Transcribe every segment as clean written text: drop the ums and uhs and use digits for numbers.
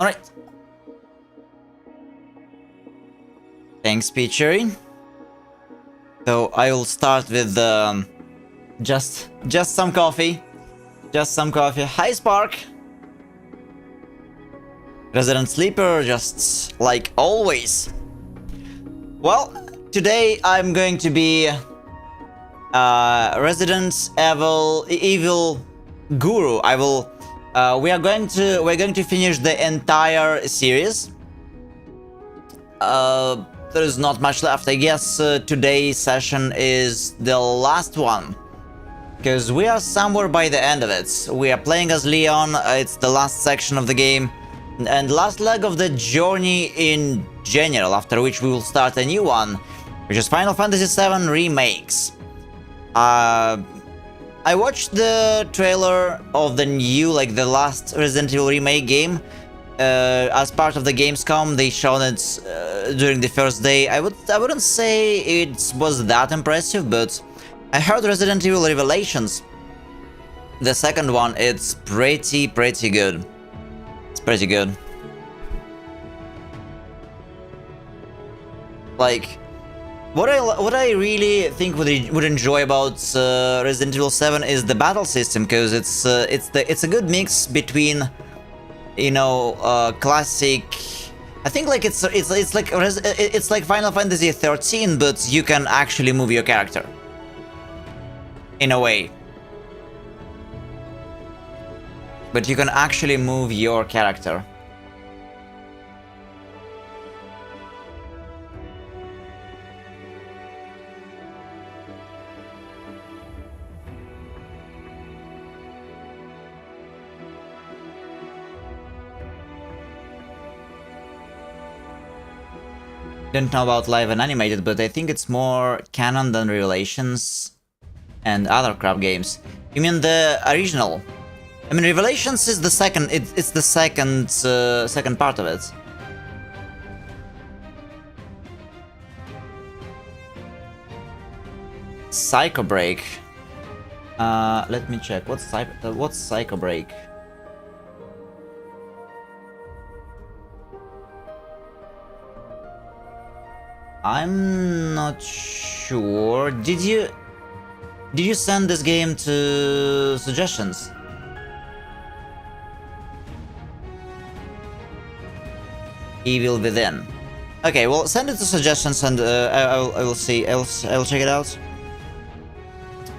Alright. Thanks, Peachy. So I will start with just some coffee. Just some coffee. Hi, Spark. Resident Sleeper, just like always. Well, today I'm going to be Resident Evil Guru. We're going to finish the entire series. There is not much left. I guess today's session is the last one, because we are somewhere by the end of it. We are playing as Leon. It's the last section of the game and last leg of the journey in general, after which we will start a new one, which is Final Fantasy VII Remakes. I watched the trailer of the new, like the last Resident Evil Remake game. As part of the Gamescom, they showed it during the first day. I wouldn't say it was that impressive, but I heard Resident Evil Revelations, the second one, it's pretty good. It's pretty good. Like, what I really think would enjoy about Resident Evil 7 is the battle system, because it's a good mix between, you know, classic. I think like it's like Final Fantasy 13, but you can actually move your character in a way. But you can actually move your character. Don't know about live and animated, but I think it's more canon than Revelations and other crap games. You mean the original? I mean, Revelations is the second. It's the second part of it. Psycho Break. Let me check. What's Psycho Break? I'm not sure. Did you send this game to suggestions? Evil Within. Okay, well, send it to suggestions and I will see. I will check it out.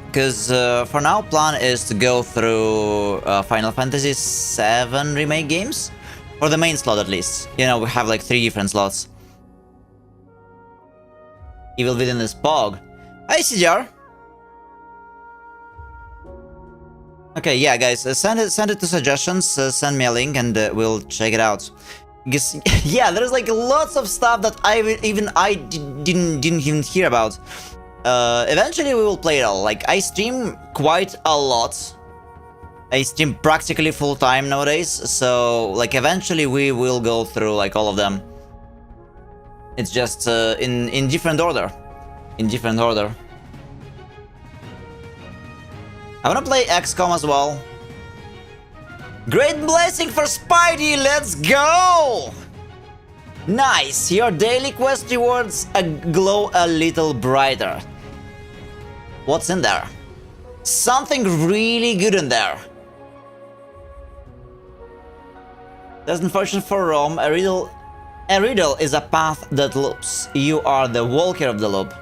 Because for now, plan is to go through Final Fantasy VII Remake games, for the main slot at least. You know, we have like 3 different slots. Evil Within is Pog. Hi, CJR. Okay, yeah, guys, send it to suggestions. Send me a link and we'll check it out. Because yeah, there's like lots of stuff that I didn't even hear about. Eventually, we will play it all. Like, I stream quite a lot. I stream practically full time nowadays. So, like, eventually we will go through like all of them. It's just in different order. In different order. I wanna play XCOM as well. Great blessing for Spidey, let's go! Nice, your daily quest rewards glow a little brighter. What's in there? Something really good in there. There's unfortunate for Rome, a riddle is a path that loops. You are the walker of the loop.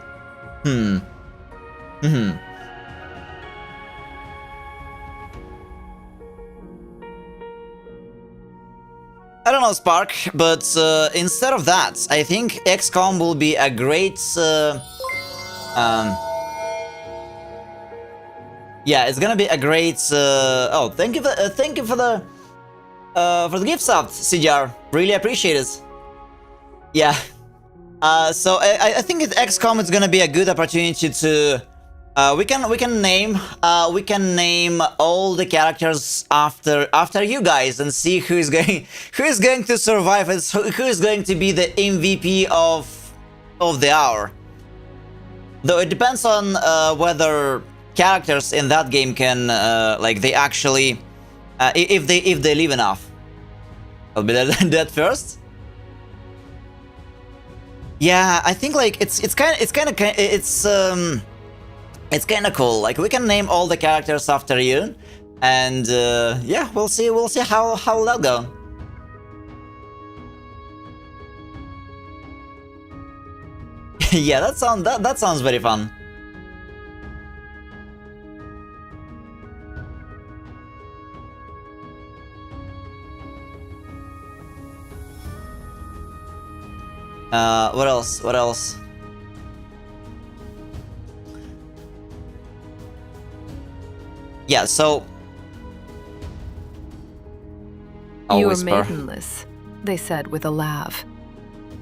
I don't know, Spark, but instead of that, I think XCOM will be a great... yeah, it's gonna be a great... oh, thank you for the gift sub, CJR. Really appreciate it. Yeah. So I think XCOM is gonna be a good opportunity to we can name all the characters after you guys and see who is going to survive and who is going to be the MVP of the hour. Though it depends on whether characters in that game can like they actually if they live enough. I'll be dead first. Yeah, I think like it's kind of cool. Like we can name all the characters after you, and yeah, we'll see how that'll go. Yeah, that sounds very fun. What else? What else? Yeah, so... You are maidenless, they said with a laugh.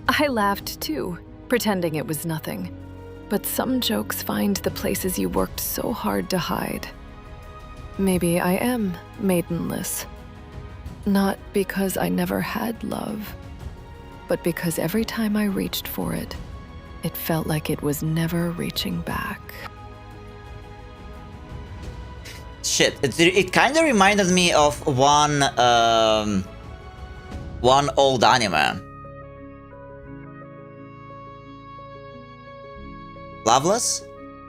I laughed too, pretending it was nothing. But some jokes find the places you worked so hard to hide. Maybe I am maidenless. Not because I never had love, but because every time I reached for it, it felt like it was never reaching back. Shit, it kind of reminded me of one old anime. Loveless?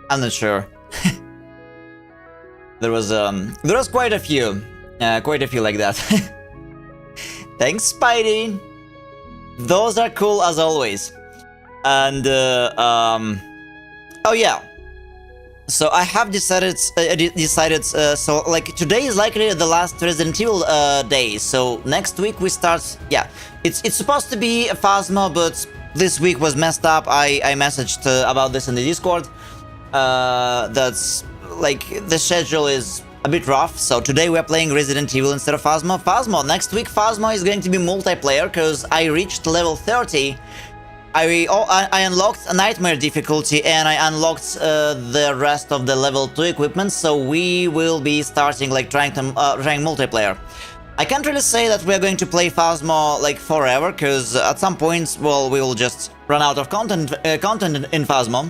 I'm not sure. There was quite a few like that. Thanks, Spidey. Those are cool as always. And oh yeah. So I have decided so like today is likely the last Resident Evil day. So next week we start. Yeah, it's supposed to be a Phasmo, but this week was messed up. I messaged about this in the Discord. That's like the schedule is a bit rough. So today we're playing Resident Evil instead of Phasmo. Next week Phasmo is going to be multiplayer because I reached level 30. I unlocked a nightmare difficulty and I unlocked the rest of the level 2 equipment, so we will be starting like trying multiplayer. I can't really say that we're going to play Phasmo like forever, because at some point, well, we will just run out of content in Phasmo.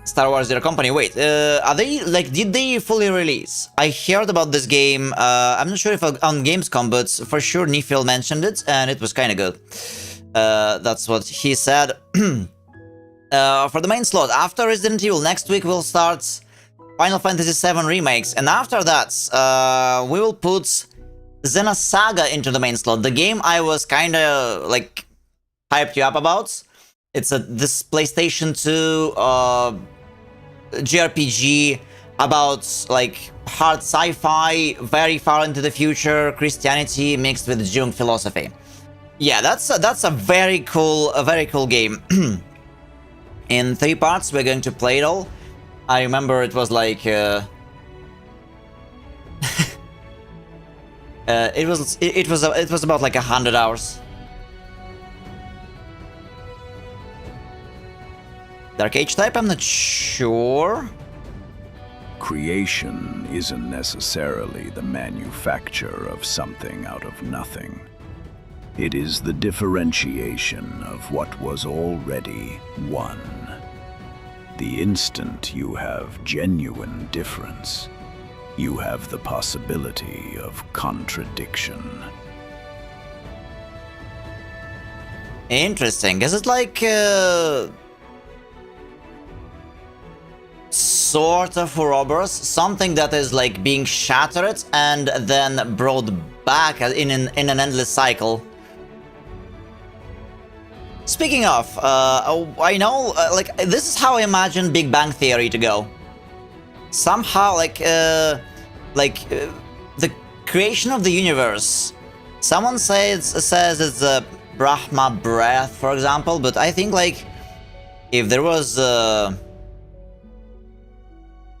Star Wars Zero Company. Wait, are they like? Did they fully release? I heard about this game. I'm not sure if on Gamescom, but for sure Nifil mentioned it, and it was kind of good. That's what he said. For the main slot, after Resident Evil, next week we'll start Final Fantasy VII remakes, and after that, we will put Xenosaga into the main slot. The game I was kind of like hyped you up about. It's this PlayStation 2 JRPG about like hard sci-fi, very far into the future, Christianity mixed with Jung philosophy. Yeah, that's a very cool game. In 3 parts, we're going to play it all. I remember it was like it was about like 100 hours. Dark Age type? I'm not sure. Creation isn't necessarily the manufacture of something out of nothing. It is the differentiation of what was already one. The instant you have genuine difference, you have the possibility of contradiction. Interesting. Is it like sort of Ouroboros, something that is like being shattered and then brought back in an endless cycle? Speaking of, I know, like, this is how I imagine Big Bang Theory to go. Somehow, like, the creation of the universe. Someone says it's a Brahma breath, for example, but I think, like, if there was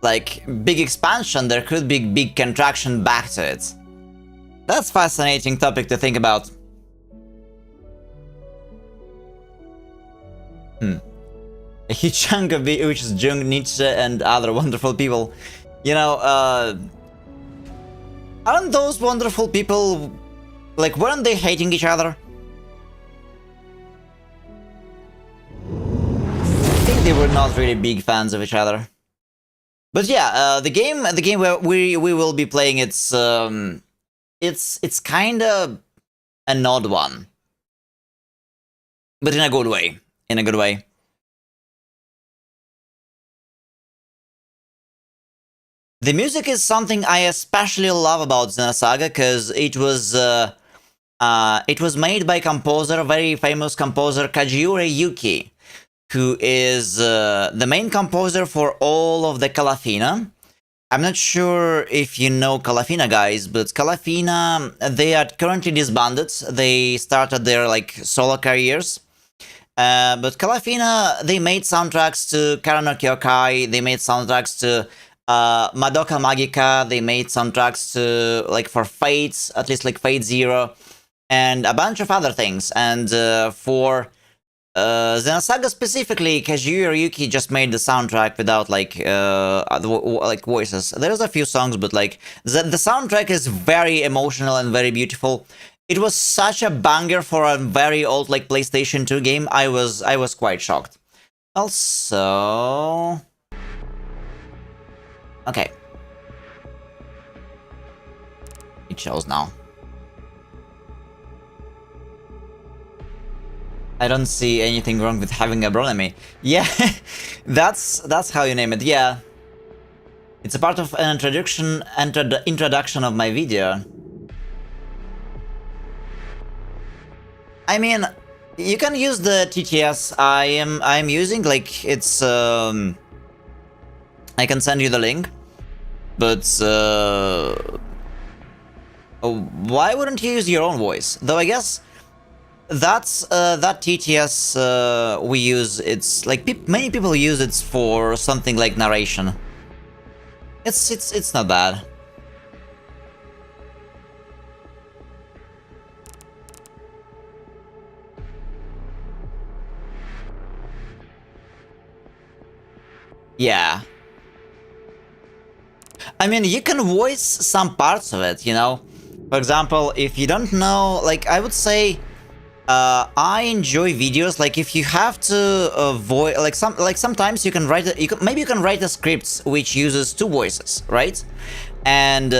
like big expansion, there could be big contraction back to it. That's a fascinating topic to think about. A huge chunk of it, which is Jung, Nietzsche, and other wonderful people. You know, aren't those wonderful people, like, weren't they hating each other? I think they were not really big fans of each other. But yeah, the game where we will be playing, it's kind of an odd one, but in a good way. In a good way. The music is something I especially love about Xenosaga, because it was made by composer, very famous composer Kajiure Yuki, who is the main composer for all of the Calafina. I'm not sure if you know Calafina, guys, but Calafina, they are currently disbanded. They started their like solo careers. But Calafina, they made soundtracks to Karano Kyokai, they made soundtracks to Madoka Magica, they made soundtracks to like for Fates, at least like Fate Zero, and a bunch of other things. And for Xenosaga specifically, Kazuya Ryuki just made the soundtrack without like voices. There's a few songs, but like the soundtrack is very emotional and very beautiful. It was such a banger for a very old like PlayStation 2 game. I was quite shocked. Also, okay, it shows now. I don't see anything wrong with having a Bronemy. Yeah, that's how you name it. Yeah, it's a part of an introduction of my video. I mean, you can use the TTS I'm using. Like it's I can send you the link, but why wouldn't you use your own voice? Though I guess that's that TTS we use. It's like many people use it for something like narration. It's not bad. Yeah. I mean, you can voice some parts of it, you know? For example, if you don't know, like, I would say, I enjoy videos, like, if you have to voice, like, sometimes you can write, maybe you can write a script which uses two voices, right? And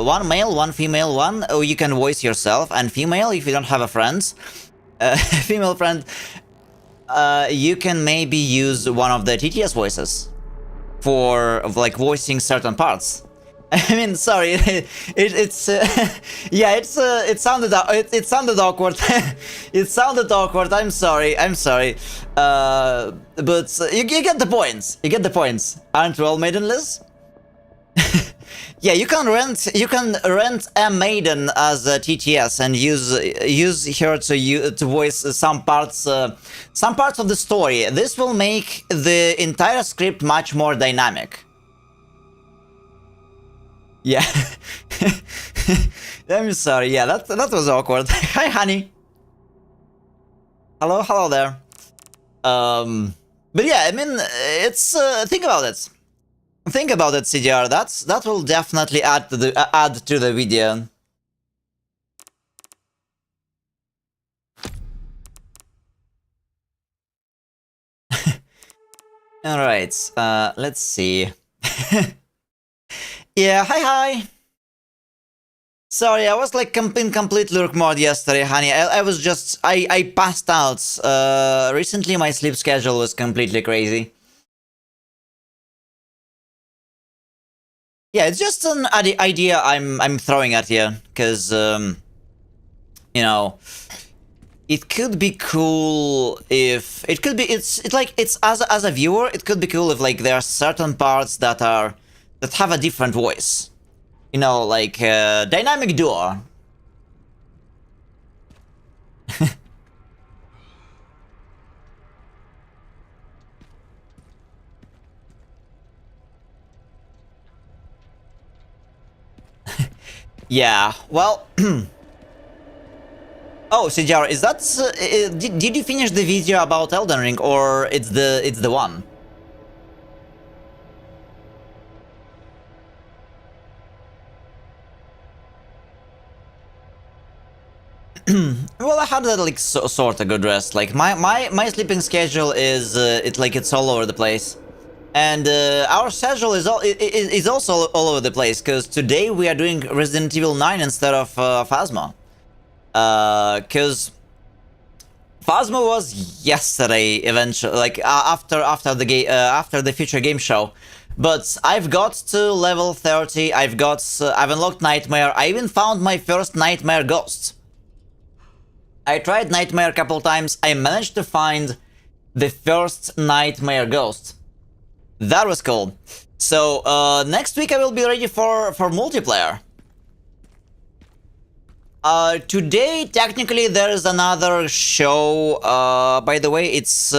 one male, one female, one, you can voice yourself, and female, if you don't have a friend, female friend, you can maybe use one of the TTS voices for like voicing certain parts. I mean, sorry, it's yeah, it sounded awkward. It sounded awkward. I'm sorry. But you get the points. You get the points. Aren't we all maidenless? Yeah, you can rent a maiden as a TTS and use her to voice some parts of the story. This will make the entire script much more dynamic. Yeah. I'm sorry. Yeah, that was awkward. Hi, honey. Hello there. But yeah, I mean, it's think about it. Think about it, CDR. That will definitely add to the video. All right. Let's see. Yeah. Hi. Sorry, I was like in complete lurk mode yesterday, honey. I was just I passed out. Recently, my sleep schedule was completely crazy. Yeah, it's just an idea I'm throwing at you, because you know, it could be cool if it's like it's as a viewer, it could be cool if like there are certain parts that have a different voice, you know, like dynamic duo. Yeah, well, oh, Sijar, is that did you finish the video about Elden Ring, or it's the one? Well, I had like sort of good rest. Like my sleeping schedule is it's all over the place. And our schedule is also all over the place, because today we are doing Resident Evil 9 instead of Phasma. Because Phasma was yesterday, eventually, like after the future game show. But I've got to level 30. I've unlocked Nightmare. I even found my first Nightmare ghost. I tried Nightmare a couple times. I managed to find the first Nightmare ghost. That was cool. So next week I will be ready for multiplayer. Today, technically, there is another show. By the way, it's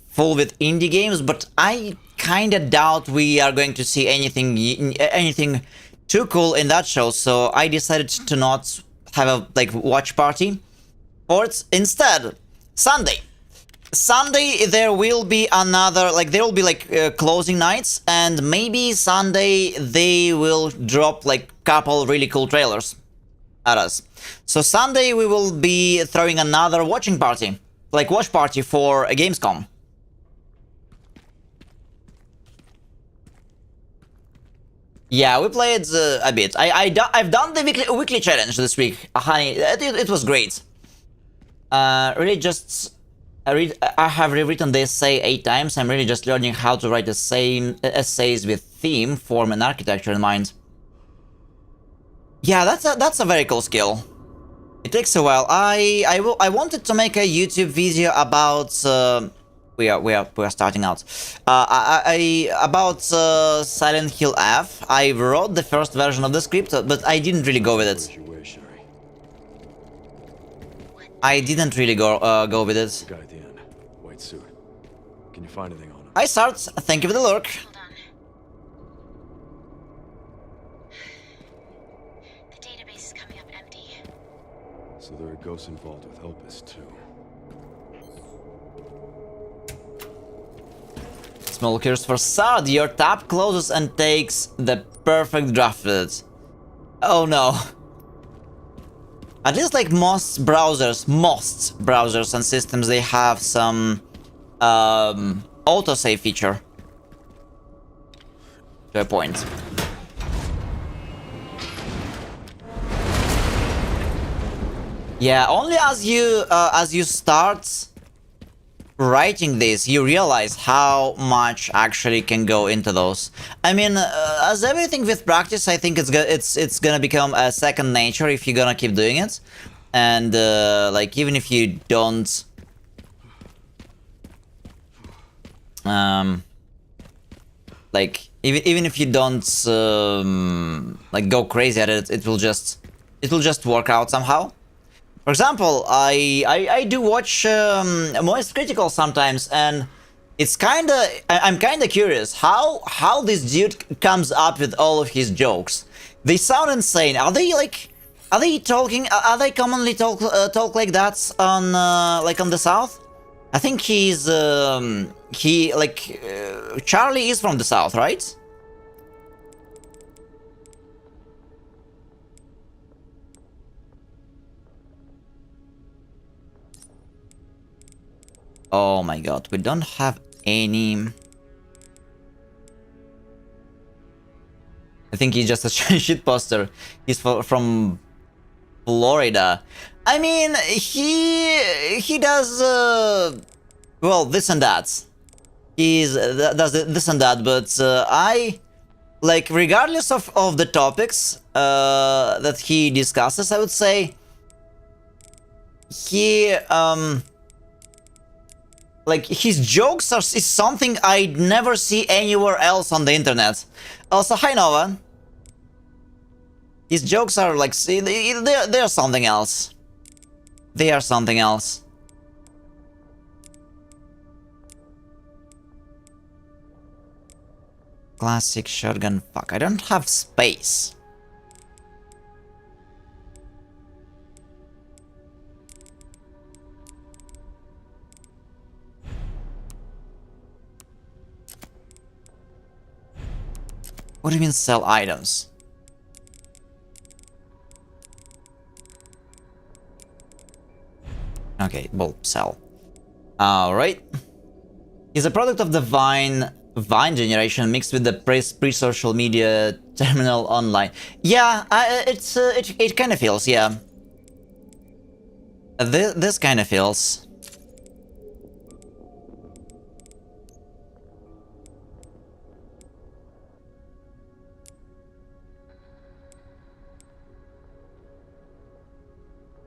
full with indie games, but I kinda doubt we are going to see anything too cool in that show. So I decided to not have a watch party for it. Instead, Sunday there will be another, there will be closing nights, and maybe Sunday they will drop couple really cool trailers at us. So Sunday we will be throwing another watching party, watch party for a Gamescom. Yeah, we played a bit. I've done the weekly challenge this week. Honey, it was great. Really just I have rewritten the essay 8 times. I'm really just learning how to write the same essays with theme, form, and architecture in mind. Yeah, that's a very cool skill. It takes a while. I wanted to make a YouTube video about we are starting out. About Silent Hill F. I wrote the first version of the script, but I didn't really go with it. I didn't really go with it. The guy at the end, white suit. Can you find anything on him? Hi, Sart. Thank you for the lurk. Hold on. The database is coming up empty. So there are ghosts involved with Opus too. Small curse for Sard. Your tab closes and takes the perfect draft with it. Oh no. At least most browsers and systems, they have some autosave feature. To a point. Yeah, only as you start writing this, you realize how much actually can go into those. I mean, as everything with practice, I think it's gonna become a second nature if you're gonna keep doing it, and even if you don't, even if you don't go crazy at it, it will just work out somehow. For example, I do watch Moist Critical sometimes, and I'm kinda curious how this dude comes up with all of his jokes. They sound insane. Are they commonly talk like that on on the South? I think Charlie is from the South, right? Oh my god, we don't have any... I think he's just a shit poster. He's from Florida. I mean, he does well, this and that. Does this and that, but I regardless of the topics that he discusses, I would say he his jokes is something I'd never see anywhere else on the internet. Also, hi Nova. His jokes are they're something else. They are something else. Classic shotgun. Fuck, I don't have space. What do you mean sell items? Okay, well, sell. Alright. He's a product of the Vine Vine generation mixed with the pre-social media terminal online. Yeah, it kind of feels, yeah. This kind of feels.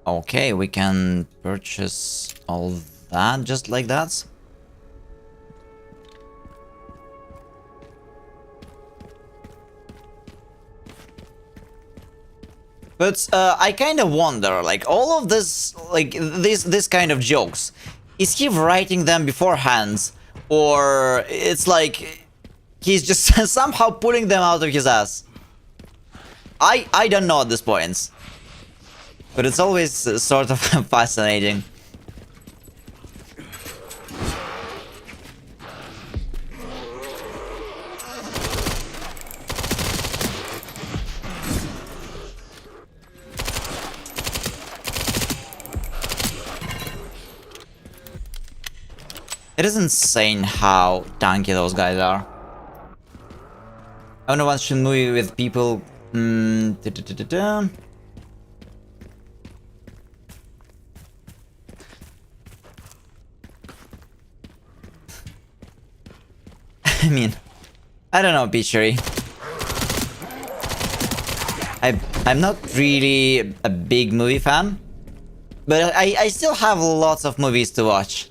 Okay, we can purchase all that just like that. But I kind of wonder, like, all of this, like, this kind of jokes, is he writing them beforehand, or it's like he's just somehow pulling them out of his ass? I don't know at this point, but it's always sort of fascinating. It is insane how tanky those guys are. I wanna watch a movie with people. I mean, I don't know, Peachery. I'm not really a big movie fan, but I still have lots of movies to watch.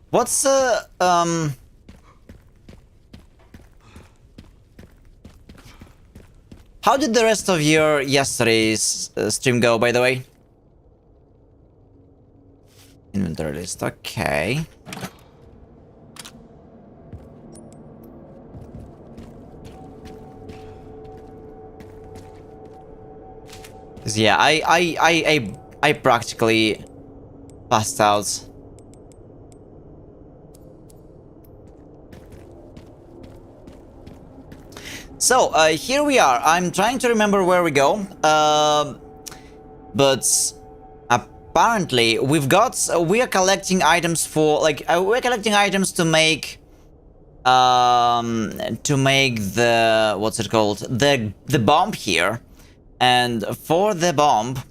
What's how did the rest of your yesterday's stream go, by the way? Inventory list, okay. Yeah, I practically passed out. So, here we are. I'm trying to remember where we go. But apparently we are collecting items for, like, we're collecting items to make the, what's it called? The bomb here. And for the bomb,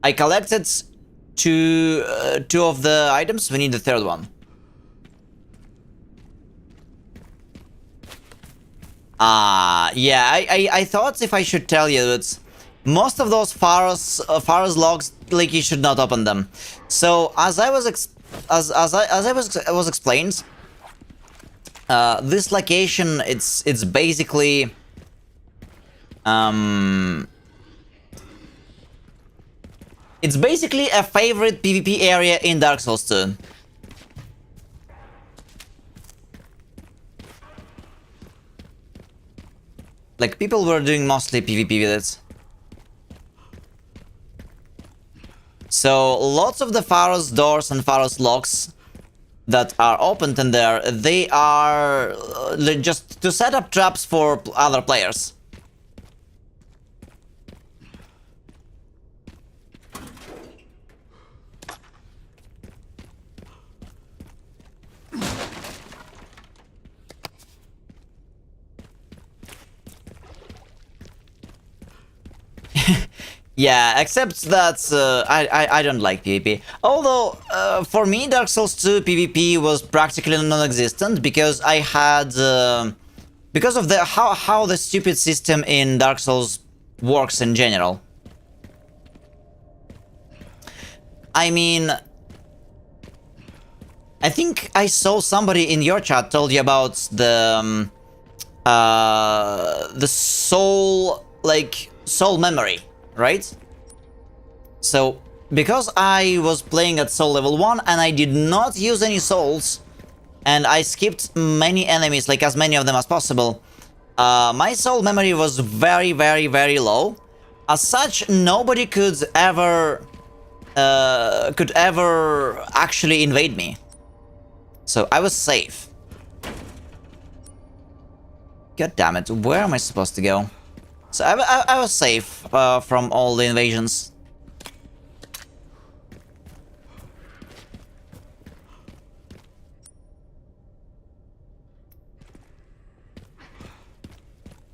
I collected two of the items. We need the third one. Yeah, I thought if I should tell you that most of those Pharos logs, like, you should not open them. So as I was explained, this location, it's basically it's basically a favorite PvP area in Dark Souls 2. Like, people were doing mostly PvP with it. So, lots of the Pharos doors and Pharos locks that are opened in there, they are just to set up traps for other players. Yeah, except that I don't like PvP. Although, for me, Dark Souls 2 PvP was practically non-existent because I had... because of the how the stupid system in Dark Souls works in general. I mean... I think I saw somebody in your chat told you about the soul, like, soul memory. Right? So, because I was playing at soul level 1 and I did not use any souls, and I skipped many enemies, like as many of them as possible, my soul memory was very, very, very low. As such, nobody could ever actually invade me. So I was safe. God damn it, where am I supposed to go? So I was safe from all the invasions.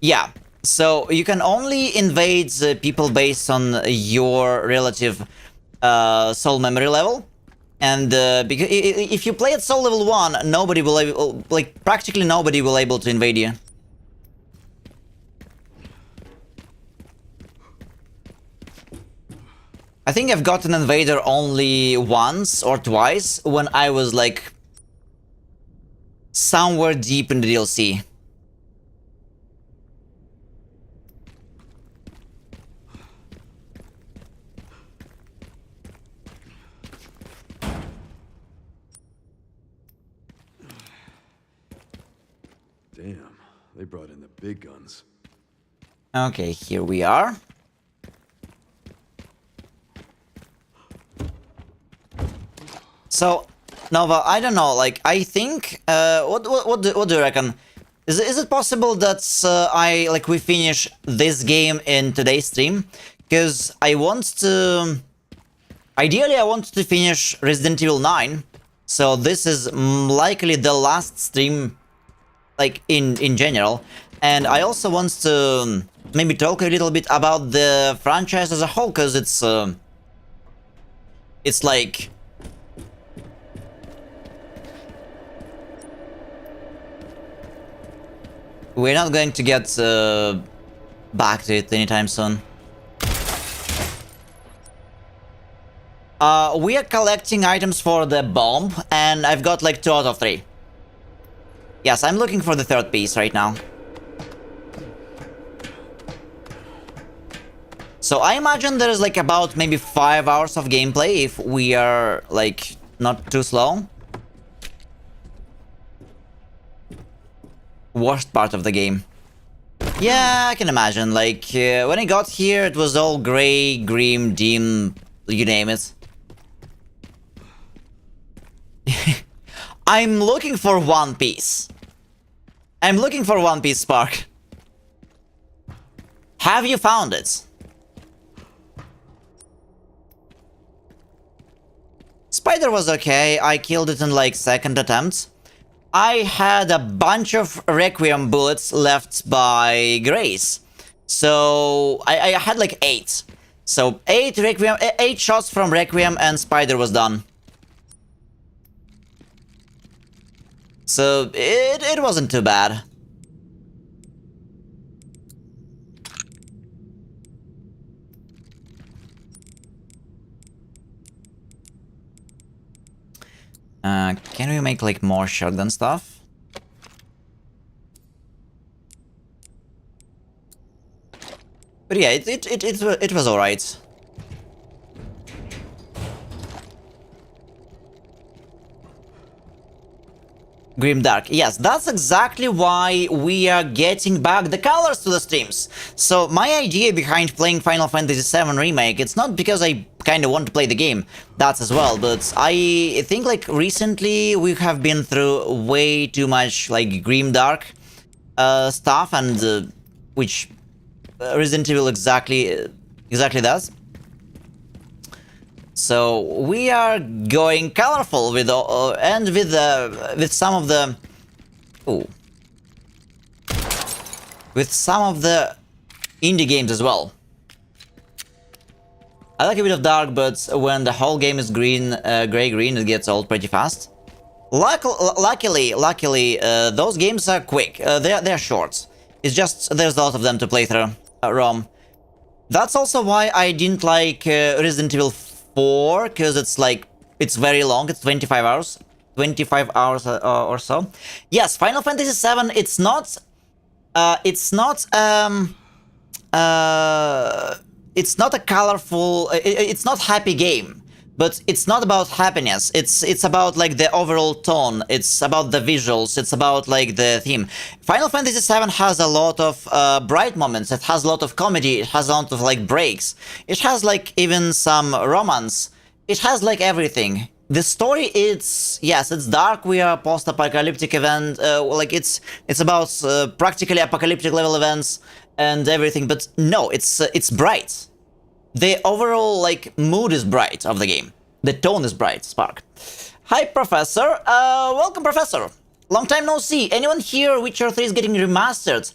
Yeah, so you can only invade people based on your relative soul memory level. And because if you play at soul level 1, nobody will like practically nobody will able to invade you. I think I've got an invader only once or twice when I was like somewhere deep in the DLC. Damn, they brought in the big guns. Okay, here we are. So, Nova, I don't know, like, I think, what do you reckon? Is it possible that we finish this game in today's stream? Because I want to... Ideally, I want to finish Resident Evil 9, so this is likely the last stream, like, in general. And I also want to maybe talk a little bit about the franchise as a whole, because it's like... We're not going to get back to it anytime soon. We are collecting items for the bomb, and I've got like 2 out of 3. Yes, I'm looking for the 3rd piece right now. So I imagine there's like about maybe 5 hours of gameplay if we are like not too slow. Worst part of the game. Yeah, I can imagine. Like, when I got here, it was all gray, grim, dim, you name it. I'm looking for One Piece. I'm looking for One Piece, Spark. Have you found it? Spider was okay. I killed it in like 2nd attempt. I had a bunch of Requiem bullets left by Grace. So I had like 8. So 8 shots from Requiem and Spider was done. So it wasn't too bad. Can we make like more shotgun stuff? But yeah, it was alright. Grimdark. Yes, that's exactly why we are getting back the colors to the streams. So my idea behind playing Final Fantasy VII Remake, it's not because I kind of want to play the game, that's as well, but I think like recently we have been through way too much like grimdark stuff, and which Resident Evil exactly does. So we are going colorful with and with some of the with some of the indie games as well. I like a bit of dark, but when the whole game is green, gray-green, it gets old pretty fast. Luckily, those games are quick. They're short. It's just there's a lot of them to play through. ROM. That's also why I didn't like Resident Evil 4, because it's very long. It's 25 hours. 25 hours or so. Yes, Final Fantasy VII. It's not a colorful. It's not happy game. But it's not about happiness. It's about like the overall tone. It's about the visuals. It's about like the theme. Final Fantasy VII has a lot of bright moments. It has a lot of comedy. It has a lot of like breaks. It has like even some romance. It has like everything. The story, it's dark. We are post-apocalyptic event. Like it's about practically apocalyptic level events. and everything, but no, it's bright. The overall, like, mood is bright of the game. The tone is bright, Spark. Hi, Professor. Welcome, Professor. Long time no see. Anyone here? Witcher 3 is getting remastered.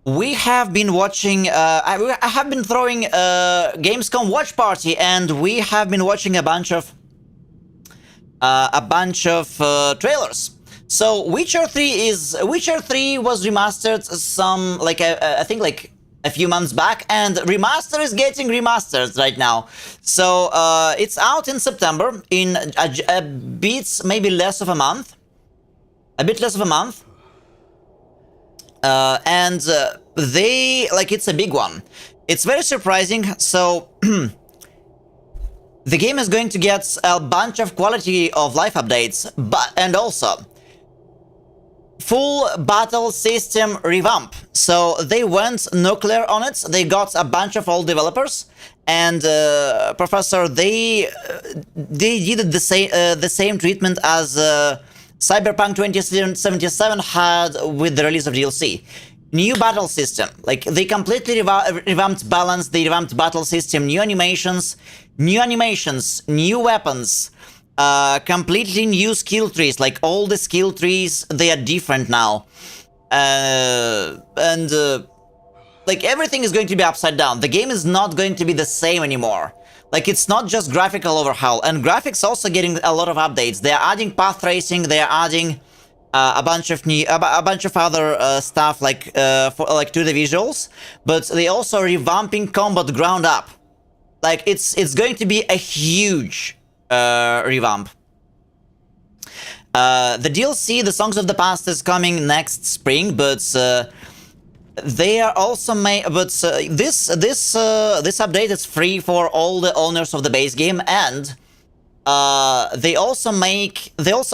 We have been watching, I have been throwing Gamescom watch party, and we have been watching a bunch of trailers. So Witcher 3 was remastered some, like, I think like a few months back, and remaster is getting remastered right now. So it's out in September, in a bit, maybe less of a month. A bit less of a month. And they, like, it's a big one. It's very surprising. So the game is going to get a bunch of quality of life updates, and also full battle system revamp. So they went nuclear on it. They got a bunch of old developers, and Professor, they did the same treatment as Cyberpunk 2077 had with the release of DLC. New battle system, like, they completely revamped balance, they revamped battle system, new animations, new weapons, completely new skill trees, like, all the skill trees, they are different now. Like, everything is going to be upside down. The game is not going to be the same anymore. Like, it's not just graphical overhaul, and graphics also getting a lot of updates. They are adding path tracing, they are adding a bunch of other stuff, like to the visuals, but they also revamping combat ground up. Like, it's going to be a huge revamp. The DLC, the Songs of the Past, is coming next spring, but they are also this update is free for all the owners of the base game, and they also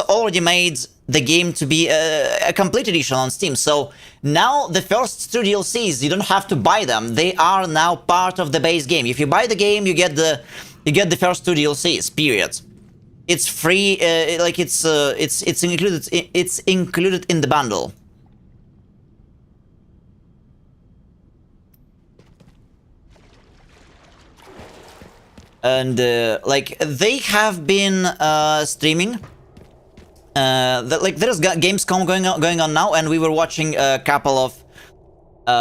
already made the game to be a complete edition on Steam. So now the first two DLCs, you don't have to buy them. They are now part of the base game. If you buy the game, you get the first two DLCs. Period. It's free. Like, it's included. It's included in the bundle. And like, they have been streaming. Like, there's Gamescom going on now, and we were watching a couple of we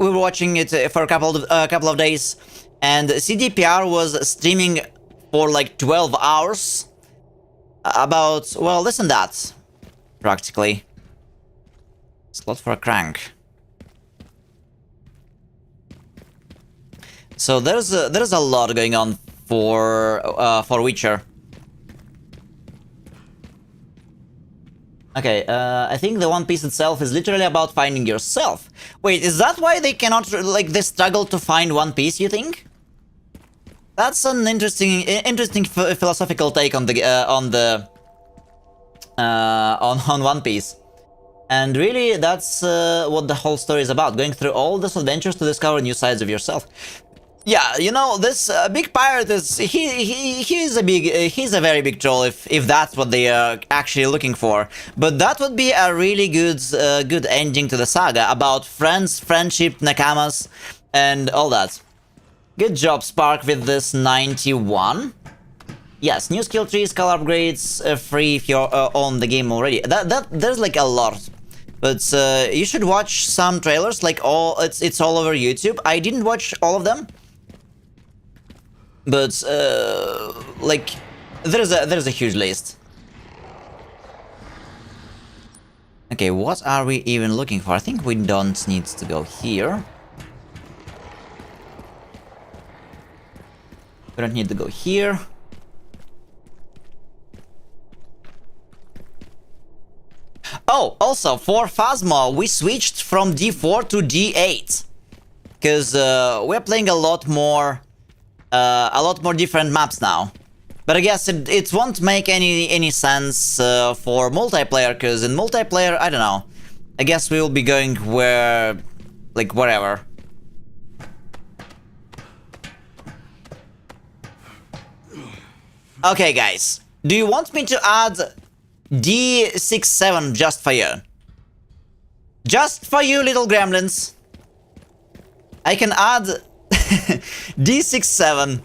were watching it for a couple of days, and CDPR was streaming for like 12 hours about, well, listen, that practically. Slot for a crank. So there's a lot going on for Witcher. Okay, I think the One Piece itself is literally about finding yourself. Wait, is that why they cannot, like, they struggle to find One Piece, you think? That's an interesting philosophical take on One Piece. And really, that's what the whole story is about, going through all these adventures to discover new sides of yourself. Yeah, you know, this big pirate is he's a very big troll if that's what they are actually looking for. But that would be a really good ending to the saga about friends, friendship, nakamas, and all that. Good job, Spark, with this 91. Yes, new skill trees, color upgrades, free if you're on the game already. There's like a lot. But you should watch some trailers, like it's all over YouTube. I didn't watch all of them. But like, there's a huge list. Okay, what are we even looking for? I think we don't need to go here. We don't need to go here. Oh, also, for Phasma, we switched from D4 to D8. Because we're playing a lot more different maps now. But I guess it won't make any sense for multiplayer, because in multiplayer, I don't know. I guess we will be going wherever. Okay, guys. Do you want me to add D67 just for you? Just for you, little gremlins. I can add D67.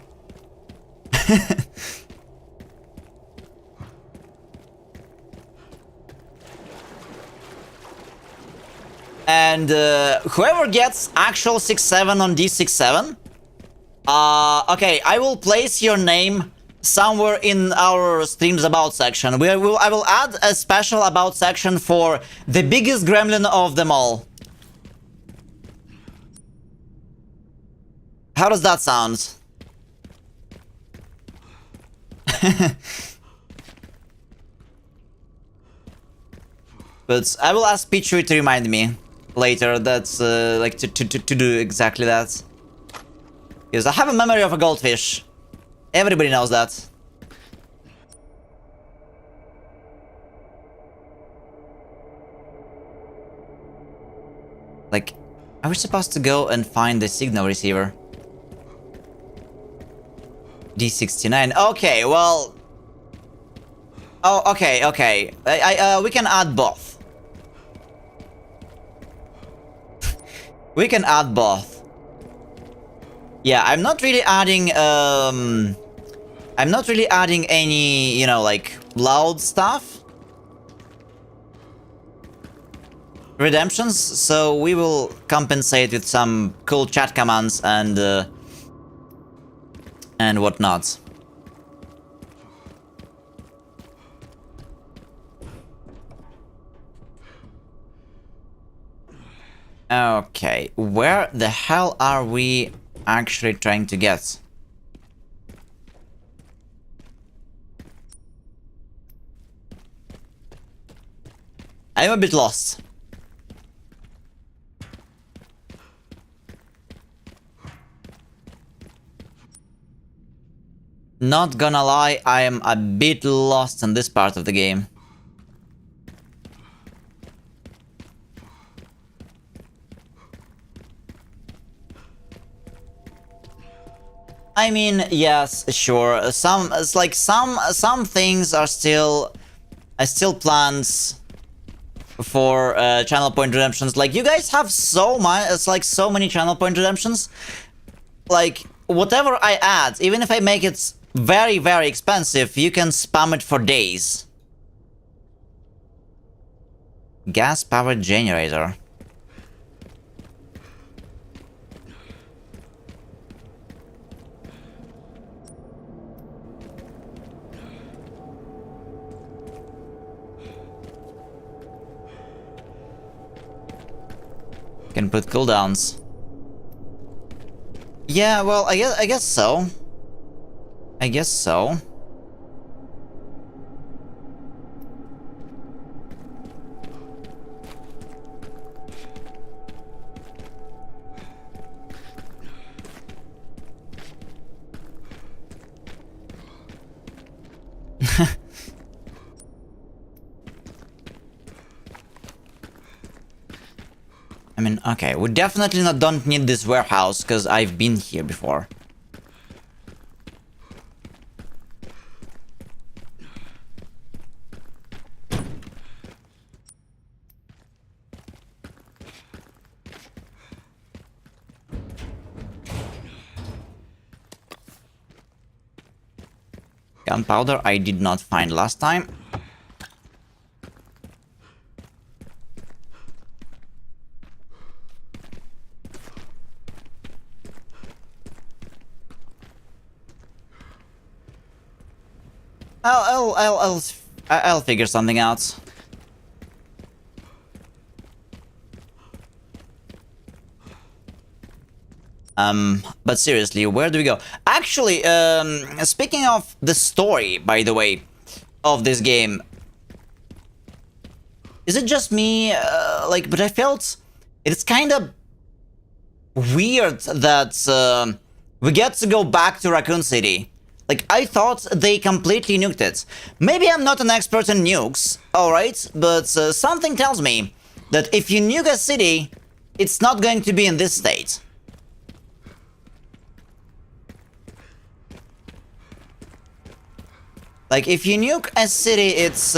And whoever gets actual 6-7 on D67, okay, I will place your name somewhere in our streams about section. I will add a special about section for the biggest gremlin of them all. How does that sound? But I will ask Pichu to remind me later that's like to do exactly that. Because I have a memory of a goldfish. Everybody knows that. Like, are we supposed to go and find the signal receiver? D69. Okay, well. Oh, okay, okay. We can add both. We can add both. Yeah, I'm not really adding any, you know, like loud stuff. Redemptions, so we will compensate with some cool chat commands and whatnot. Okay, where the hell are we actually trying to get? I'm a bit lost. Not gonna lie, I am a bit lost in this part of the game. I mean, yes, sure. Some things are still plans for channel point redemptions. Like, you guys have so much. It's like so many channel point redemptions. Like, whatever I add, even if I make it very, very expensive, you can spam it for days. Gas-powered generator. Can put cooldowns. Yeah, well, I guess so. I guess so. I mean, okay, we definitely don't need this warehouse, because I've been here before. Gunpowder I did not find last time. I'll figure something out. But seriously, where do we go? Actually, speaking of the story, by the way, of this game, is it just me? But I felt it's kind of weird that we get to go back to Raccoon City. Like, I thought they completely nuked it. Maybe I'm not an expert in nukes, alright? But something tells me that if you nuke a city, it's not going to be in this state. Like, if you nuke a city, it's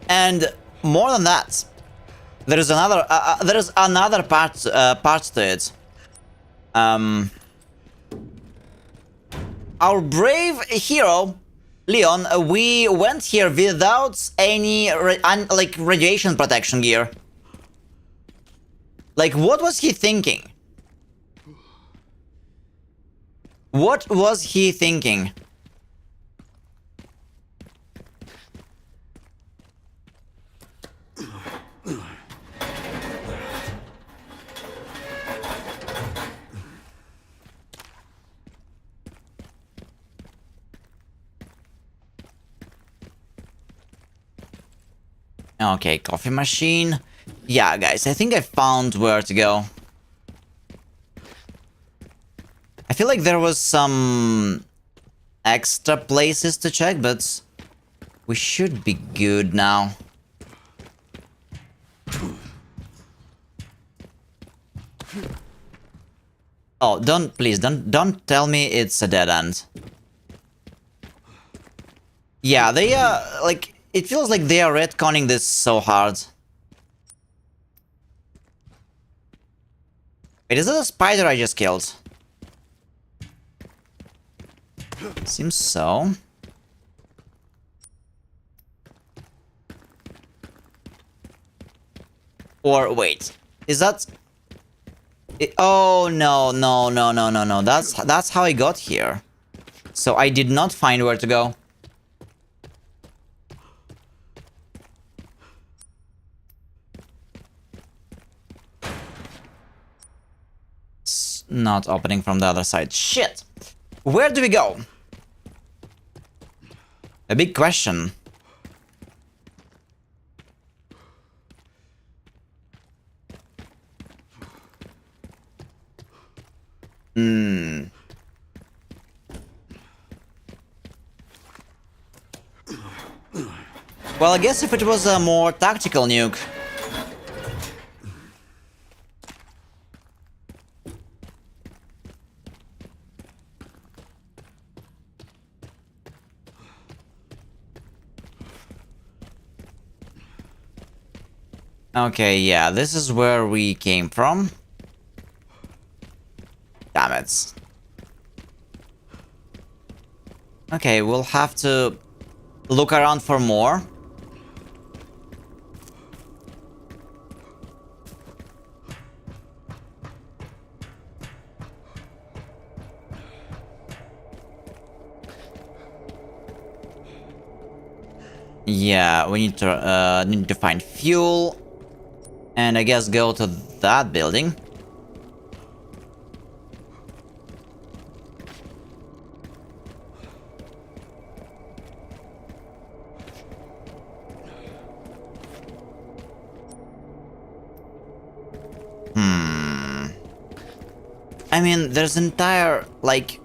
And more than that, there is another part to it. Our brave hero, Leon, we went here without any radiation protection gear. Like, what was he thinking? What was he thinking? Okay, coffee machine. Yeah, guys, I think I found where to go. I feel like there was some extra places to check, but we should be good now. Oh, please don't tell me it's a dead end. Yeah, they like, it feels like they are retconning this so hard. Wait, is that a spider I just killed? Seems so. Or wait, is that? Oh no. That's how I got here. So I did not find where to go. It's not opening from the other side. Shit. Where do we go? A big question. Well, I guess if it was a more tactical nuke. Okay, yeah, this is where we came from. Damn it. Okay, we'll have to look around for more. Yeah, we need to find fuel. And I guess go to that building. I mean, there's entire, like...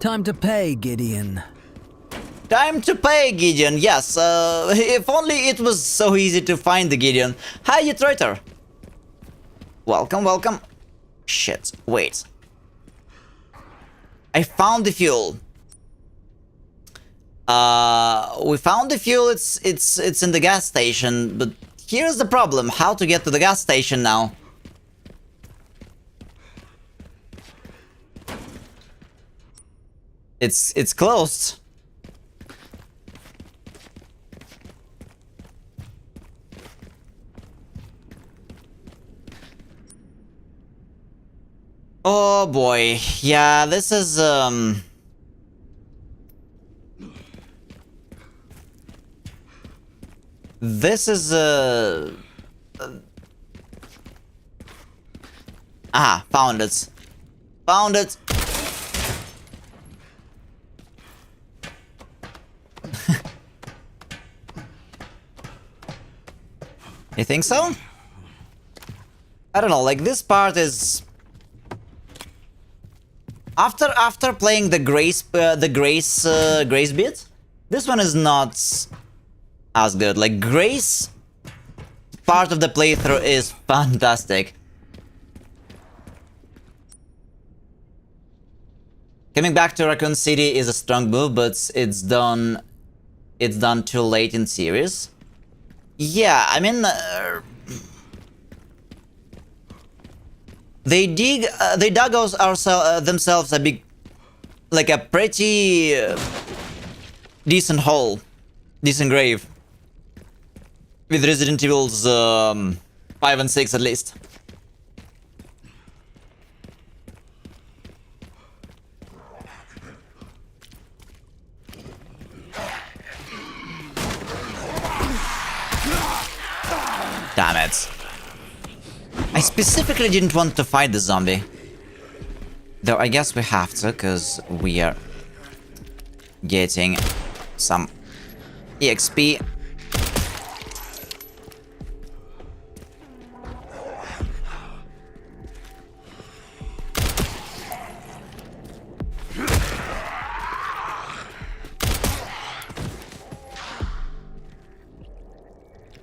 Time to pay, Gideon. Time to pay, Gideon, yes. If only it was so easy to find the Gideon. Hi, you traitor. Welcome, welcome. Shit, wait. I found the fuel. We found the fuel, it's in the gas station, but here's the problem, how to get to the gas station now. It's closed. Oh boy, yeah, this is this is found it. Found it. You think so? I don't know, like this part is after playing the Grace bit, this one is not as good. Like Grace part of the playthrough is fantastic. Coming back to Raccoon City is a strong move, but it's done too late in series. Yeah, I mean, they dug themselves a big, like a pretty decent hole, decent grave, with Resident Evil's 5 and 6 at least. Damn it. I specifically didn't want to fight the zombie. Though I guess we have to, because we are getting some EXP.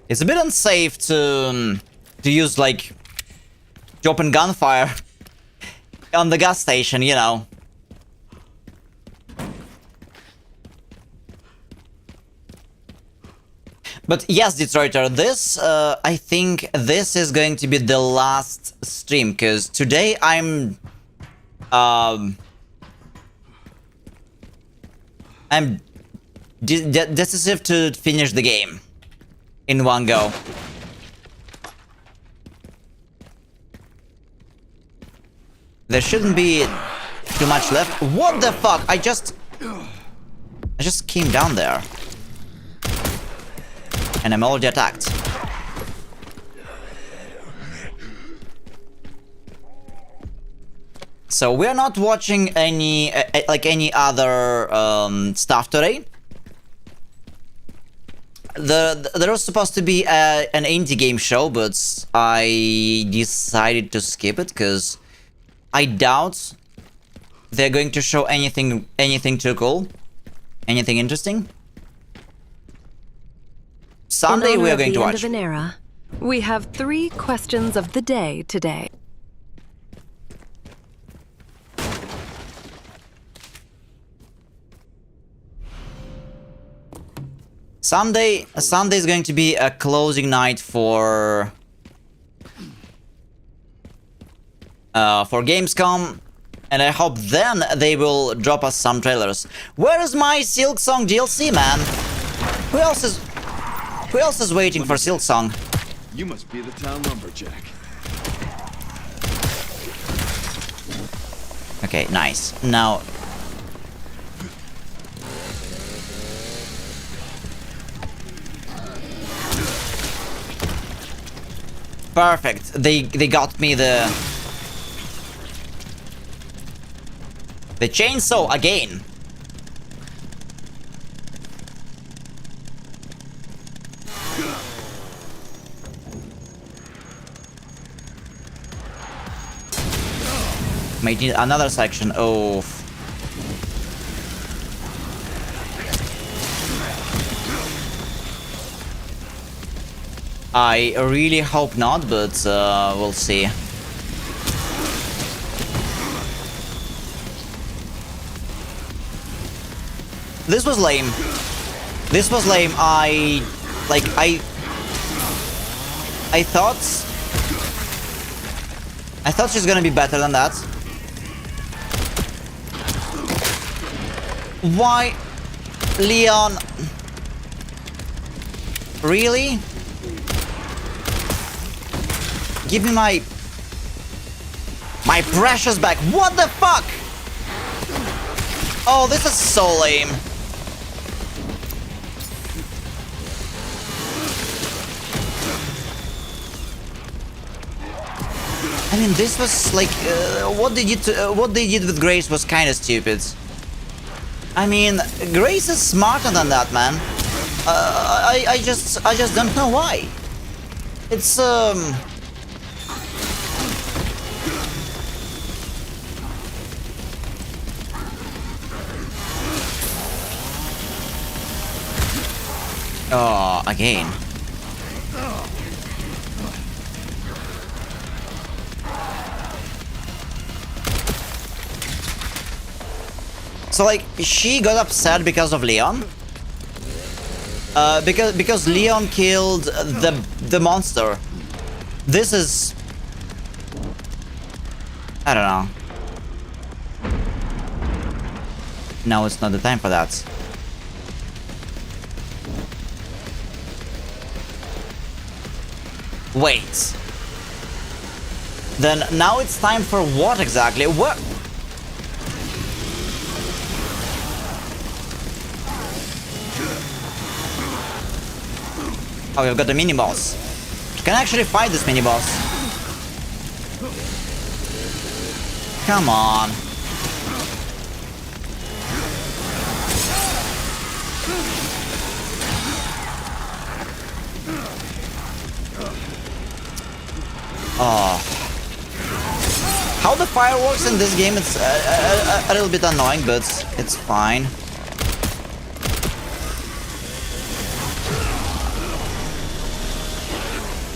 It's a bit unsafe to use, like, to open gunfire on the gas station, you know. But yes, Detroiter, this, I think this is going to be the last stream, because today I'm decisive to finish the game in one go. There shouldn't be too much left. What the fuck? I just came down there. And I'm already attacked. So we're not watching any any other stuff today. There was supposed to be an indie game show, but I decided to skip it because I doubt they're going to show anything too cool, anything interesting. Sunday we are going to watch. In honor of the end of an era, we have 3 questions of the day today. Sunday is going to be a closing night for Gamescom, and I hope then they will drop us some trailers. Where is my Silksong DLC, man? Who else is waiting for Silksong? You must be the town lumberjack. Okay, nice. Now perfect. They got me the chainsaw again. Might need another section. Oh. I really hope not, but we'll see. This was lame. This was lame. I thought she's gonna be better than that. Why? Leon? Really? Give me my precious back. What the fuck? Oh, this is so lame. I mean, this was like what they did with Grace was kind of stupid. I mean, Grace is smarter than that, man. I just don't know why. It's oh, again. So like, she got upset because of Leon. Because Leon killed the monster. This is... I don't know. No, it's not the time for that. Wait. Then now it's time for what exactly? What? Oh, we've got the mini-boss. Can I actually fight this mini-boss? Come on. Oh. How the fire works in this game, it's a little bit annoying, but it's fine.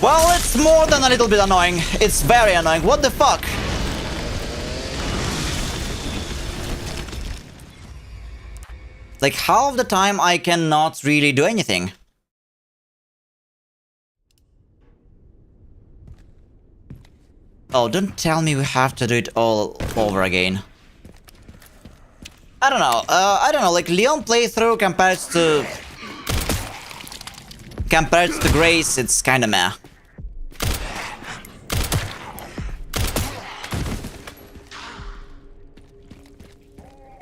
Well, it's more than a little bit annoying. It's very annoying. What the fuck? Like, half of the time I cannot really do anything. Oh, don't tell me we have to do it all over again. I don't know, like, Leon playthrough compared to Grace, it's kinda meh.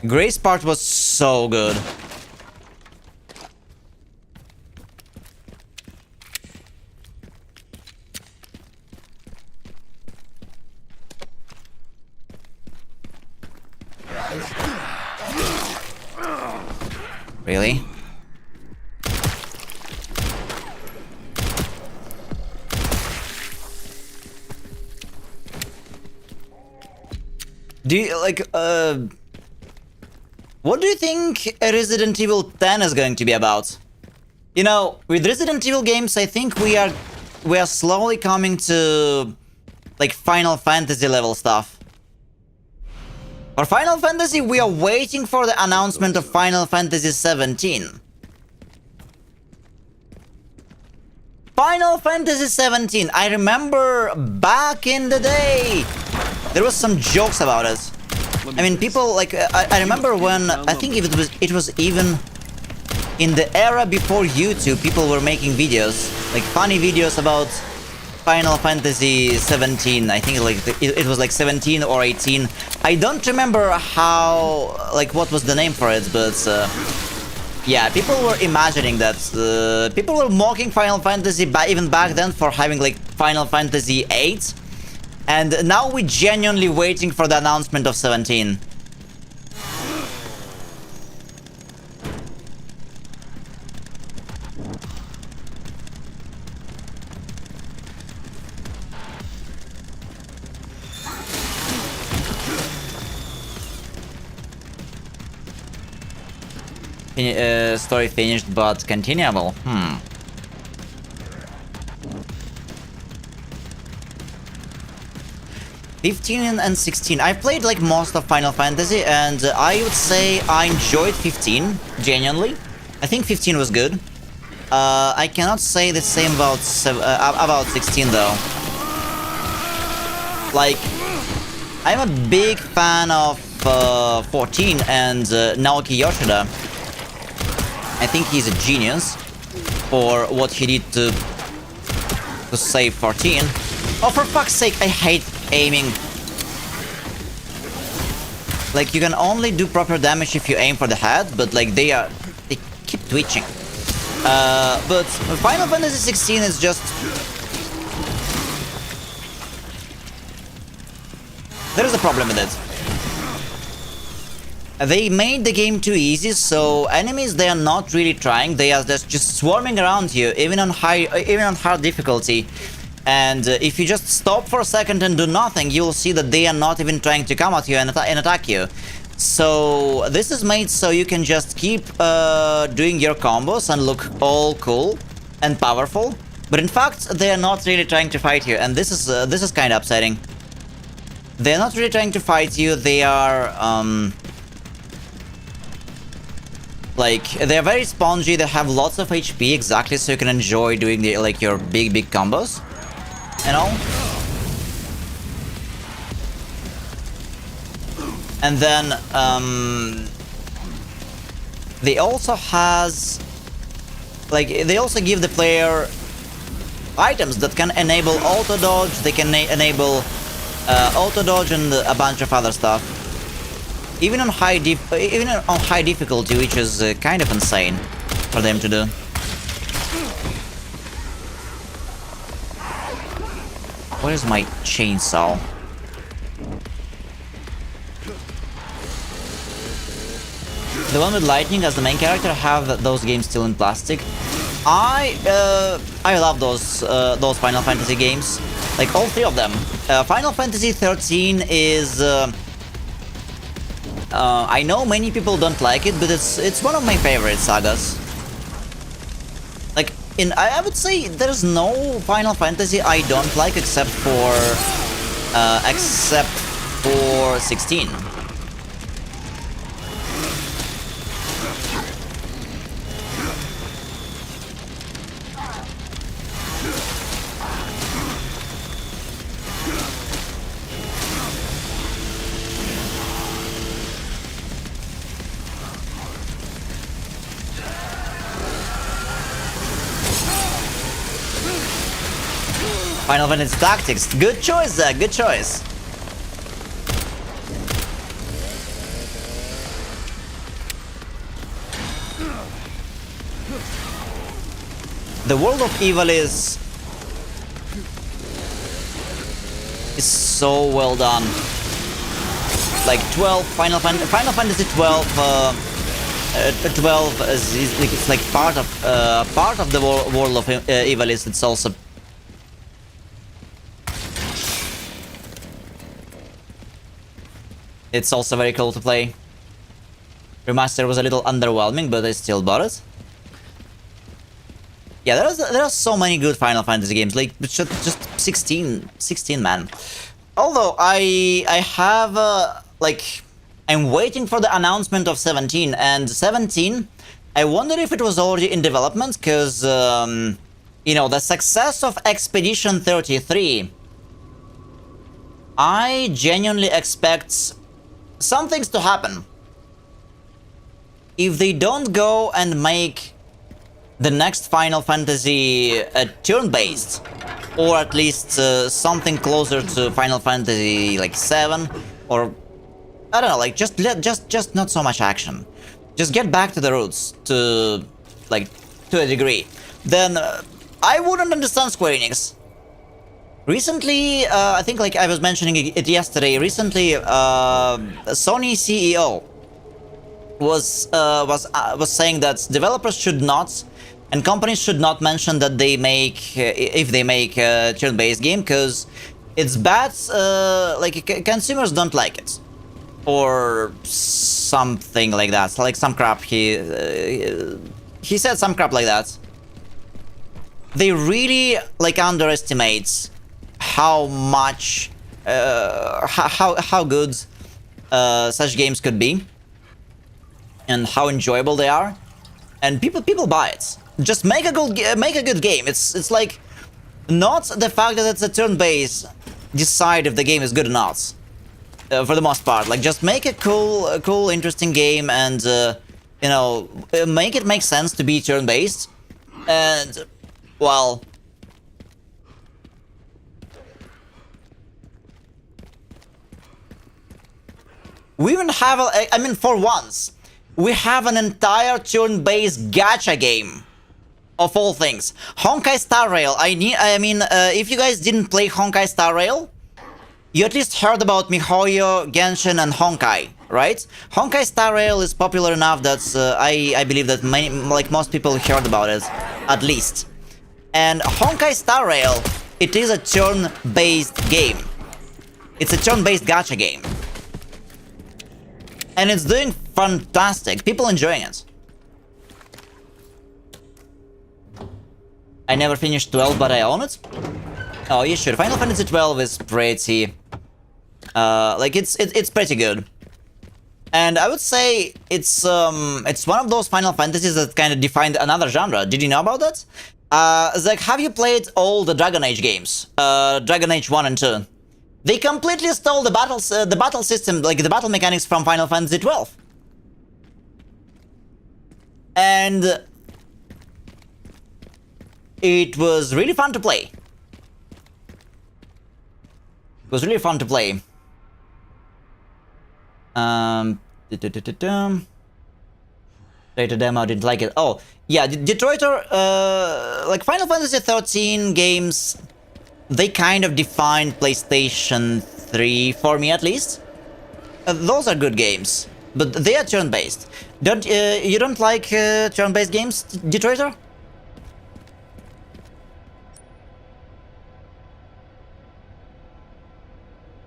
Grace part was so good. Really? Do you, like, what do you think Resident Evil 10 is going to be about? You know, with Resident Evil games, I think we are slowly coming to, like, Final Fantasy level stuff. For Final Fantasy, we are waiting for the announcement of Final Fantasy 17. Final Fantasy 17, I remember back in the day, there was some jokes about it. I mean, people, like, I remember when, I think it was even in the era before YouTube, people were making videos, like funny videos about Final Fantasy 17. I think like it was like 17 or 18. I don't remember how, like, what was the name for it, but yeah, people were imagining that. People were mocking Final Fantasy even back then for having like Final Fantasy 8. And now we're genuinely waiting for the announcement of 17. Story finished but continuable. 15 and 16. I played like most of Final Fantasy, and I would say I enjoyed 15, genuinely. I think 15 was good. I cannot say the same about 16 though. Like, I'm a big fan of 14 and Naoki Yoshida. I think he's a genius for what he did to save 14. Oh, for fuck's sake, I hate aiming. Like, you can only do proper damage if you aim for the head, but like they keep twitching. But Final Fantasy 16 is just... there is a problem with it. They made the game too easy, so enemies, they are not really trying. They are just swarming around you, even on hard difficulty. And if you just stop for a second and do nothing, you'll see that they are not even trying to come at you and attack you. So this is made so you can just keep doing your combos and look all cool and powerful. But in fact, they are not really trying to fight you, and this is kind of upsetting. They're not really trying to fight you. They are Like, they're very spongy, they have lots of HP, exactly, so you can enjoy doing the, like, your big combos, you know? And then, they also they also give the player items that can enable auto dodge, they can enable auto dodge and a bunch of other stuff. Even on high difficulty, which is kind of insane for them to do. Where is my chainsaw? The one with lightning as the main character, have those games still in plastic. I love those Final Fantasy games, like all three of them. Final Fantasy 13 is. I know many people don't like it, but it's one of my favorite sagas. Like, I would say there's no Final Fantasy I don't like except for 16. Final Fantasy Tactics. Good choice, Zach. Good choice. The World of Evil is so well done. Like 12 Final Fantasy 12. 12 is like, it's like part of the World of Evil is it's also. It's also very cool to play. Remaster was a little underwhelming, but I still bought it. Yeah, there are so many good Final Fantasy games, like just 16 man. Although I have like I'm waiting for the announcement of 17, and 17 I wonder if it was already in development, because you know, the success of Expedition 33, I genuinely expect some things to happen. If they don't go and make the next Final Fantasy turn-based, or at least something closer to Final Fantasy like 7, or I don't know, like just not so much action. Just get back to the roots to a degree. Then I wouldn't understand Square Enix. Recently, I think like I was mentioning it yesterday, recently Sony CEO was saying that developers should not and companies should not mention that they make if they make a turn-based game, because it's bad, like consumers don't like it, or something like that, like some crap. He said some crap like that. They really like underestimate how much how good such games could be and how enjoyable they are, and people buy it. Just make a good game. It's like not the fact that it's a turn-based decide if the game is good or not. For the most part, like just make a cool, interesting game, and you know, make it make sense to be turn-based, and well. We even have, I mean, for once, we have an entire turn-based gacha game, of all things. Honkai Star Rail. I mean, if you guys didn't play Honkai Star Rail, you at least heard about MiHoYo, Genshin, and Honkai, right? Honkai Star Rail is popular enough that I believe that many, like most people heard about it, at least. And Honkai Star Rail, it is a turn-based game. It's a turn-based gacha game. And it's doing fantastic. People enjoying it. I never finished 12, but I own it. Oh, you should. Final Fantasy 12 is pretty... like, it's pretty good. And I would say it's one of those Final Fantasies that kind of defined another genre. Did you know about that? Zach, have you played all the Dragon Age games? Dragon Age 1 and 2. They completely stole the battle system, like the battle mechanics from Final Fantasy 12. And it was really fun to play. It was really fun to play. Data demo, didn't like it. Oh, yeah, Detroiter, like Final Fantasy 13 games, they kind of defined PlayStation 3 for me at least. Those are good games, but they are turn-based. You don't like turn-based games, Detroiter?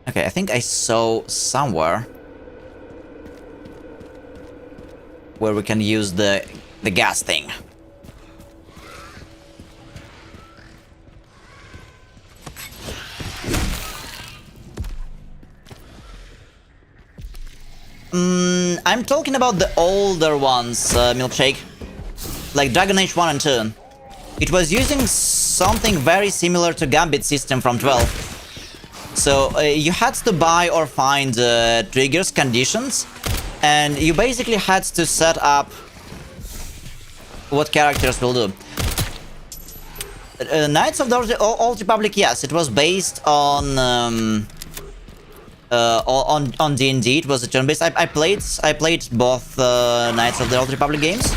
Okay, I think I saw somewhere where we can use the gas thing. I'm talking about the older ones, Milkshake. Like Dragon Age 1 and 2. It was using something very similar to Gambit system from 12. So you had to buy or find triggers, conditions, and you basically had to set up what characters will do. Knights of the Old Republic, yes, it was based on D&D. It was a turn-based. I played both Knights of the Old Republic games,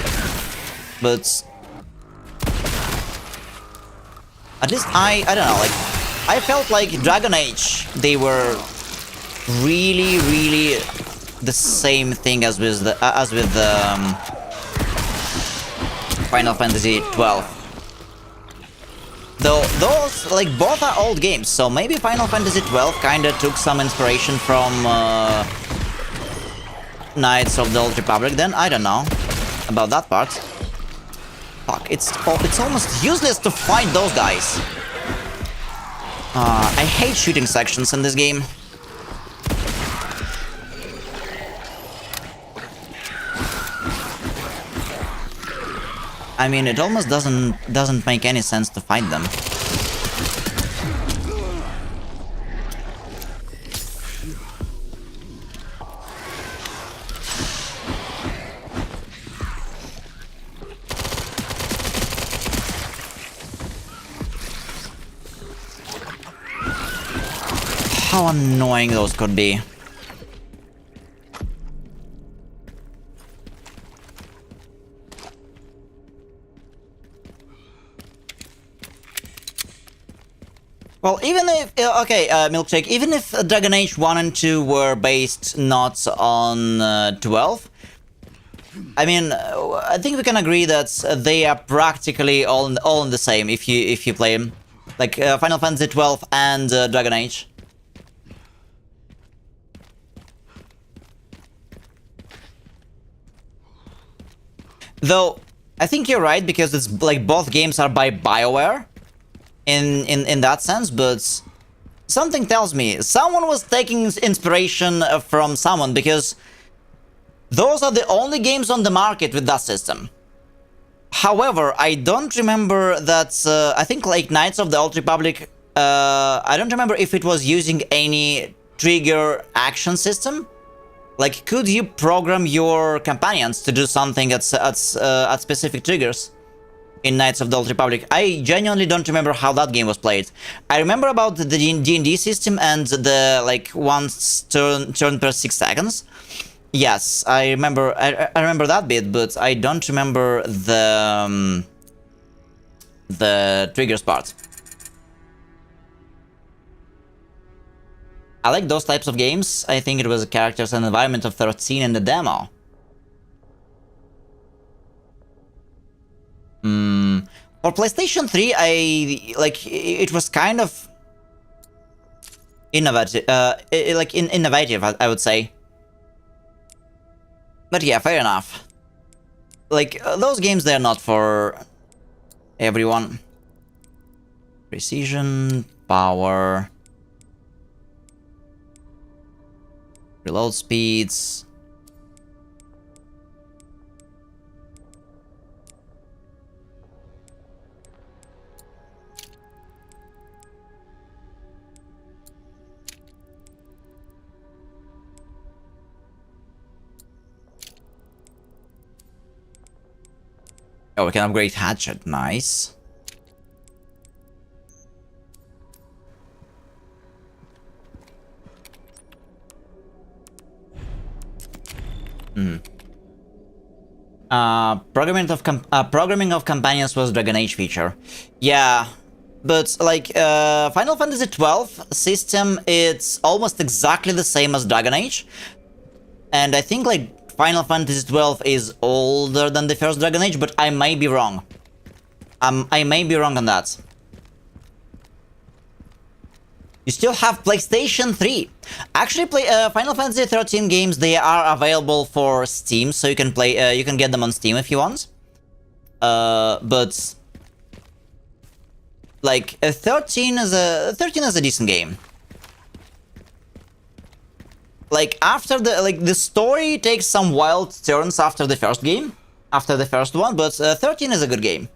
but at least I don't know, like I felt like Dragon Age, they were really the same thing as with Final Fantasy 12. Though those, like, both are old games, so maybe Final Fantasy 12 kinda took some inspiration from Knights of the Old Republic, then I don't know about that part. Fuck, it's almost useless to fight those guys. I hate shooting sections in this game. I mean, it almost doesn't make any sense to fight them. How annoying those could be. Well, even if... okay, Milkshake, even if Dragon Age 1 and 2 were based not on 12, I mean, I think we can agree that they are practically all in the same if you play them. Like Final Fantasy 12 and Dragon Age. Though, I think you're right, because it's like both games are by BioWare. In that sense, but something tells me someone was taking inspiration from someone, because those are the only games on the market with that system. However, I don't remember that, I think like Knights of the Old Republic, I don't remember if it was using any trigger action system. Like, could you program your companions to do something at specific triggers? In Knights of the Old Republic. I genuinely don't remember how that game was played. I remember about the D&D system and the, like, one turn per 6 seconds. Yes, I remember that bit, but I don't remember the triggers part. I like those types of games. I think it was Characters and Environment of 13 in the demo. For PlayStation 3, it was kind of innovative, innovative, I would say. But yeah, fair enough. Like, those games, they're not for everyone. Precision, power, reload speeds, Oh, we can upgrade hatchet. Nice. Programming of companions was Dragon Age feature. Yeah, but like Final Fantasy XII system, it's almost exactly the same as Dragon Age, and I think like Final Fantasy XII is older than the first Dragon Age, but I may be wrong. I may be wrong on that. You still have PlayStation 3. Actually, Final Fantasy 13 games, they are available for Steam, so you can play. You can get them on Steam if you want. But like 13 is a decent game. Like after the story takes some wild turns after the first game, after the first one, but 13 is a good game.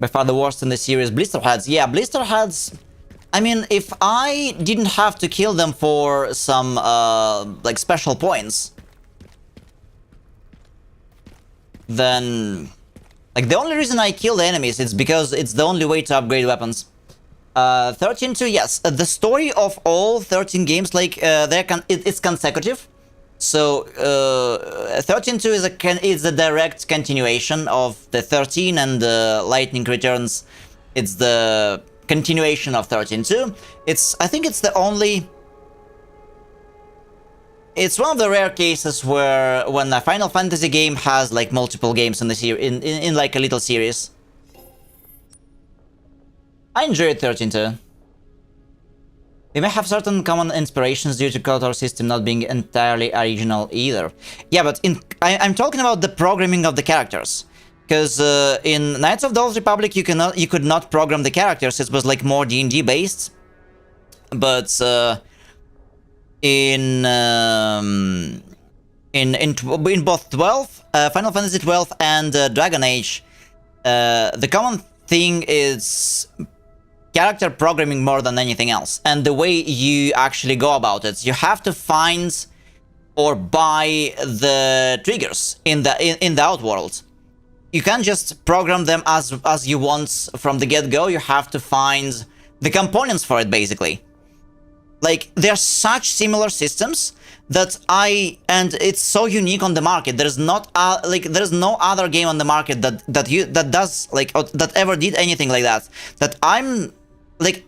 By far the worst in the series, Blisterheads. Yeah, Blisterheads. I mean, if I didn't have to kill them for some like special points, then like the only reason I kill the enemies is because it's the only way to upgrade weapons. 13-2, yes. The story of all 13 games, like it's consecutive. So 13-2 is a direct continuation of the 13, and Lightning Returns. It's the continuation of 13-2. I think it's the only. It's one of the rare cases when a Final Fantasy game has like multiple games in the in like a little series. I enjoyed 13-2. They may have certain common inspirations due to KOTOR system not being entirely original either. Yeah, but I'm talking about the programming of the characters. Because in Knights of the Old Republic you could not program the characters. It was like more D&D based. But in both 12, Final Fantasy 12 and Dragon Age, the common thing is character programming more than anything else, and the way you actually go about it. You have to find or buy the triggers in the outworld. You can't just program them as you want from the get-go. You have to find the components for it, basically. Like, they're such similar systems that and it's so unique on the market. There's not there's no other game on the market that does like that ever did anything like that. That I'm like,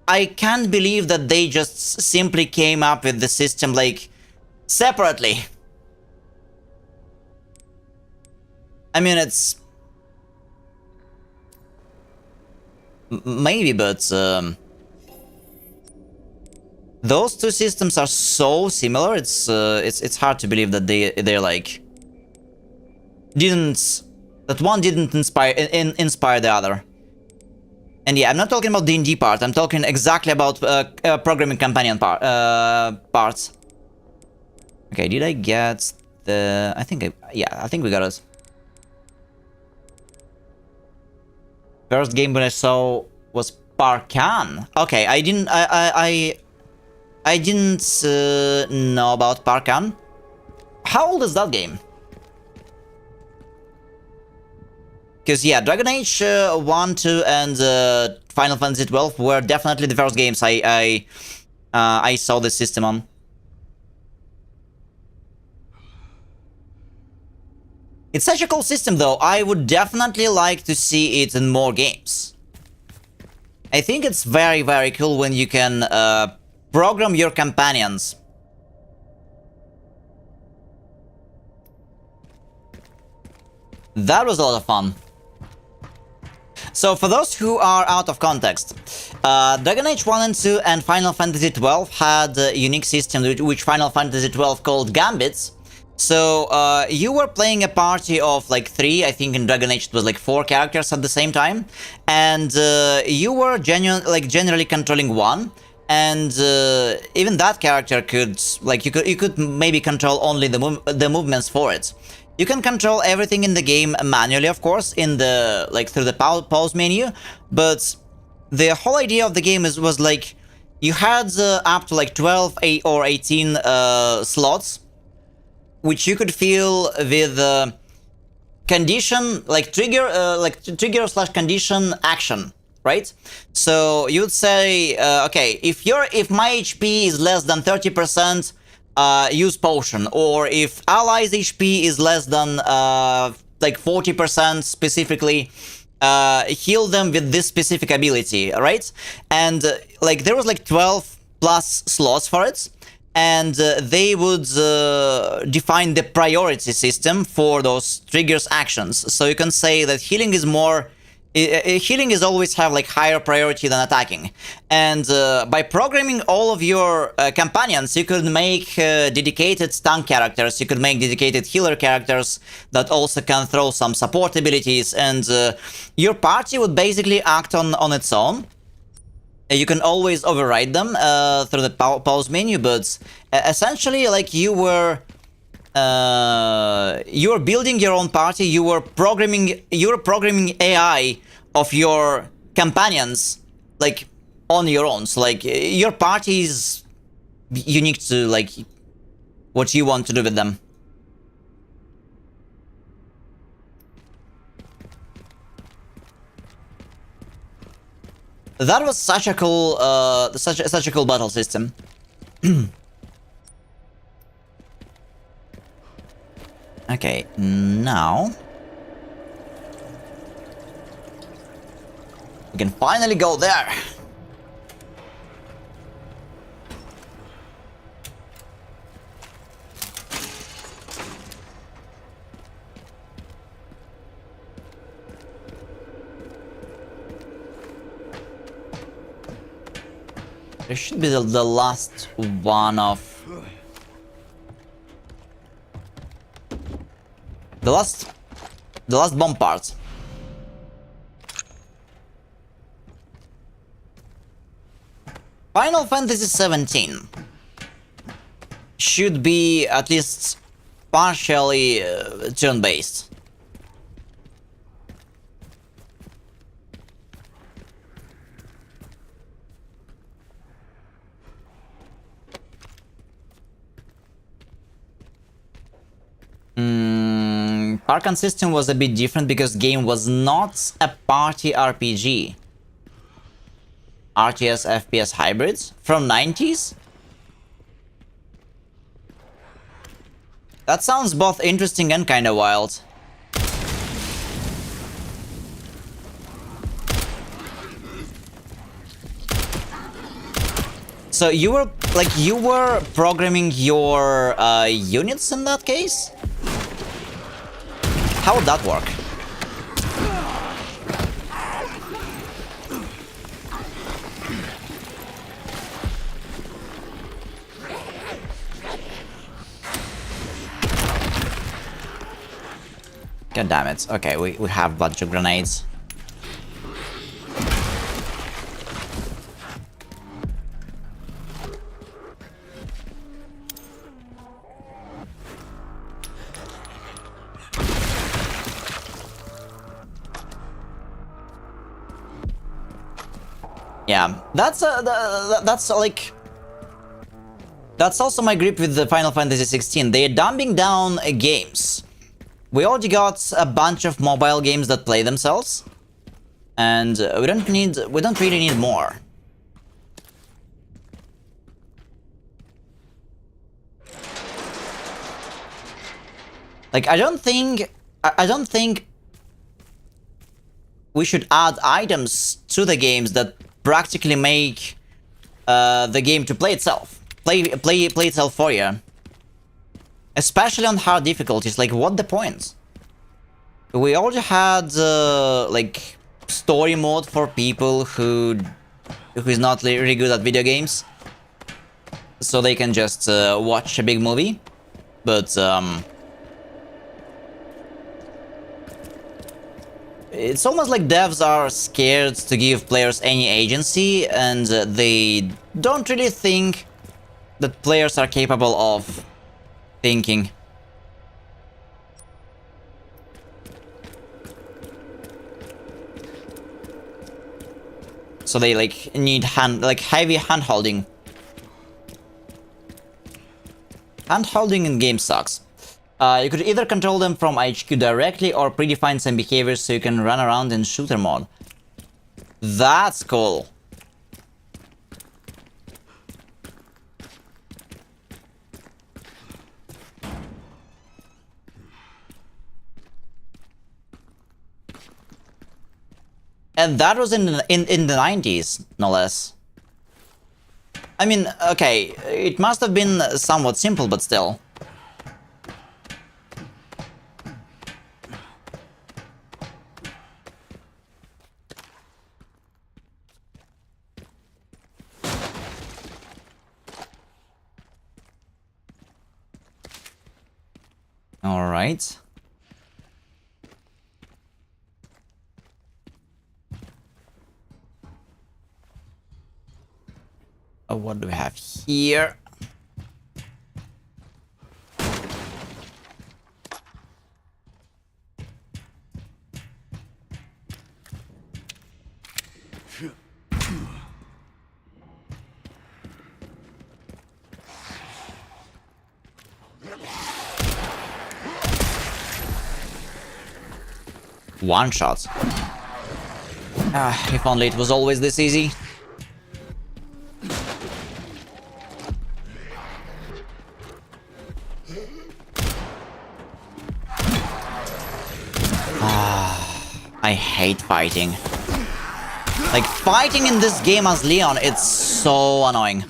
I can't believe that they just simply came up with the system like separately. I mean, it's maybe, but those two systems are so similar. It's hard to believe that they're like that one didn't inspire the other. And yeah, I'm not talking about the D&D part. I'm talking exactly about programming companion parts. Okay, did I get the? I think we got it. First game that I saw was Parkan. Okay, I didn't know about Parkan. How old is that game? Because yeah, Dragon Age 1, 2, and Final Fantasy 12 were definitely the first games I saw the system on. It's such a cool system, though. I would definitely like to see it in more games. I think it's very, very cool when you can program your companions. That was a lot of fun. So, for those who are out of context, Dragon Age 1 and 2 and Final Fantasy 12 had a unique system which Final Fantasy 12 called Gambits. So, you were playing a party of like 3, I think in Dragon Age it was like 4 characters at the same time, and you were generally controlling one, and even that character could, like, you could maybe control only the movements for it. You can control everything in the game manually, of course, in the through the pause menu, but the whole idea of the game was like you had up to like 12 or 18 slots which you could fill with condition, like trigger slash condition action, right? So you would say, okay, if my HP is less than 30%, use potion, or if allies' HP is less than like 40% specifically, heal them with this specific ability, right? And like there was like 12 plus slots for it, and they would define the priority system for those triggers actions. So you can say that healing is more healing is always have like higher priority than attacking, and by programming all of your companions, you could make dedicated tank characters, you could make dedicated healer characters that also can throw some support abilities, and your party would basically act on its own. You can always override them through the pause menu, but essentially, like you were building your own party. You were programming AI of your companions, like on your own. So like your party is unique to like what you want to do with them. That was such a cool, such a cool battle system. Okay, now we can finally go there. This should be the last one of... The last bomb part. Final Fantasy 17 should be at least partially turn-based. Arkham system was a bit different because game was not a party RPG. RTS FPS hybrids from 90s? That sounds both interesting and kinda wild. So you were programming your units in that case? How would that work? God damn it. Okay, we have a bunch of grenades. Yeah, that's like... That's also my grip with the Final Fantasy 16. They're dumbing down games. We already got a bunch of mobile games that play themselves, and we don't really need more. Like I don't think we should add items to the games that practically make the game to play itself. Play itself for you. Especially on hard difficulties, like what the point? We already had like story mode for people who is not really good at video games, so they can just watch a big movie. But it's almost like devs are scared to give players any agency, and they don't really think that players are capable of thinking. So they like need heavy hand-holding. Hand-holding in game sucks. You could either control them from HQ directly or predefine some behaviors so you can run around in shooter mode. That's cool. And that was in the 90s, no less. I mean, okay, it must have been somewhat simple, but still. All right. Oh, what do we have here? One shot. If only it was always this easy. I hate fighting. Like, fighting in this game as Leon, it's so annoying.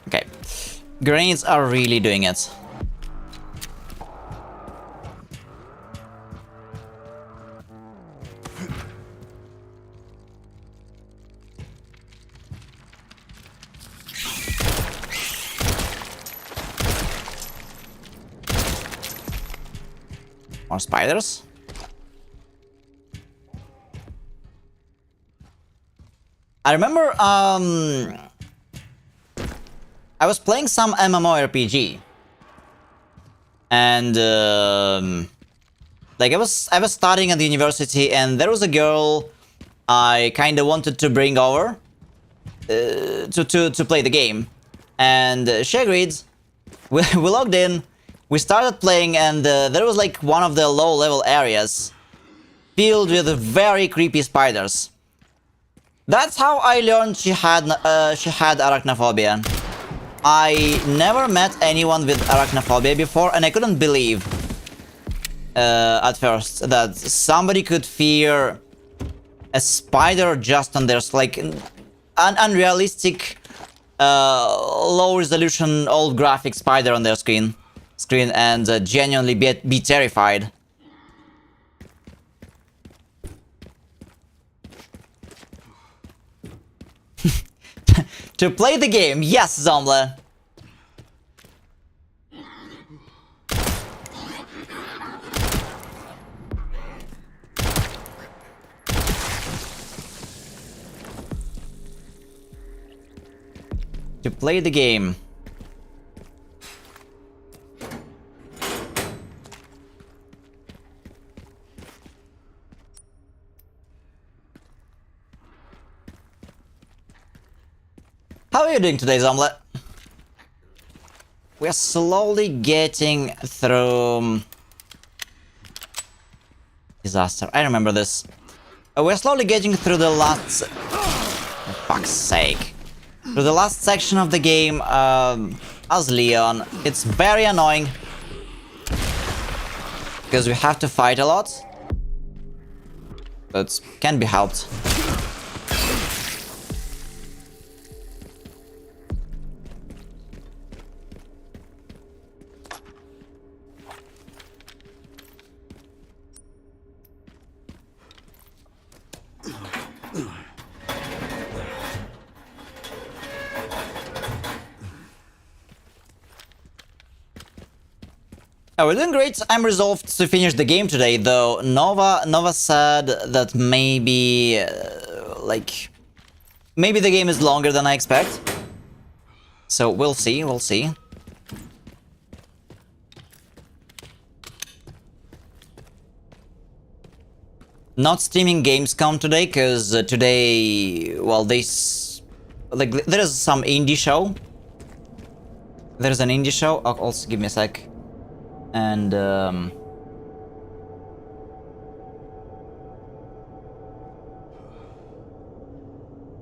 Okay. Grenades are really doing it. More spiders. I remember, I was playing some MMORPG. And, like, I was studying at the university, and there was a girl I kinda wanted to bring over to play the game. And she agreed. We logged in. We started playing, and there was like one of the low-level areas filled with very creepy spiders. That's how I learned she had arachnophobia. I never met anyone with arachnophobia before, and I couldn't believe at first that somebody could fear a spider just on their, like, an unrealistic, low-resolution, old graphic spider on their screen and genuinely be terrified. To play the game, yes, Zomla. To play the game. How are you doing today, Zomlet? We're slowly getting through... Disaster. I remember this. We're slowly getting through the last... For fuck's sake. Through the last section of the game as Leon. It's very annoying. Because we have to fight a lot. But can be helped. Oh, we're doing great. I'm resolved to finish the game today, though. Nova said that maybe, like, maybe the game is longer than I expect. So we'll see, we'll see. not streaming Gamescom today, because today, well, there is some indie show. There's an indie show. Oh, also, give me a sec. And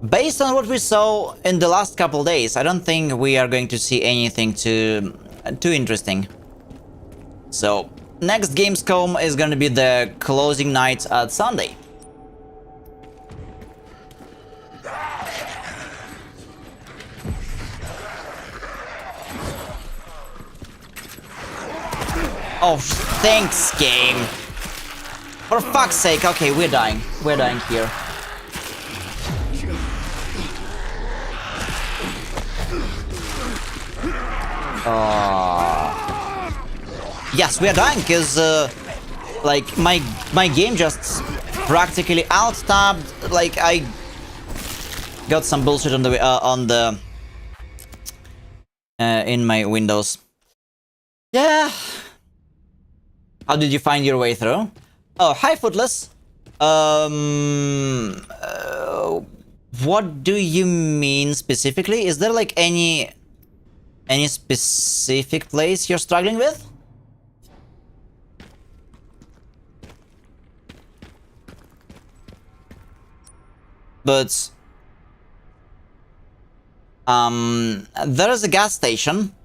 based on what we saw in the last couple days, I don't think we are going to see anything too interesting. So next Gamescom is going to be the closing night at Sunday. Oh, thanks, game. For fuck's sake. Okay, we're dying. We're dying here. Yes, we are dying because, like, my game just practically out-tabbed. Like, I got some bullshit on the in my Windows. Yeah. How did you find your way through? Oh, hi, Footless. What do you mean specifically? Is there like any specific place you're struggling with? But there is a gas station,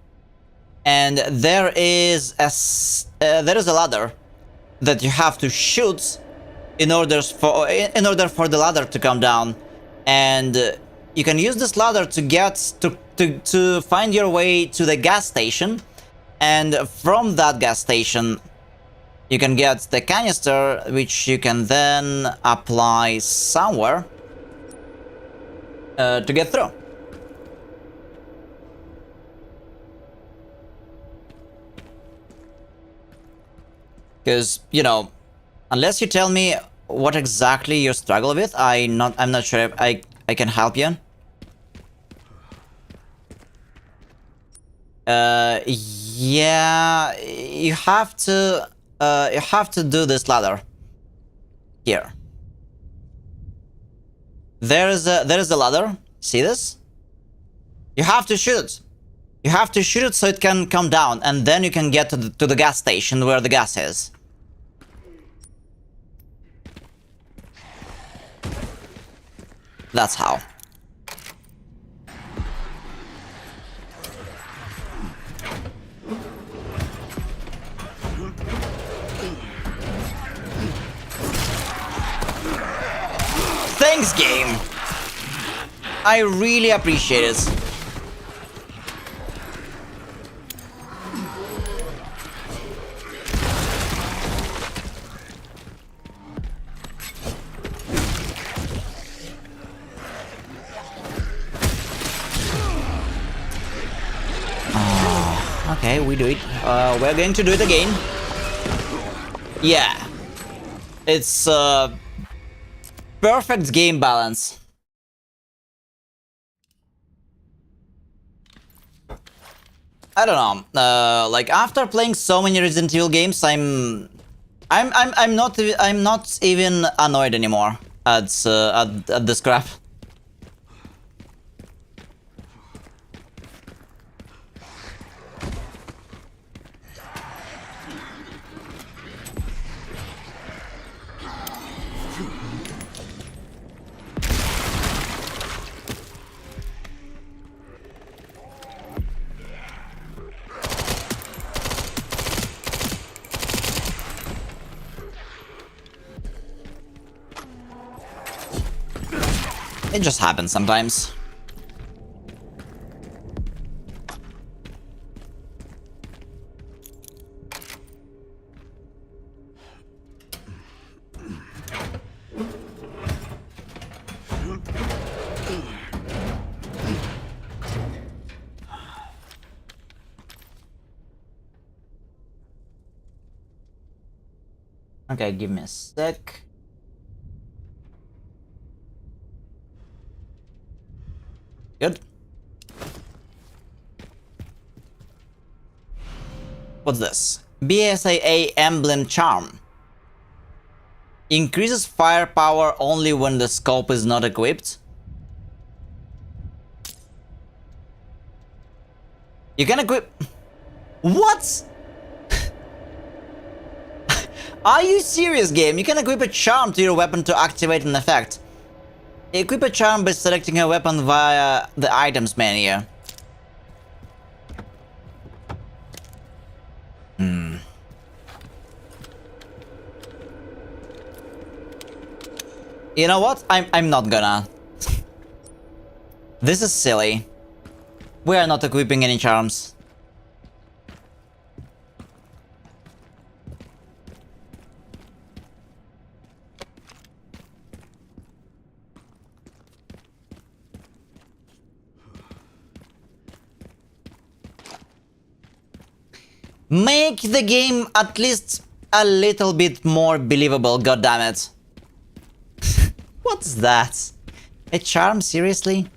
and there is a ladder that you have to shoot in order for the ladder to come down, and you can use this ladder to get to find your way to the gas station, and from that gas station you can get the canister, which you can then apply somewhere to get through. Because, you know, unless you tell me what exactly you struggle with, I'm not sure if I can help you. Yeah, you have to do this ladder here. There is a ladder. See this? You have to shoot it. You have to shoot it so it can come down, and then you can get to the gas station where the gas is. That's how. Thanks, game. I really appreciate it. Okay, we do it. We're going to do it again. Yeah. It's perfect game balance. I don't know. Like, after playing so many Resident Evil games, I'm not even annoyed anymore at this crap. It just happens sometimes. Okay, give me a sec. Good. What's this? BSAA Emblem Charm. Increases firepower only when the scope is not equipped. You can equip... What? Are you serious, game? You can equip a charm to your weapon to activate an effect. Equip a charm by selecting a weapon via the items menu. You know what? I'm not gonna. This is silly. We are not equipping any charms. Make the game at least a little bit more believable, goddammit. What's that? A charm, seriously?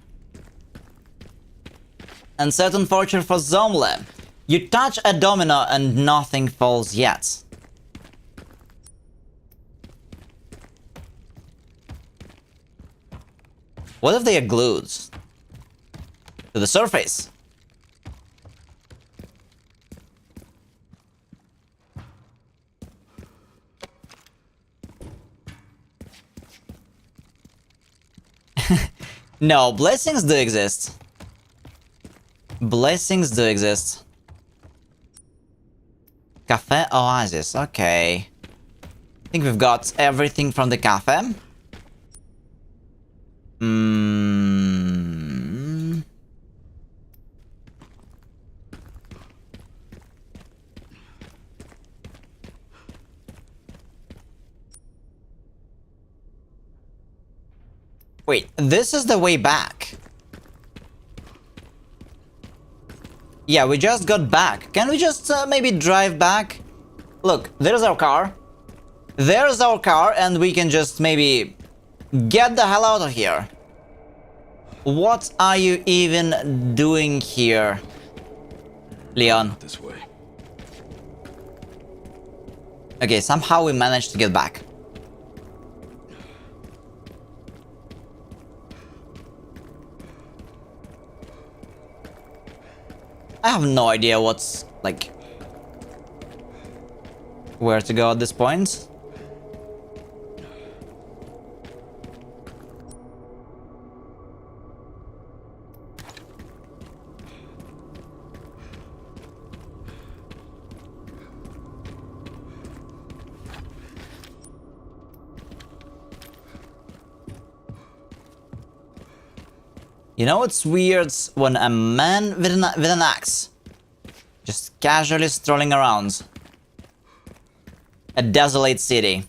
Uncertain fortune for Zomle. You touch a domino and nothing falls yet. What if they are glued to the surface? No, blessings do exist. Blessings do exist. Cafe Oasis, okay. I think we've got everything from the cafe. Wait, this is the way back. Yeah, we just got back. Can we just maybe drive back? Look, there's our car. There's our car, and we can just maybe get the hell out of here. What are you even doing here, Leon? This way. Okay, somehow we managed to get back. I have no idea what's, like, where to go at this point. You know what's weird? When a man with an axe just casually strolling around a desolate city.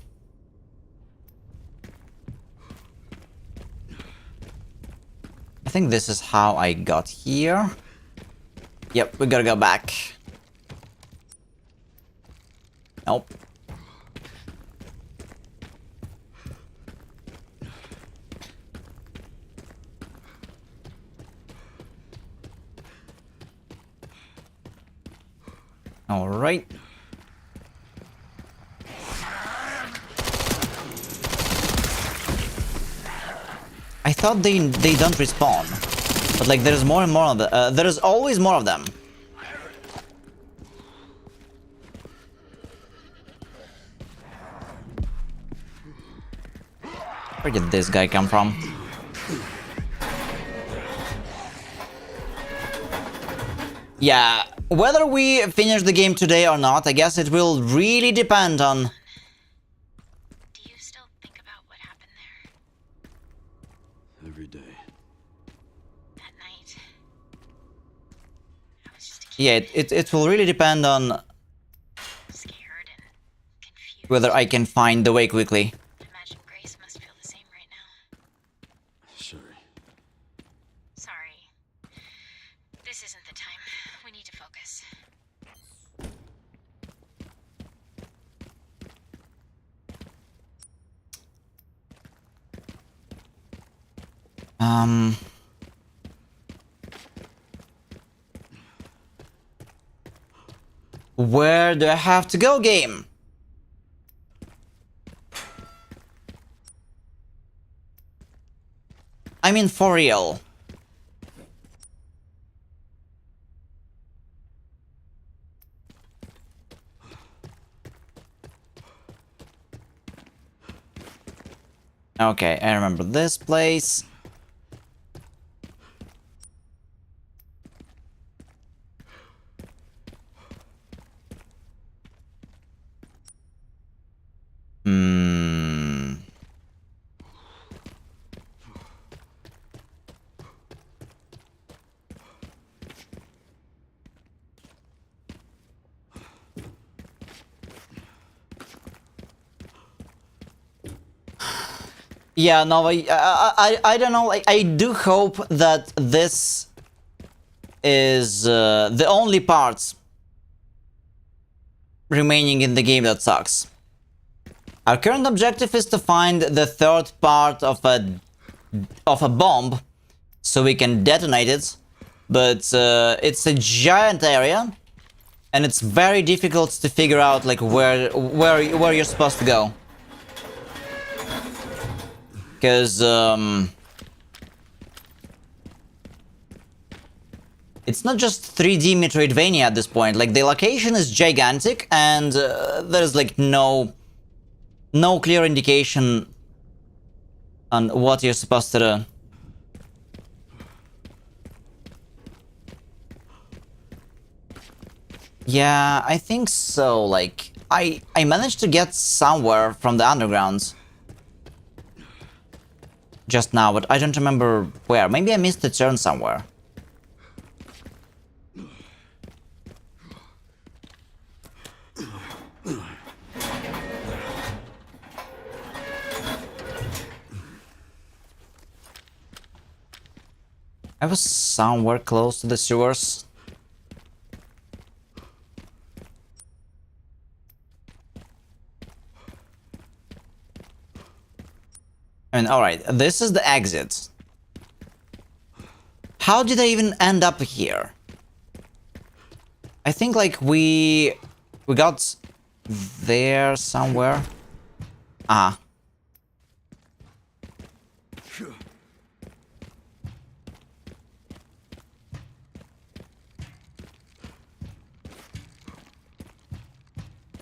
I think this is how I got here. Yep, we gotta go back. Nope. All right. I thought they don't respawn, but like there's more and more of them. There is always more of them. Where did this guy come from? Yeah. Whether we finish the game today or not, I guess it will really depend on... Do you still think about what happened there? Every day. That night? I was just a kid, Yeah, it will really depend on scared and confused. whether I can find the way quickly. Imagine Grace must feel the same right now. Sure. Sorry. This isn't the time. We need to focus. Where do I have to go, game? I mean, for real. Okay, I remember this place. Hmm. Yeah, no, I don't know. Like, I do hope that this is the only part remaining in the game that sucks. Our current objective is to find the third part of a bomb, so we can detonate it. But it's a giant area, and it's very difficult to figure out like where you're supposed to go. Because it's not just 3D Metroidvania at this point. Like, the location is gigantic, and there's like no clear indication on what you're supposed to do. Yeah, I think so. Like, I managed to get somewhere from the underground just now, but I don't remember where. Maybe I missed the turn somewhere. I was somewhere close to the sewers. I mean, alright, this is the exit. How did I even end up here? I think, like, we got there somewhere. Ah.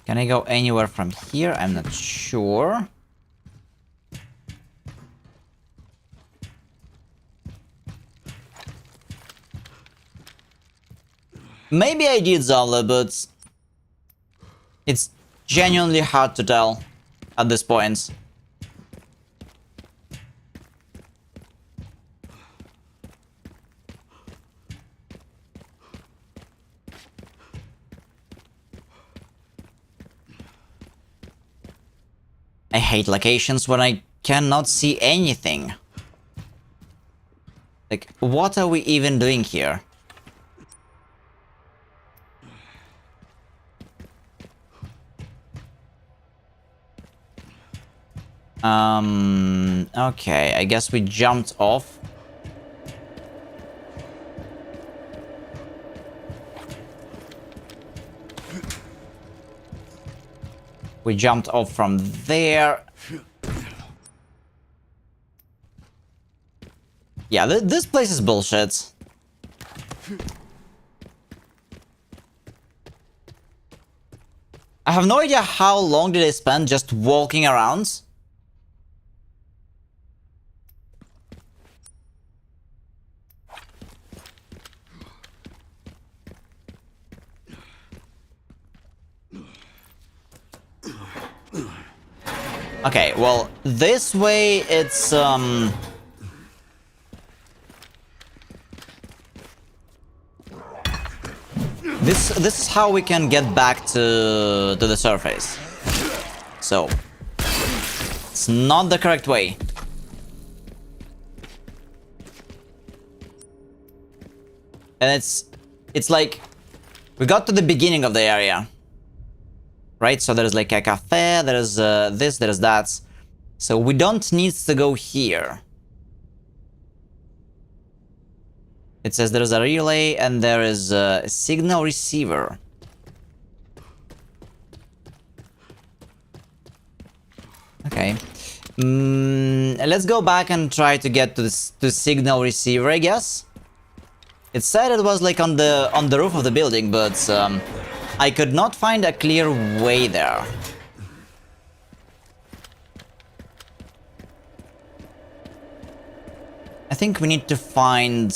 Can I go anywhere from here? I'm not sure. Maybe I did, Zavla, but it's genuinely hard to tell at this point. I hate locations when I cannot see anything. Like, what are we even doing here? Okay, I guess we jumped off. We jumped off from there. Yeah, this place is bullshit. I have no idea how long did I spend just walking around. Okay, well, this way it's this is how we can get back to the surface. So it's not the correct way. And it's like we got to the beginning of the area. Right, so there's like a cafe, there's this, there's that. So we don't need to go here. It says there's a relay and there is a signal receiver. Okay. Let's go back and try to get to the signal receiver, I guess. It said it was like on the roof of the building, but I could not find a clear way there. I think we need to find...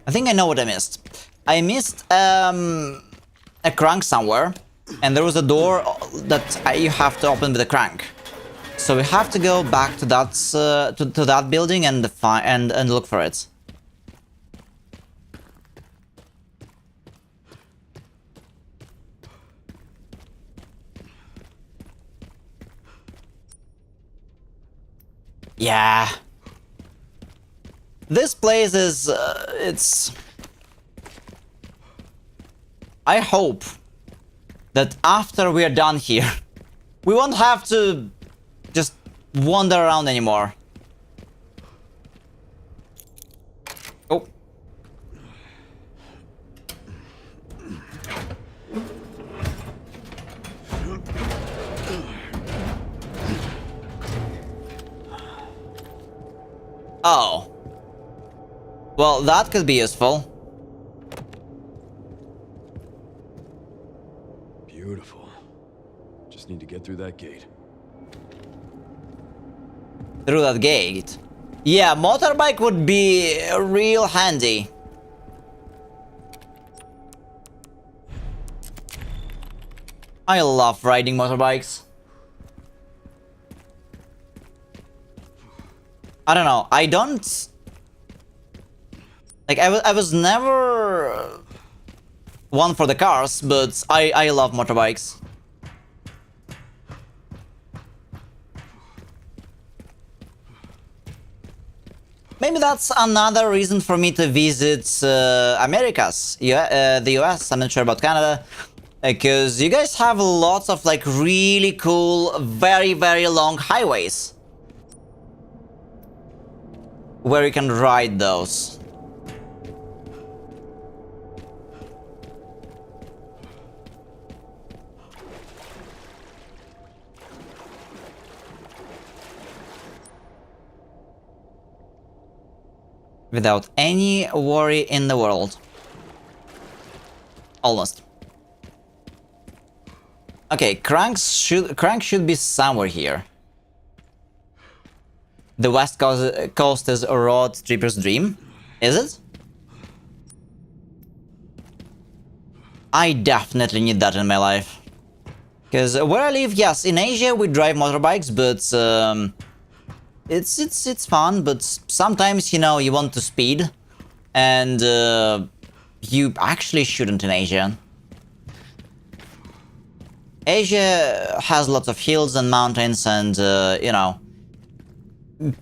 I think I know what I missed. I missed a crank somewhere, and there was a door that you have to open with a crank. So we have to go back to that to that building and look for it. Yeah. This place is it's... I hope that after we are done here, we won't have to just wander around anymore. Oh. Oh. Well, that could be useful. Beautiful. Just need to get through that gate. Through that gate? Yeah, motorbike would be real handy. I love riding motorbikes. I don't know, I don't... Like, I was never one for the cars, but I love motorbikes. Maybe that's another reason for me to visit Americas, the US. I'm not sure about Canada, because you guys have lots of like really cool, very long highways where you can ride those. Without any worry in the world. Almost. Okay, crank should be somewhere here. The West Coast is a road tripper's dream. Is it? I definitely need that in my life. Because where I live, yes, in Asia we drive motorbikes, but it's fun, but sometimes, you know, you want to speed, and you actually shouldn't in Asia. Asia has lots of hills and mountains, and you know,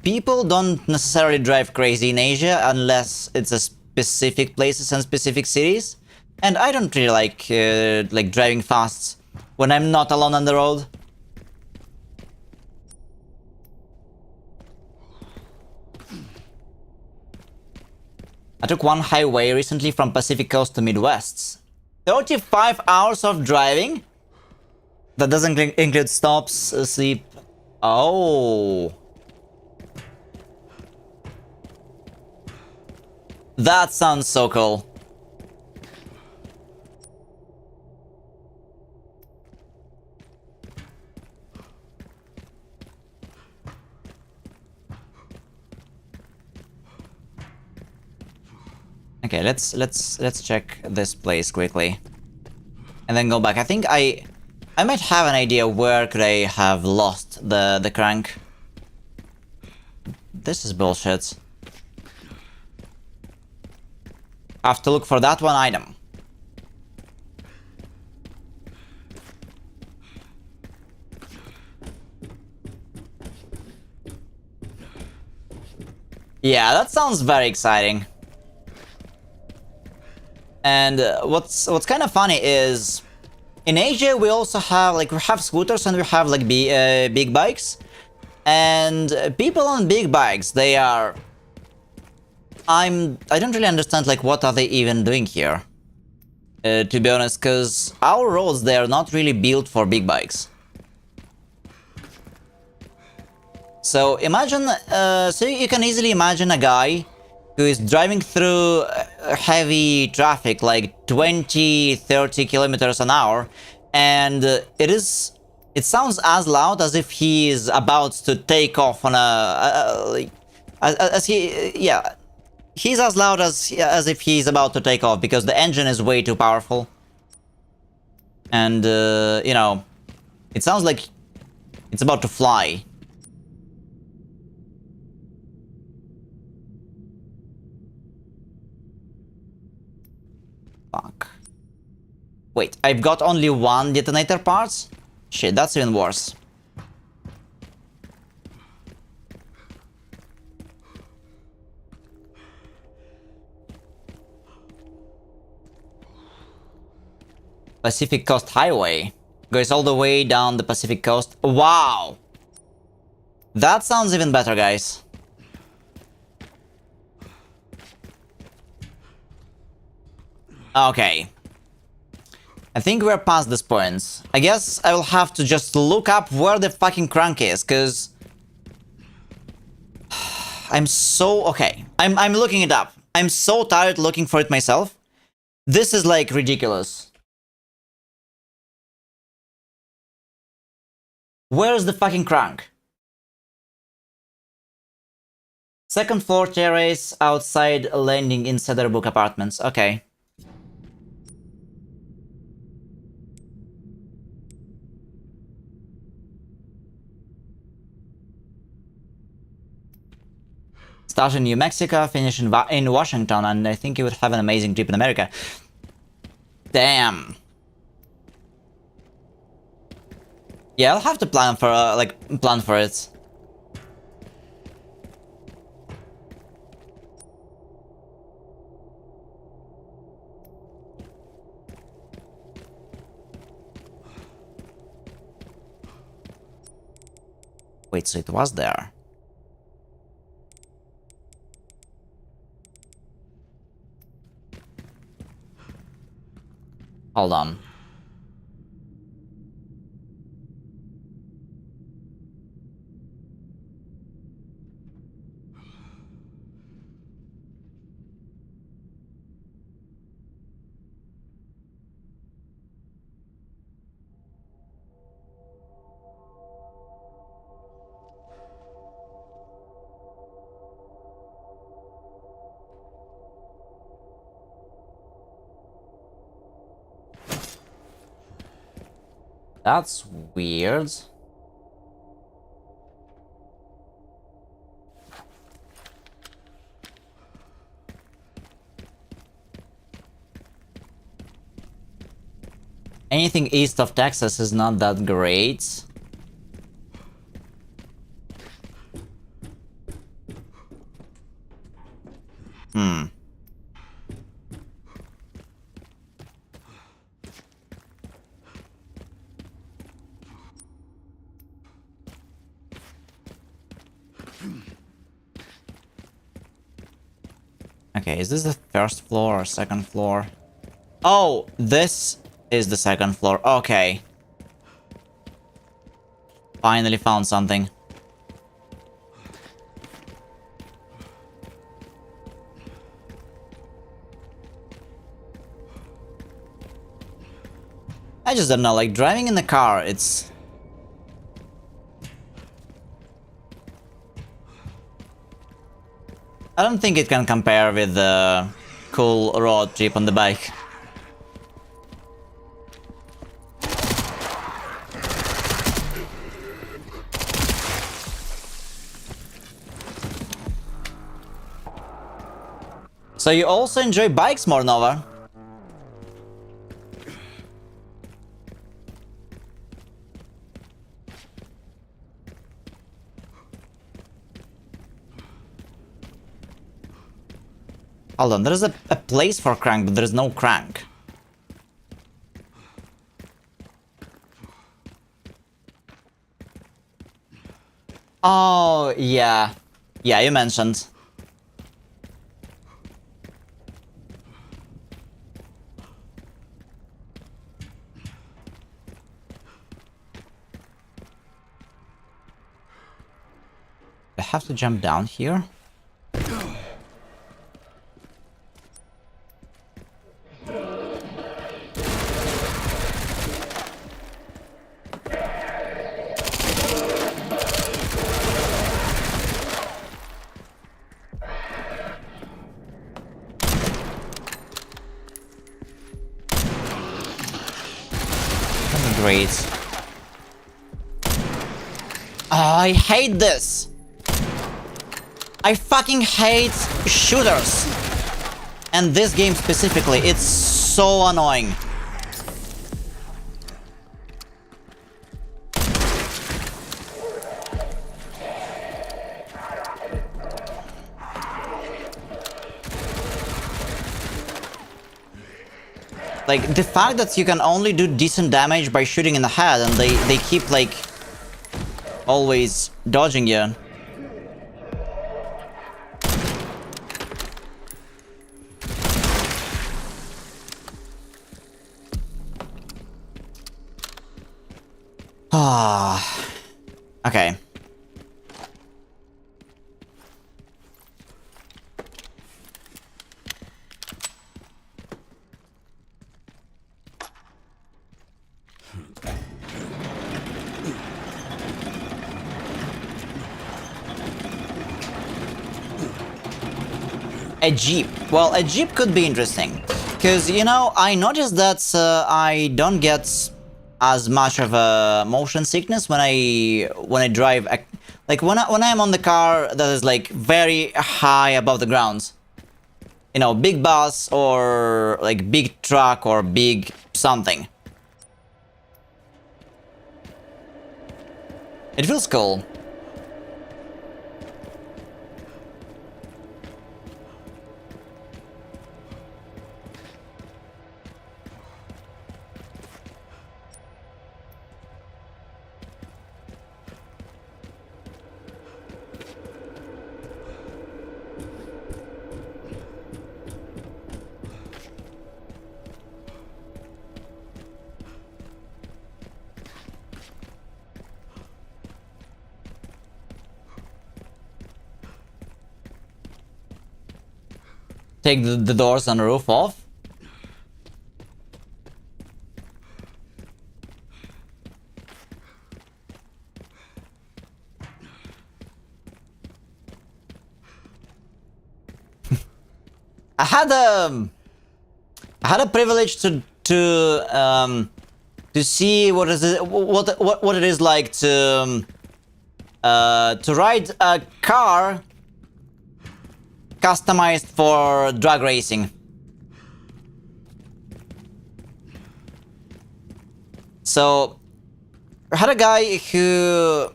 people don't necessarily drive crazy in Asia unless it's a specific places and specific cities. And I don't really like driving fast when I'm not alone on the road. I took one highway recently from Pacific Coast to Midwest. 35 hours of driving? That doesn't include stops, sleep. Oh. That sounds so cool. Okay, let's check this place quickly, and then go back. I think I might have an idea where could I have lost the crank. This is bullshit. I have to look for that one item. Yeah, that sounds very exciting. And what's kind of funny is, in Asia we also have we have scooters and we have like big bikes, and people on big bikes, they are... I don't really understand like what are they even doing here, to be honest, because our roads, they are not really built for big bikes. So imagine, so you can easily imagine a guy who is driving through heavy traffic, like 20, 30 kilometers an hour, and it sounds as loud as if he is about to take off on he's as loud as if he's about to take off, because the engine is way too powerful. And, you know, it sounds like it's about to fly. Fuck. Wait, I've got only one detonator part? Shit, that's even worse. Pacific Coast Highway goes all the way down the Pacific Coast. Wow! That sounds even better, guys. Okay. I think we're past this point. I guess I will have to just look up where the fucking crank is, cause I'm so... Okay, I'm looking it up. I'm so tired looking for it myself. This is like ridiculous. Where's the fucking crank? Second floor terrace outside landing in Cedarbrook Apartments. Okay. Start in New Mexico, finish in Washington, and I think you would have an amazing trip in America. Damn. Yeah, I'll have to plan for plan for it. Wait, so it was there. Hold on. That's weird. Anything east of Texas is not that great. Okay, is this the first floor or second floor? Oh, this is the second floor. Okay. Finally found something. I just don't know, like driving in the car, it's... I don't think it can compare with the cool road trip on the bike. So you also enjoy bikes more, Nova? Hold on, there's a place for crank, but there's no crank. Oh, yeah. Yeah, you mentioned. have to jump down here? Great. Oh, I hate this. I fucking hate shooters. And this game specifically, it's so annoying. Like, the fact that you can only do decent damage by shooting in the head and they keep, like, always dodging you. Ah. Okay. A jeep. Well, a jeep could be interesting. Because, you know, I noticed that I don't get as much of a motion sickness when I drive. Like, when I'm on the car that is, like, very high above the ground. You know, big bus or, like, big truck or big something. It feels cool. Take the doors on the roof off. I had a privilege to see what it is like to ride a car customized for drag racing. So I had a guy who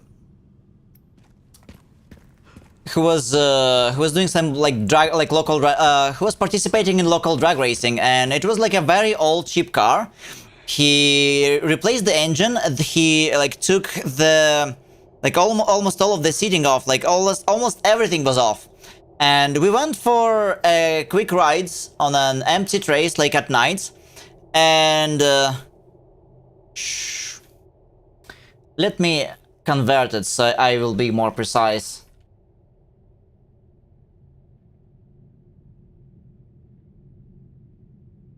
was doing some who was participating in local drag racing, and it was like a very old cheap car. He replaced the engine. He like took the almost all of the seating off. Like almost everything was off. And we went for quick rides on an empty trace, like at night. And let me convert it so I will be more precise.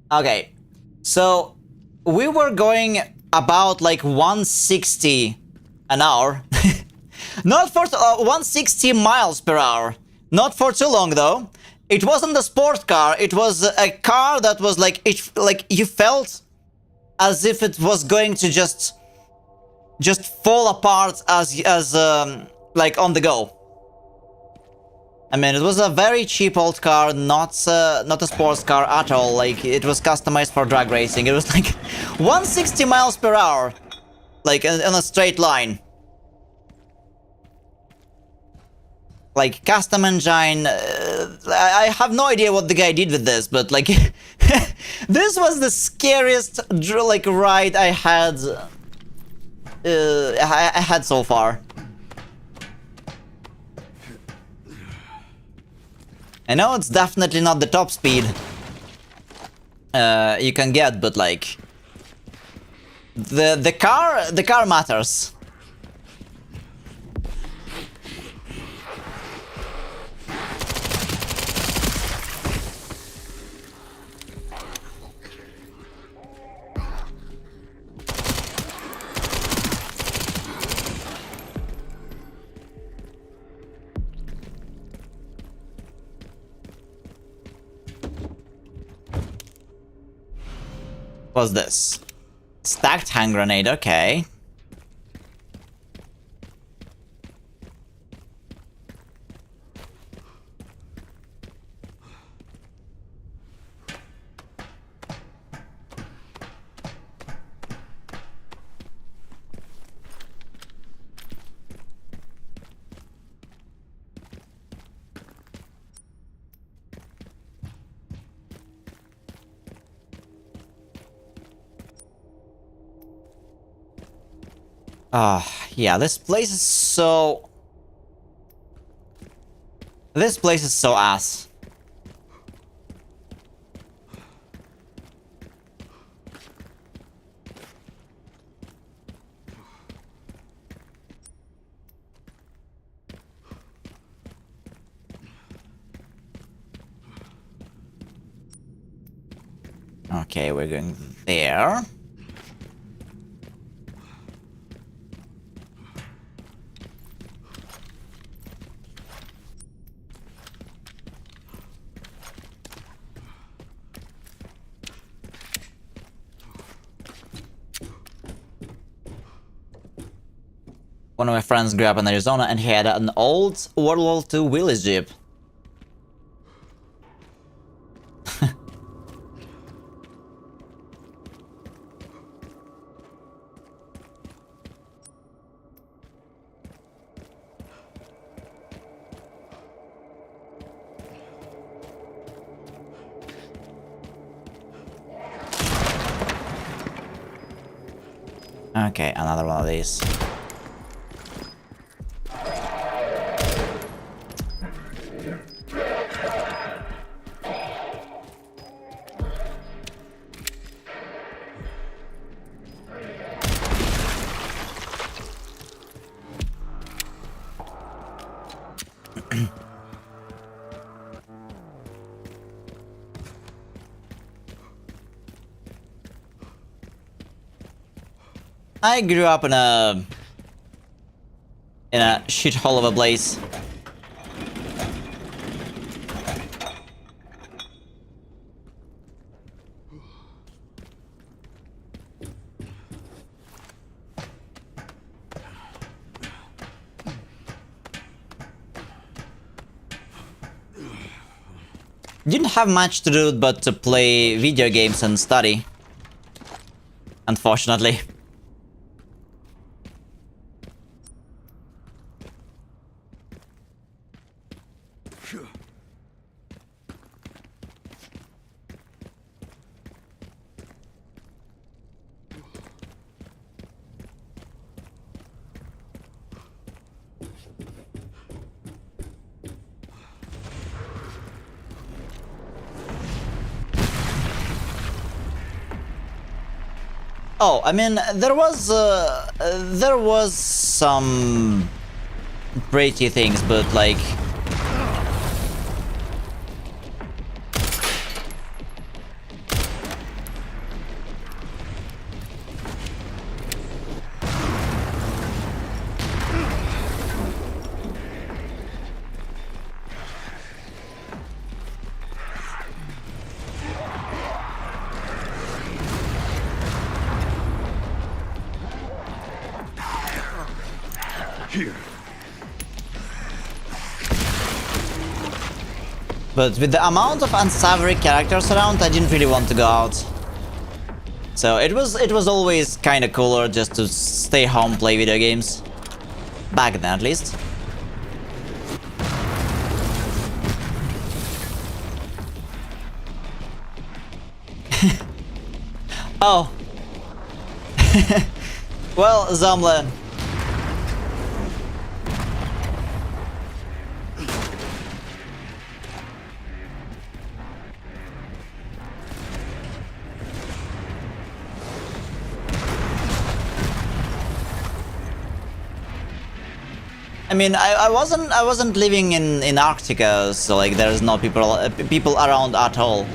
Okay, so we were going about like 160 an hour. Not for 160 miles per hour. Not for too long though. It wasn't a sport car. It was a car that was like you felt as if it was going to just fall apart as like on the go. I mean, it was a very cheap old car, not a sports car at all. Like, it was customized for drag racing. It was like 160 miles per hour, like in a straight line. Like, custom engine, I have no idea what the guy did with this, but like, this was the scariest like ride I had so far. I know it's definitely not the top speed you can get, but like, the car matters. What's this? Stacked hand grenade, okay. Yeah, this place is so... This place is so ass. Okay, we're going there. One of my friends grew up in Arizona and he had an old World War II Willys Jeep. Okay, another one of these. I grew up in a shithole of a place. Didn't have much to do but to play video games and study. Unfortunately. Oh, I mean, there was some pretty things, but like... But with the amount of unsavory characters around, I didn't really want to go out. So it was always kind of cooler just to stay home, play video games. Back then, at least. Oh. Well, Zomla. I mean, I wasn't living in Arctica, so like there's no people around at all.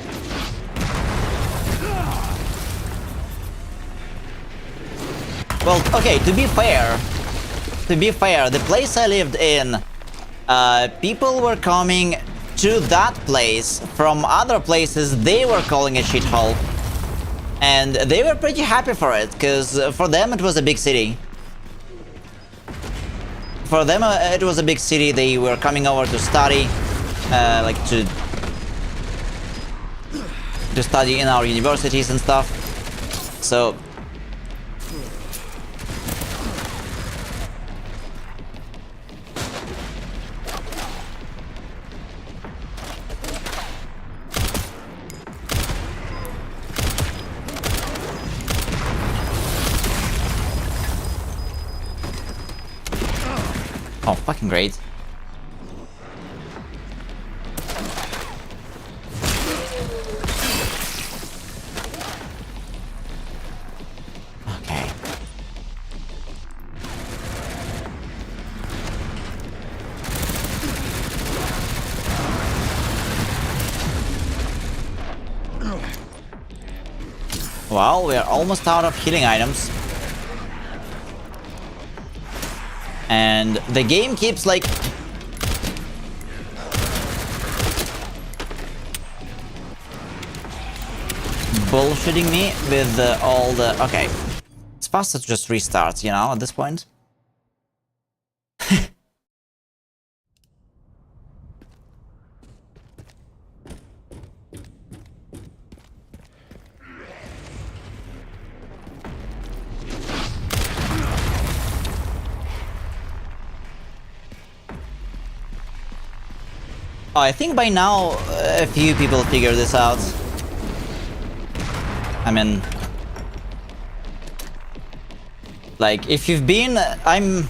Well, okay, to be fair, the place I lived in, people were coming to that place from other places they were calling a shithole. And they were pretty happy for it, because for them it was a big city. For them it was a big city. They were coming over to study, like to study in our universities and stuff. So oh, fucking great. Okay. Well, we are almost out of healing items. And the game keeps like bullshitting me with all the... Okay. It's faster to just restart, you know, at this point. Oh, I think by now a few people figure this out. I mean, like if you've been, I'm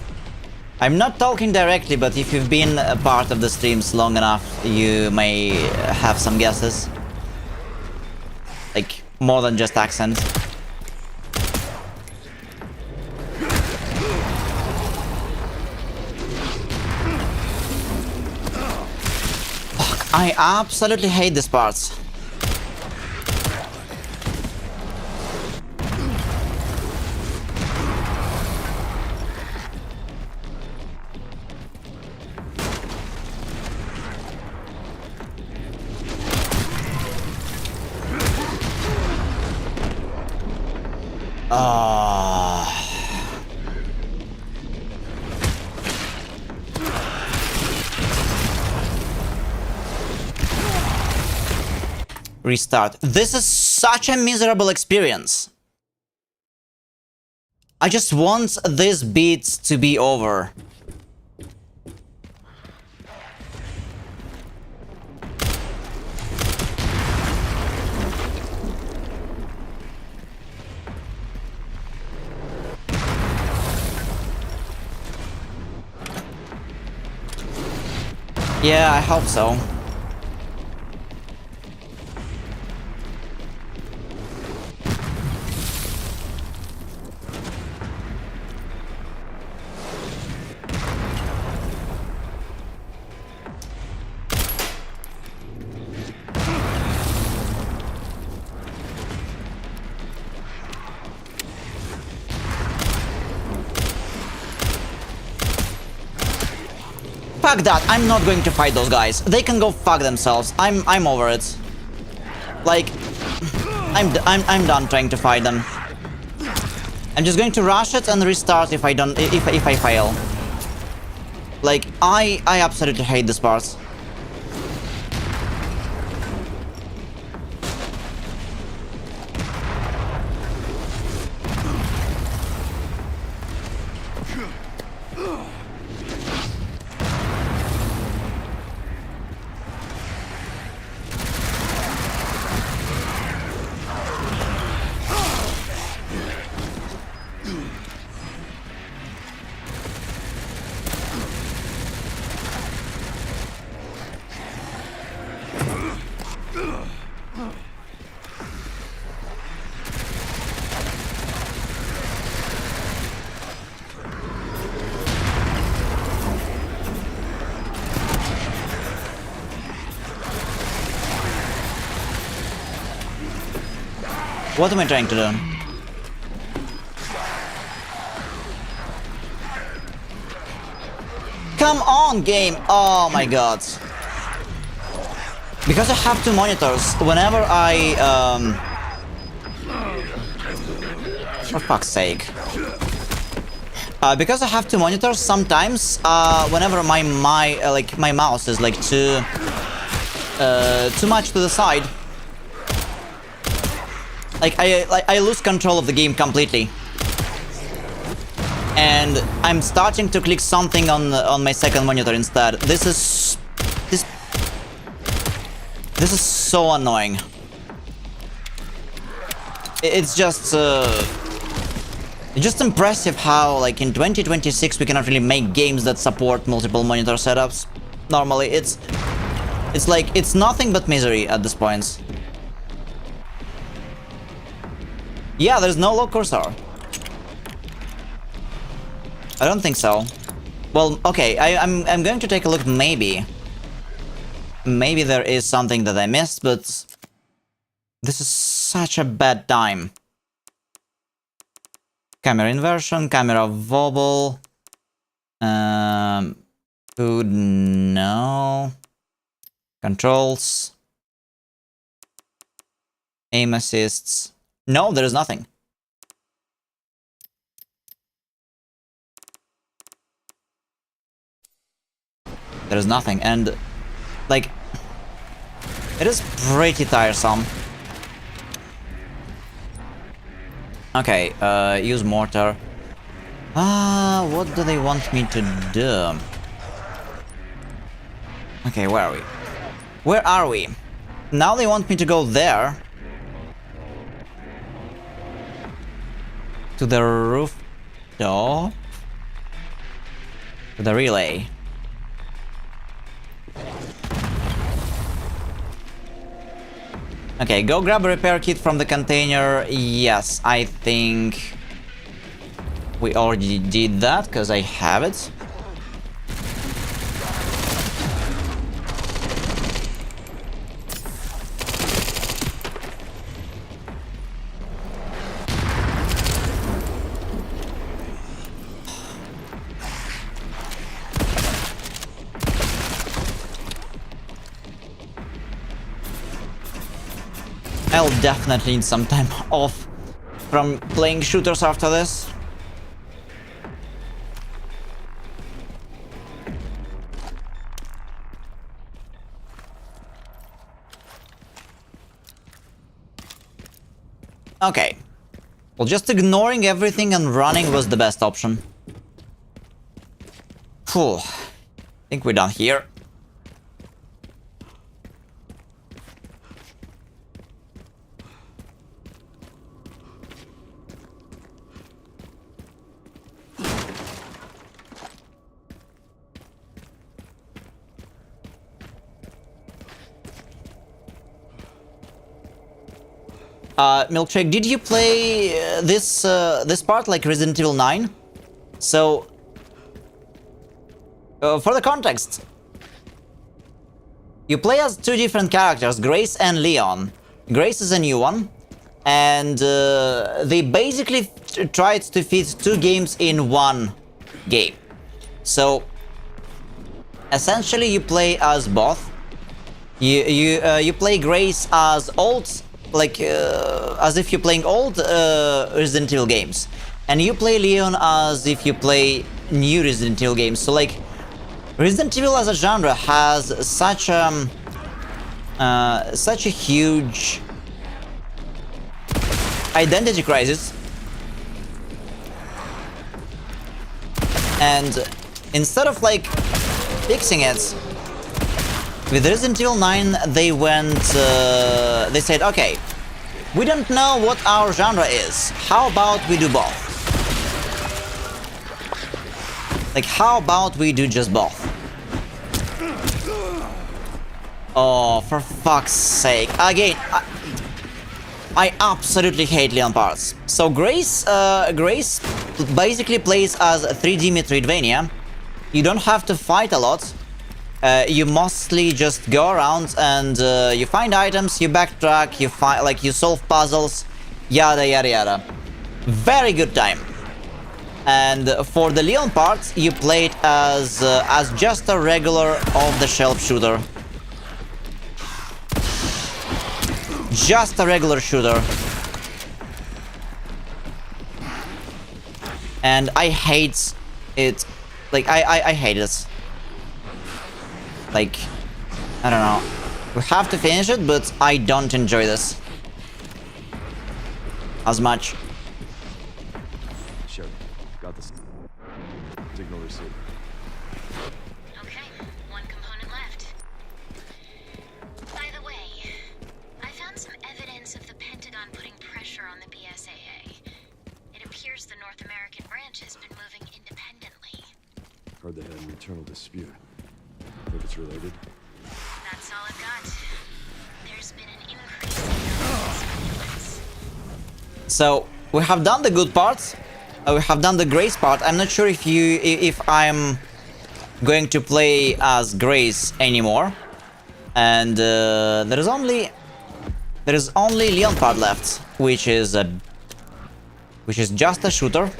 not talking directly, but if you've been a part of the streams long enough, you may have some guesses. Like more than just accent. I absolutely hate this part. Restart. This is such a miserable experience. I just want this beat to be over. Yeah, I hope so. Fuck that, I'm not going to fight those guys. They can go fuck themselves. I'm over it. Like, I'm done trying to fight them. I'm just going to rush it and restart if I fail. Like, I absolutely hate this part. What am I trying to do? Come on, game! Oh my god. Because I have two monitors, whenever I For fuck's sake. Because I have two monitors, sometimes whenever my mouse is like too much to the side, like I lose control of the game completely, and I'm starting to click something on my second monitor instead. This is so annoying. It's just impressive how, like, in 2026 we cannot really make games that support multiple monitor setups. Normally, it's like, it's nothing but misery at this point. Yeah, there's no low cursor. I don't think so. Well, okay, I'm going to take a look, maybe. Maybe there is something that I missed, but this is such a bad time. Camera inversion, camera wobble. Food, no. Controls. Aim assists. No, there is nothing. There is nothing, and like, it is pretty tiresome. Okay, use mortar. What do they want me to do? Okay, where are we? Where are we? Now they want me to go there. To the rooftop. To the relay. Okay, go grab a repair kit from the container. Yes, I think we already did that, because I have it. I'll definitely need some time off from playing shooters after this. Okay. Well, just ignoring everything and running was the best option. Phew. I think we're done here. Milkshake, did you play this part like Resident Evil 9? So, for the context, you play as two different characters, Grace and Leon. Grace is a new one, and they basically tried to fit two games in one game. So, essentially, you play as both. You play Grace as old, like as if you're playing old Resident Evil games, and you play Leon as if you play new Resident Evil games. So like, Resident Evil as a genre has such a huge identity crisis, and instead of like fixing it, with Resident Evil 9, they went, they said, okay, we don't know what our genre is. How about we do both? Like, how about we do just both? Oh, for fuck's sake. Again, I absolutely hate Leon parts. So Grace basically plays as 3D Metroidvania. You don't have to fight a lot. You mostly just go around and you find items, you backtrack, you find, like, you solve puzzles, yada yada yada. Very good time. And for the Leon part, you play it as just a regular off-the-shelf shooter. Just a regular shooter. And I hate it. Like, I hate it. Like, I don't know. We have to finish it, but I don't enjoy this as much. Sure. Got this. Signal received. Okay, one component left. By the way, I found some evidence of the Pentagon putting pressure on the BSAA. It appears the North American branch has been moving independently. Heard they had an internal dispute. Think it's related? That's all I've got. There's been an increase in surveillance. So we have done the good parts. We have done the Grace part. I'm not sure if I'm going to play as Grace anymore. And there is only Leon part left, which is just a shooter.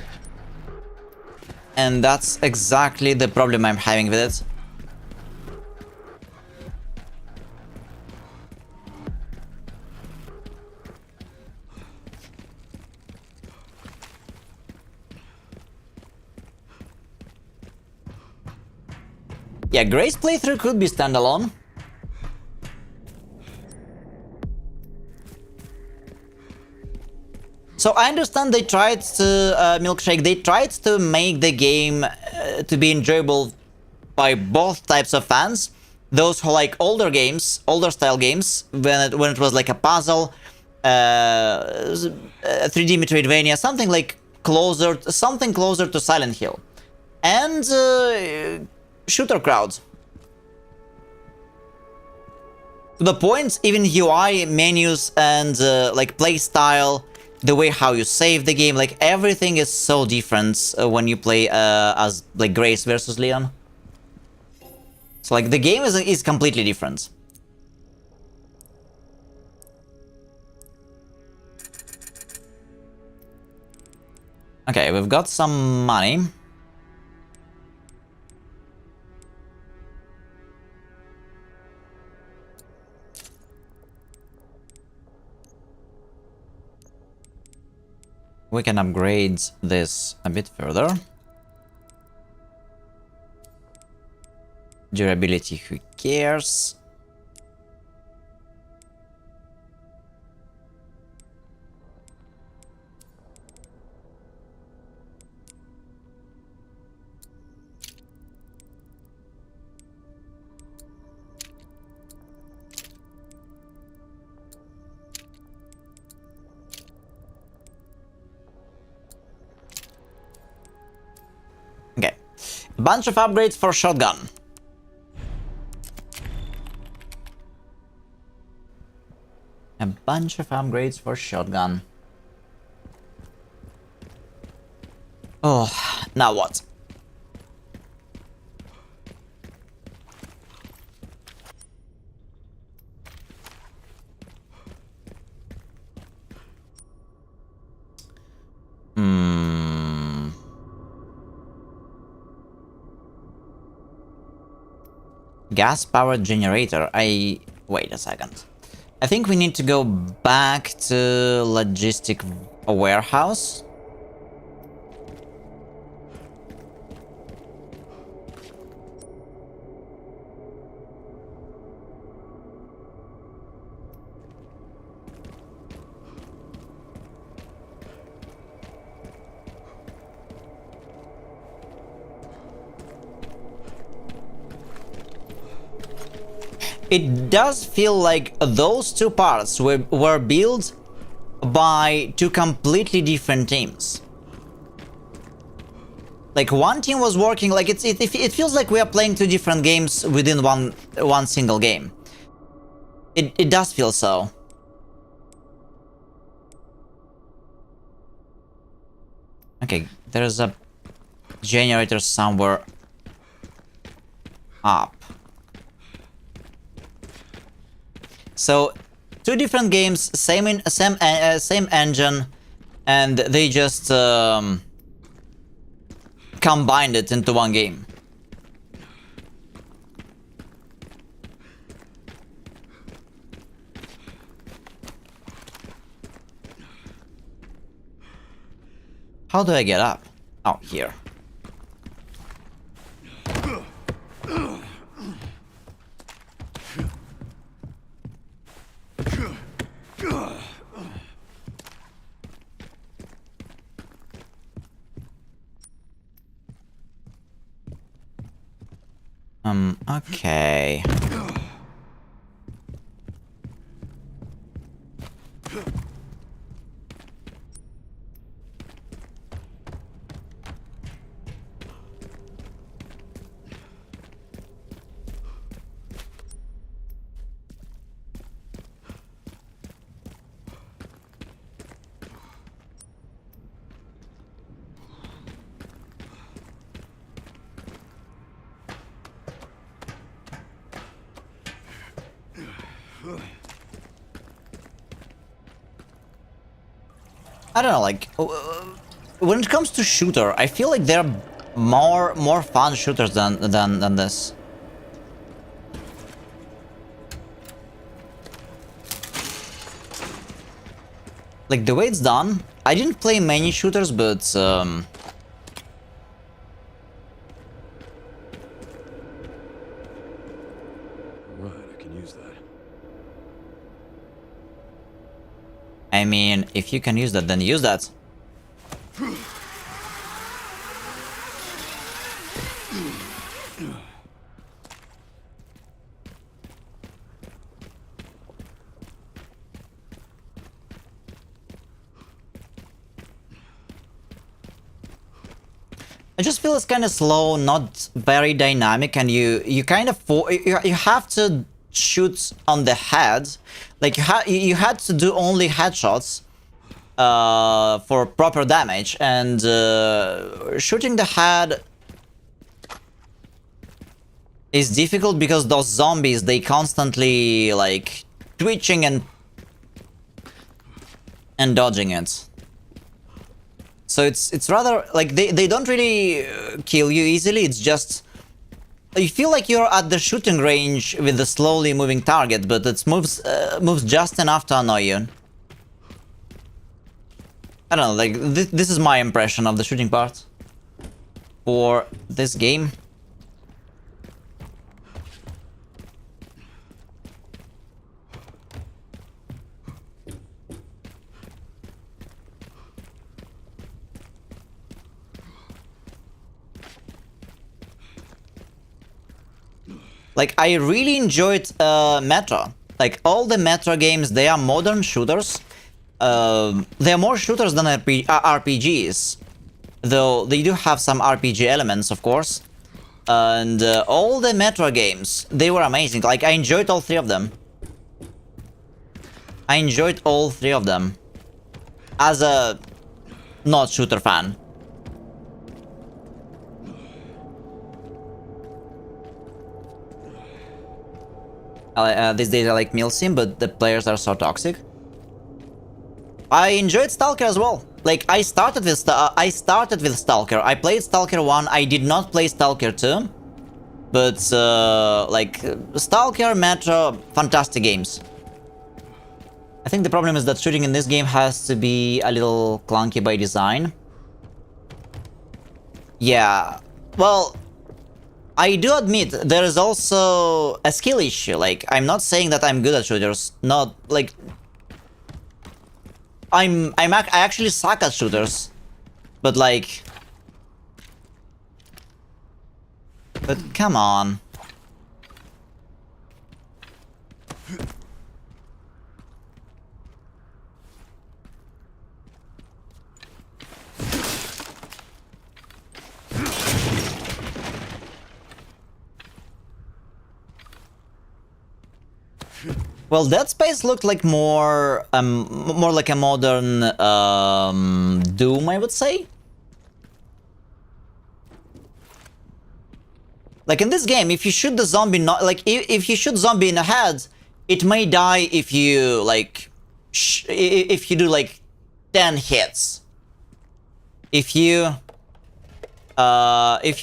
And that's exactly the problem I'm having with it. Yeah, Grace playthrough could be standalone. So I understand they tried to, Milkshake, they tried to make the game to be enjoyable by both types of fans. Those who like older games, older style games, when it was like a puzzle, 3D Metroidvania, something closer to Silent Hill. And shooter crowds. To the point, even UI, menus, and like play style, the way how you save the game, like everything is so different when you play as like Grace versus Leon. So like the game is completely different. Okay, we've got some money. We can upgrade this a bit further. Durability, who cares? Okay, bunch of upgrades for shotgun. A bunch of upgrades for shotgun. Oh, now what? Gas-powered generator. Wait a second. I think we need to go back to logistic warehouse. It does feel like those two parts were built by two completely different teams. Like one team was working, like it feels like we are playing two different games within one single game. It does feel so. Okay, there's a generator somewhere up. So, two different games, same engine, and they just combined it into one game. How do I get up? Oh, here. Okay. I don't know, like, when it comes to shooter, I feel like they're more fun shooters than this. Like, the way it's done, I didn't play many shooters, but Right, I can use that. I mean, if you can use that, then use that. I just feel it's kind of slow, not very dynamic, and you kind of you have to shoot on the head. Like you had to do only headshots for proper damage, and shooting the head is difficult because those zombies, they constantly like twitching and dodging it. So it's rather like they don't really kill you easily. It's just you feel like you're at the shooting range with the slowly moving target, but it moves just enough to annoy you. I don't know, like this is my impression of the shooting part for this game. Like, I really enjoyed Metro. Like, all the Metro games, they are modern shooters. They are more shooters than RPGs. Though they do have some RPG elements, of course. And all the Metro games, they were amazing. Like, I enjoyed all three of them. I enjoyed all three of them. As a not shooter fan. These days I like Milsim, but the players are so toxic. I enjoyed Stalker as well. Like, I started with Stalker. I played Stalker 1. I did not play Stalker 2. But, like, Stalker, Metro, fantastic games. I think the problem is that shooting in this game has to be a little clunky by design. Yeah, well, I do admit there is also a skill issue. Like, I'm not saying that I'm good at shooters. Not like I actually suck at shooters, but like, but come on. Well, Dead Space looked like more like a modern Doom, I would say. Like in this game, if you shoot the zombie, if you shoot zombie in the head, it may die if you like, if you do like 10 hits. If you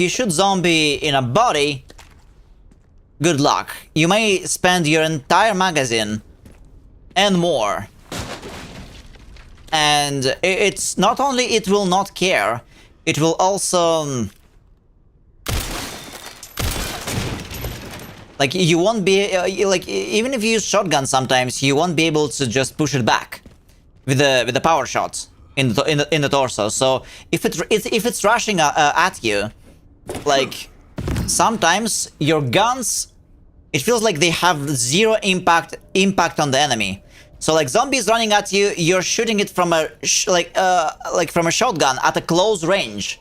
shoot zombie in a body, good luck. You may spend your entire magazine and more. And it's not only it will not care, it will also... like, you won't be... like, even if you use shotgun sometimes, you won't be able to just push it back with the power shot in the torso. So if it's rushing at you, like, sometimes your guns, it feels like they have zero impact on the enemy. So like zombies running at you, you're shooting it from a from a shotgun at a close range,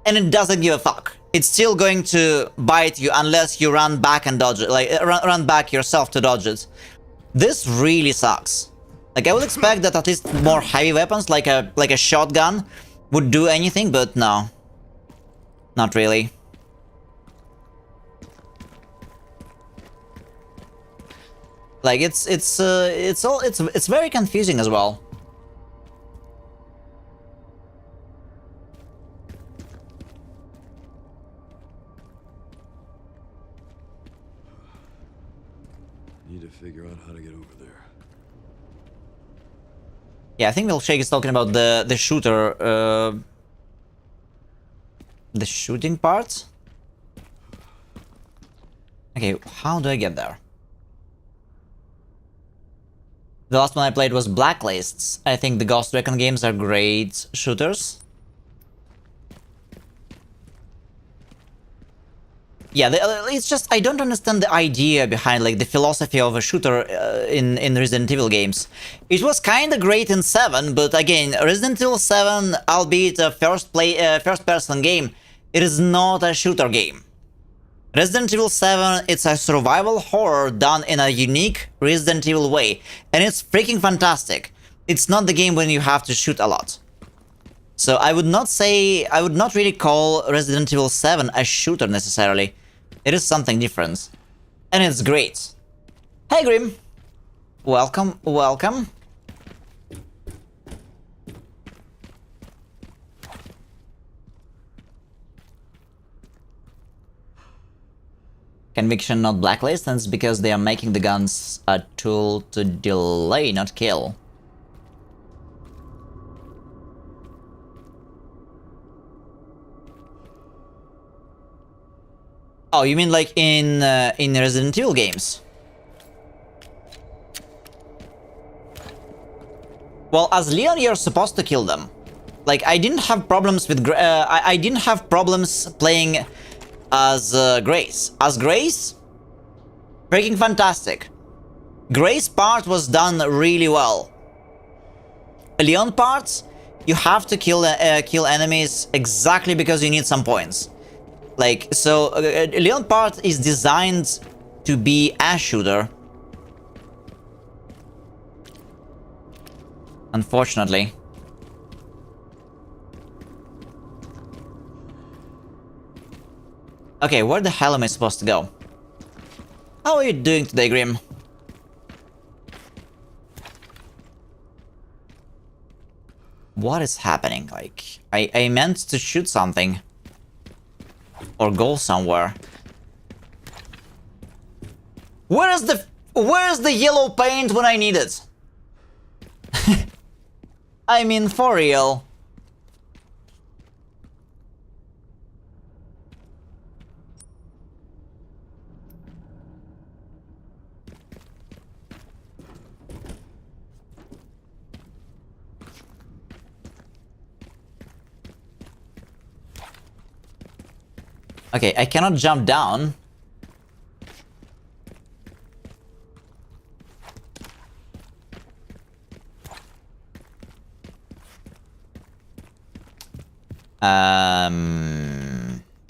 and it doesn't give a fuck. It's still going to bite you unless you run back and dodge it, like run back yourself to dodge it. This really sucks. Like, I would expect that at least more heavy weapons, like a shotgun, would do anything, but no, not really. Like, it's very confusing as well. Need to figure out how to get over there. Yeah, I think Milkshake is talking about the shooter, the shooting part. Okay, how do I get there? The last one I played was Blacklists. I think the Ghost Recon games are great shooters. Yeah, it's just, I don't understand the idea behind, like, the philosophy of a shooter in Resident Evil games. It was kinda great in 7, but again, Resident Evil 7, albeit a first-person game, it is not a shooter game. Resident Evil 7, it's a survival horror done in a unique Resident Evil way, and it's freaking fantastic. It's not the game when you have to shoot a lot. So I would not really call Resident Evil 7 a shooter necessarily. It is something different. And it's great. Hey Grim! Welcome, welcome. Conviction, not blacklist, and it's because they are making the guns a tool to delay, not kill. Oh, you mean like in Resident Evil games? Well, as Leon, you're supposed to kill them. Like, I didn't have problems with I didn't have problems playing as Grace. As Grace, freaking fantastic. Grace part was done really well. Leon parts, you have to kill enemies exactly because you need some points. Like, so Leon part is designed to be a shooter. Unfortunately. Okay, where the hell am I supposed to go? How are you doing today, Grim? What is happening? Like, I meant to shoot something. Or go somewhere. Where's the yellow paint when I need it? I mean, for real. Okay, I cannot jump down.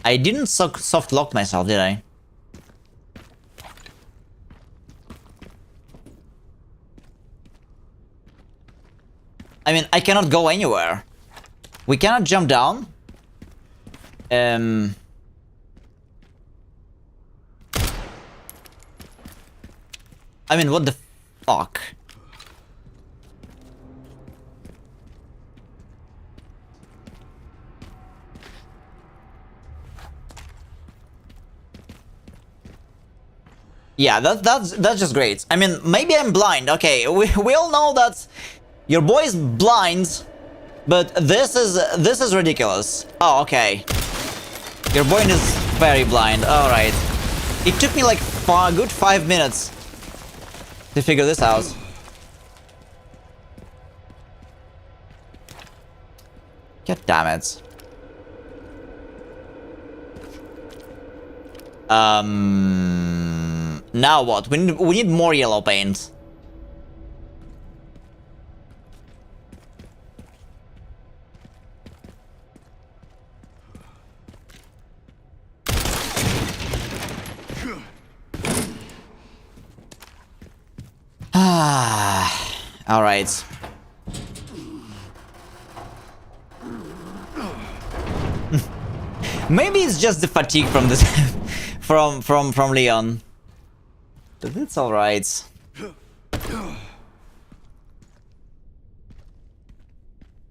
I didn't soft lock myself, did I? I mean, I cannot go anywhere. We cannot jump down. I mean, what the fuck? Yeah, that's just great. I mean, maybe I'm blind. Okay, we all know that your boy's blind, But this is ridiculous. Oh, okay. Your brain is very blind. All right. It took me like a good 5 minutes to figure this out. God damn it. Now what? We need more yellow paint. All right. Maybe it's just the fatigue from this from Leon. But it's all right.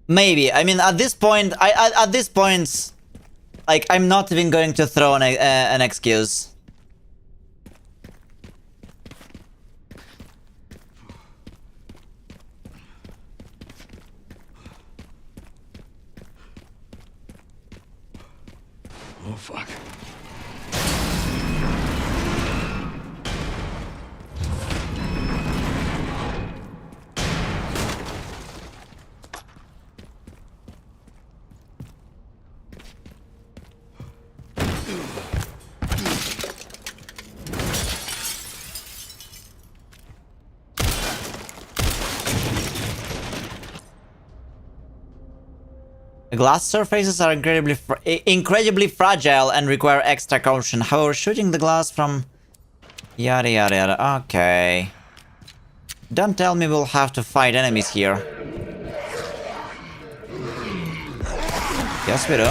Maybe. I mean, at this point, at this point, like, I'm not even going to throw an excuse. Oh, fuck. The glass surfaces are incredibly fragile and require extra caution. However, shooting the glass from... Yada yada yada. Okay. Don't tell me we'll have to fight enemies here. Yes, we do.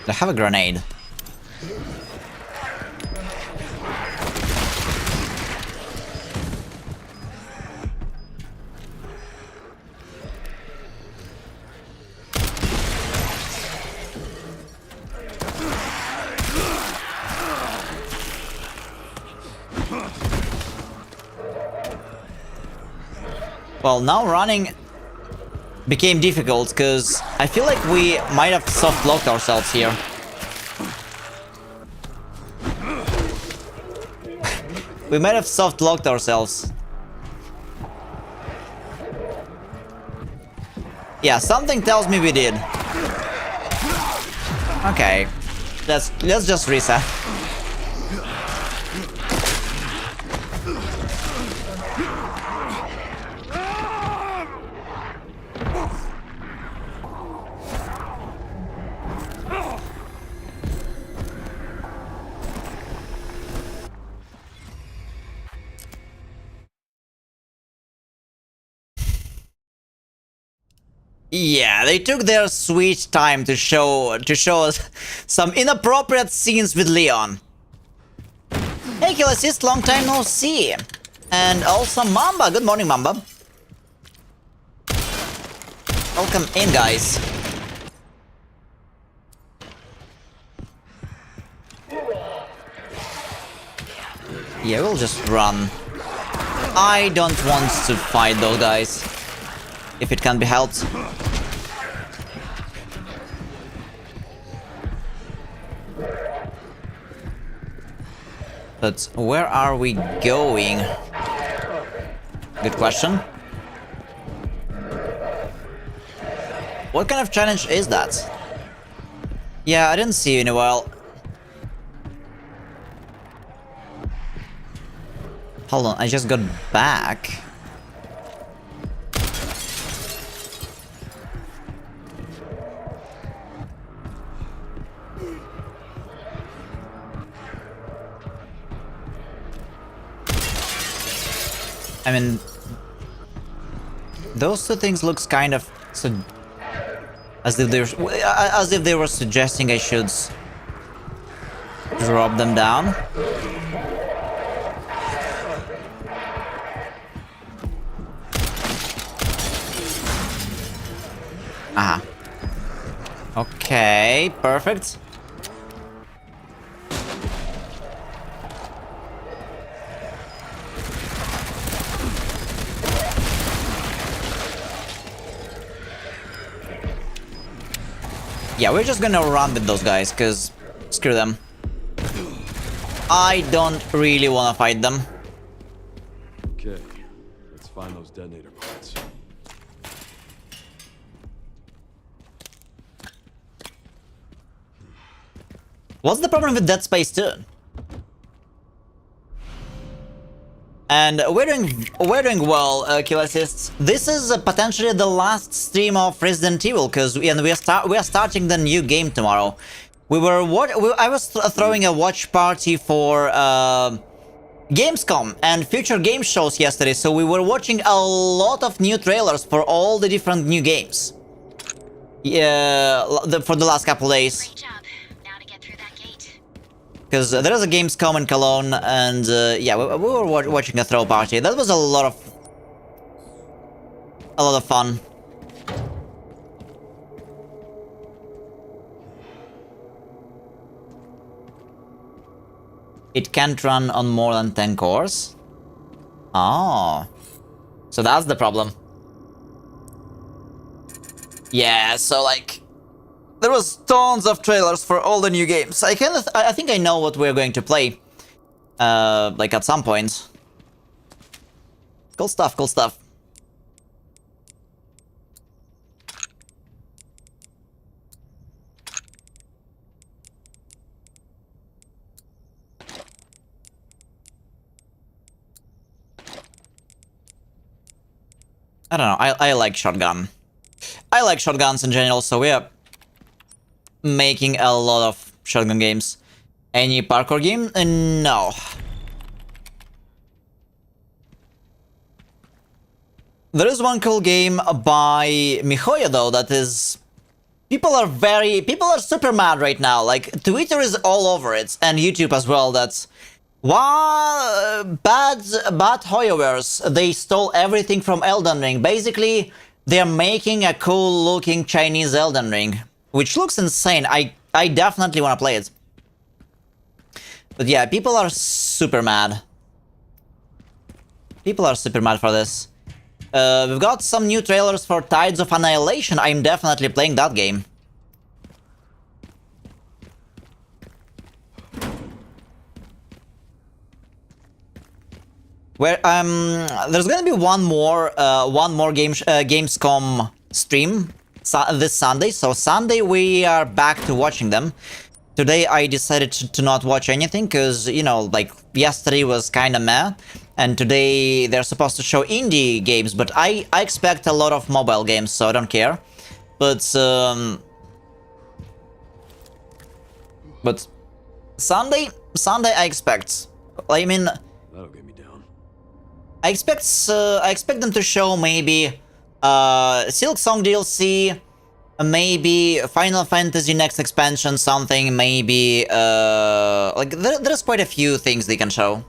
I have a grenade. Well, now running became difficult because I feel like we might have soft-locked ourselves here. We might have soft-locked ourselves. Yeah, something tells me we did. Okay, let's just reset. Yeah, they took their sweet time to show us some inappropriate scenes with Leon. Hey, Kill Assist, long time no see. And also Mamba. Good morning, Mamba. Welcome in, guys. Yeah, we'll just run. I don't want to fight those guys, if it can be helped. But where are we going? Good question. What kind of challenge is that? Yeah, I didn't see you in a while. Hold on, I just got back. I mean, those two things looks kind of as if they were suggesting I should drop them down. Uh-huh. Okay, perfect. Yeah, we're just gonna run with those guys, because screw them. I don't really want to fight them. Okay, let's find those detonator points. What's the problem with Dead Space 2? And we're doing well, Kill Assists. This is potentially the last stream of Resident Evil, because we are starting the new game tomorrow. I was throwing a watch party for Gamescom and future game shows yesterday, so we were watching a lot of new trailers for all the different new games. Yeah, for the last couple days. Great job. Now to get through that gate. Because there is a Gamescom in Cologne, and yeah, we were watching a throw party. That was a lot of fun. It can't run on more than 10 cores. Oh, so that's the problem. Yeah, so like, there was tons of trailers for all the new games. I think I know what we're going to play. Like at some point. Cool stuff, cool stuff. I don't know, I like shotgun. I like shotguns in general, so we are making a lot of shotgun games. Any parkour game? No. There is one cool game by Mihoyo though that is... People are super mad right now, like Twitter is all over it, and YouTube as well, that's... Wow, bad Hoyoverse, they stole everything from Elden Ring. Basically, they're making a cool looking Chinese Elden Ring, which looks insane. I definitely want to play it. But yeah, people are super mad. People are super mad for this. We've got some new trailers for Tides of Annihilation. I'm definitely playing that game. Where there's gonna be one more Gamescom stream this Sunday. So Sunday we are back to watching them. Today I decided to not watch anything because, you know, like yesterday was kind of meh, and today they're supposed to show indie games, but I expect a lot of mobile games, so I don't care. But Sunday I expect. I mean, That'll get me down. I expect them to show maybe Silk Song DLC, maybe Final Fantasy next expansion, something, maybe like there's quite a few things they can show.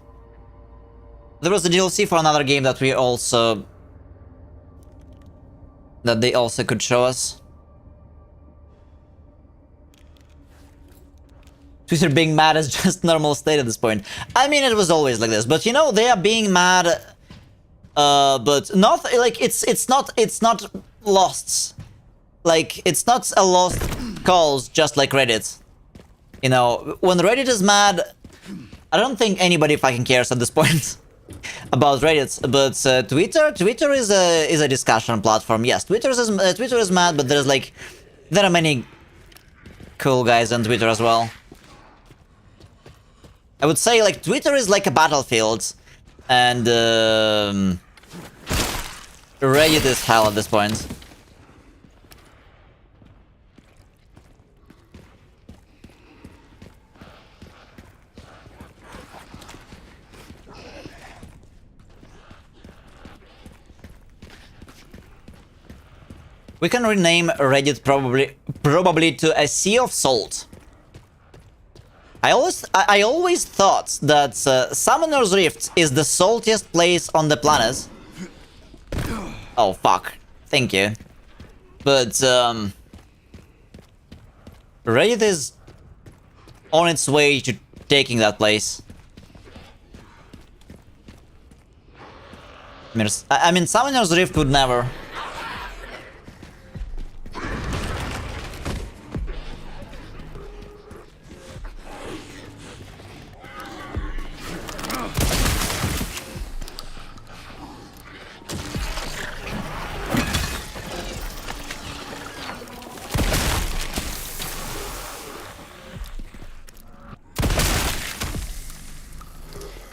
There was a DLC for another game that they also could show us. Twitter being mad is just normal state at this point. I mean, it was always like this, but you know, they are being mad, but not like it's not lost. Like, it's not a lost cause, just like Reddit. You know, when Reddit is mad, I don't think anybody fucking cares at this point about Reddit. But Twitter is a discussion platform. Yes, Twitter is mad, but there are many cool guys on Twitter as well. I would say like Twitter is like a battlefield, and Reddit is hell at this point. We can rename Reddit probably to a Sea of Salt. I always thought that Summoner's Rift is the saltiest place on the planet. Oh fuck! Thank you. But Reddit is on its way to taking that place. I mean, Summoner's Rift would never.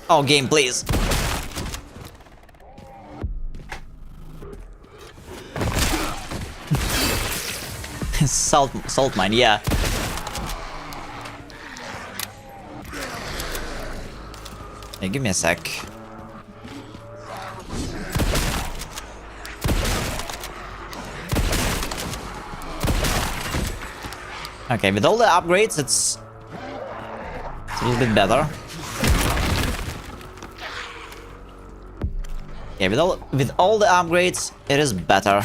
Oh, game, please. Salt mine, yeah. Hey, give me a sec. Okay, with all the upgrades, it's a little bit better. Yeah, with all the upgrades, it is better.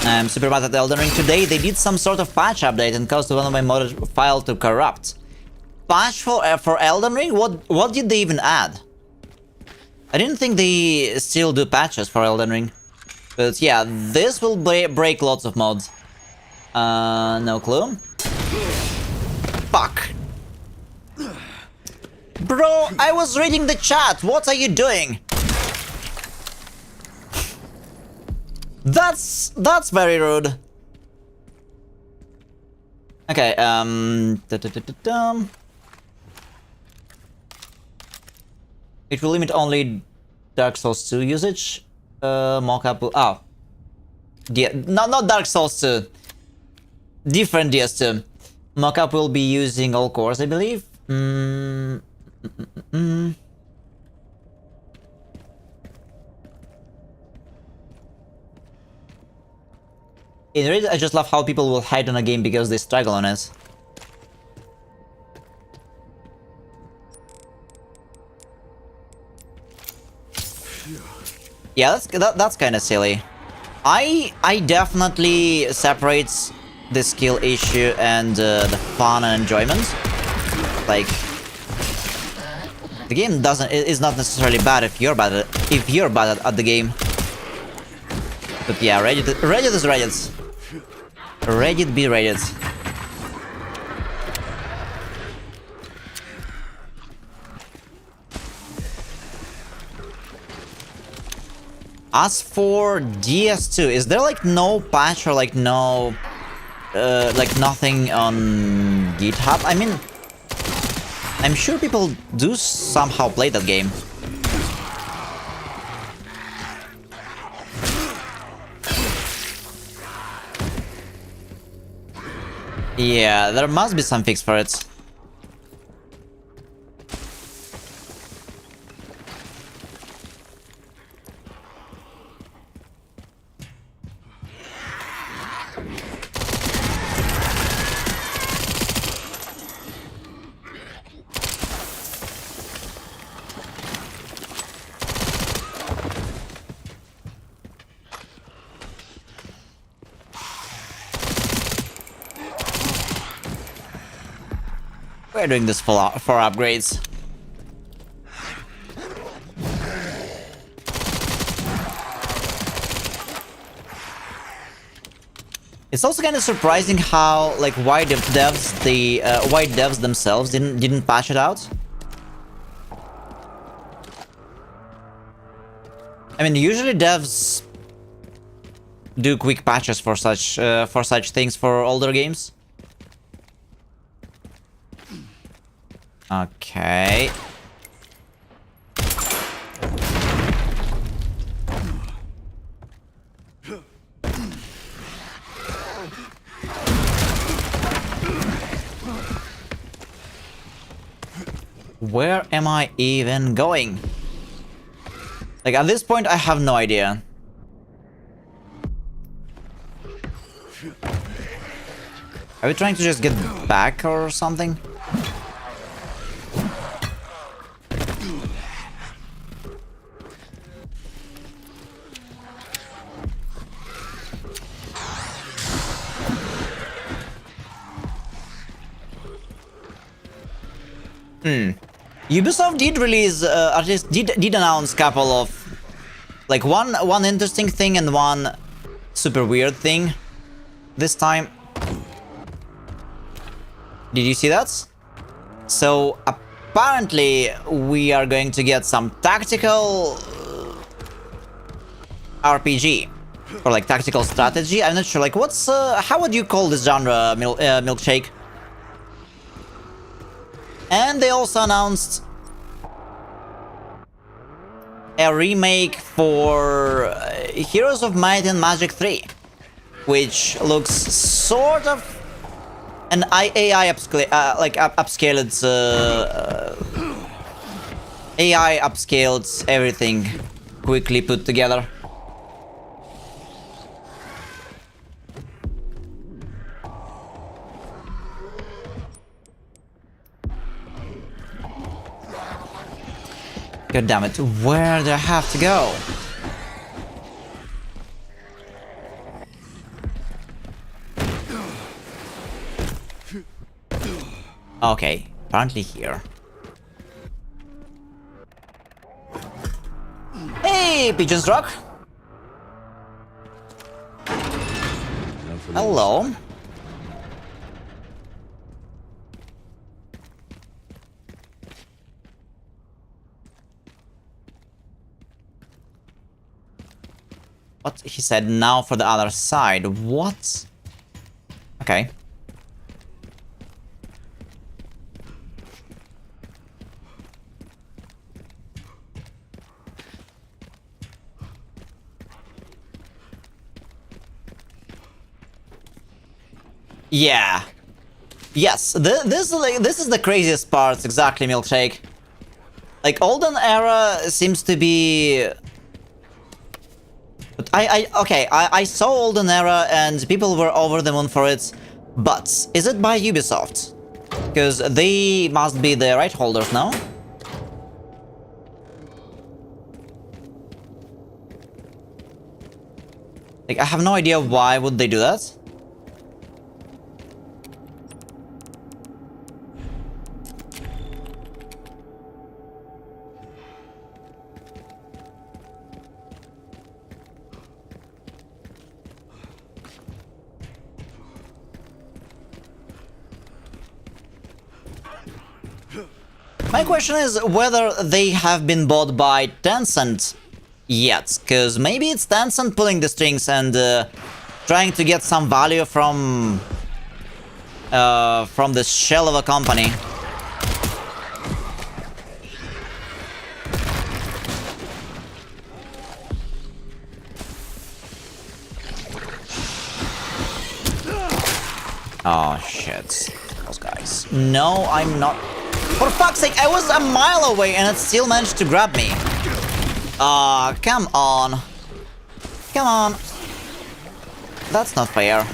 I'm super mad at Elden Ring today. They did some sort of patch update and caused one of my modded files to corrupt. Patch for Elden Ring? What did they even add? I didn't think they still do patches for Elden Ring. But yeah, this will break lots of mods. No clue. Fuck. Bro, I was reading the chat. What are you doing? That's very rude. Okay, it will limit only Dark Souls 2 usage. Mockup will... Oh. Not Dark Souls 2. Different DS2. Mockup will be using all cores, I believe. In Reddit, I just love how people will hide on a game because they struggle on it. Yeah, that's kind of silly. I definitely separate the skill issue and the fun and enjoyment. Like, the game is not necessarily bad if you're bad at the game. But yeah, Reddit is Reddit. Reddit be Reddit. As for DS2, is there like no patch or like no like nothing on GitHub? I mean, I'm sure people do somehow play that game. Yeah, there must be some fix for it. We're doing this for upgrades. It's also kind of surprising how like why devs themselves didn't patch it out. I mean, usually devs do quick patches for such things for older games. Okay. Where am I even going? Like, at this point, I have no idea. Are we trying to just get back or something? Ubisoft did release, at least did announce a couple of, like one interesting thing and one super weird thing this time. Did you see that? So apparently we are going to get some tactical RPG or like tactical strategy. I'm not sure. Like, what's how would you call this genre, Milkshake? And they also announced a remake for Heroes of Might and Magic 3, which looks sort of an AI upscaled AI upscaled everything quickly put together. God damn it, where do I have to go? Okay, apparently here. Hey, Pigeon's Rock! Hello. What? He said now for the other side. What? Okay. Yeah. Yes, this is the craziest part, exactly, Milkshake. Like, Olden Era seems to be... But I saw Olden Era and people were over the moon for it, but is it by Ubisoft? Because they must be the right holders now. Like, I have no idea why would they do that. My question is whether they have been bought by Tencent yet, because maybe it's Tencent pulling the strings and trying to get some value from this shell of a company. Oh shit, those guys. No, I'm not. For fuck's sake, I was a mile away and it still managed to grab me. Ah, come on. Come on. That's not fair.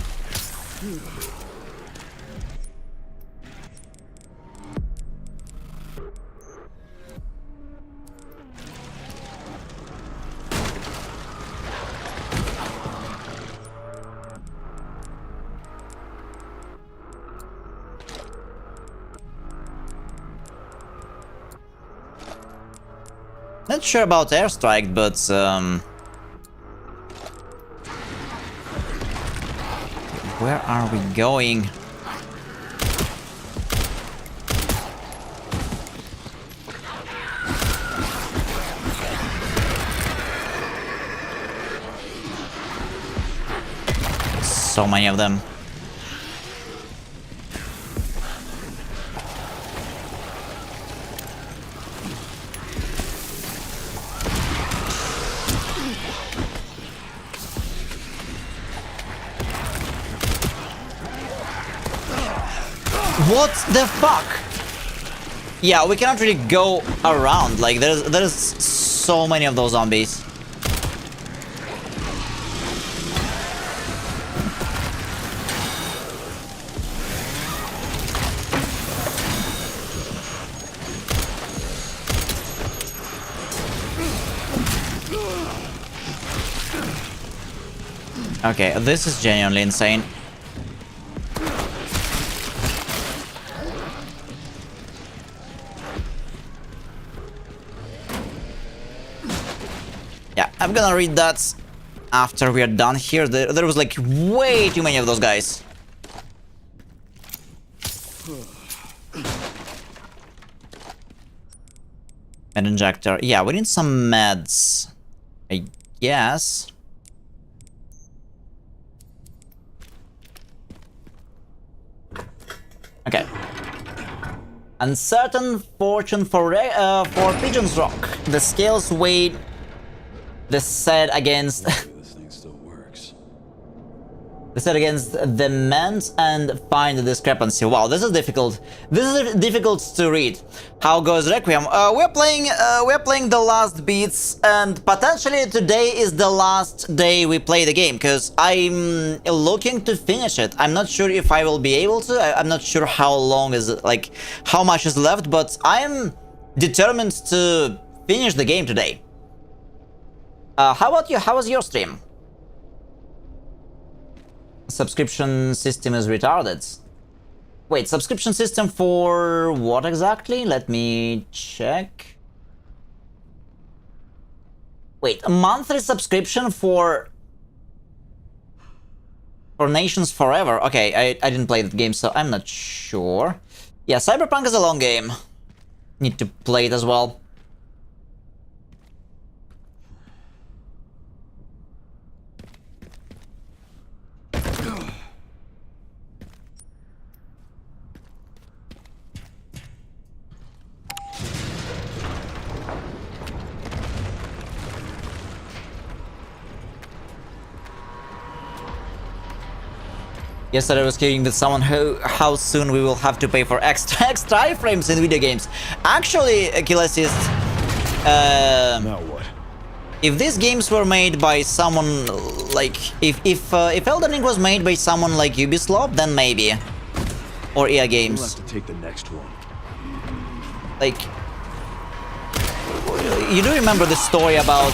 Not sure about airstrike, but where are we going? So many of them. What the fuck? Yeah, we cannot really go around. Like, there's so many of those zombies. Okay, this is genuinely insane. Yeah, I'm gonna read that after we are done here. There was like way too many of those guys. Med injector. Yeah, we need some meds, I guess. Okay. Uncertain fortune for Pigeon's Rock. The scales weigh the set against This thing still works. the set against the mens and find the discrepancy. Wow, this is difficult. This is difficult to read. How goes Requiem? We're playing the last beats, and potentially today is the last day we play the game, because I'm looking to finish it. I'm not sure if I will be able to. I'm not sure how long is it, like how much is left, but I'm determined to finish the game today. How about you? How was your stream? Subscription system is retarded. Wait, subscription system for what exactly? Let me check. Wait, a monthly subscription for Nations Forever. Okay, I didn't play that game, so I'm not sure. Yeah, Cyberpunk is a long game. Need to play it as well. Yesterday I was kidding with someone how soon we will have to pay for extra iframes in video games. Actually, Kill Assist, Now what? if these games were made by someone like if Elden Ring was made by someone like Ubisoft, then maybe, or EA We'll Games. have to take the next one. Like, you do remember the story about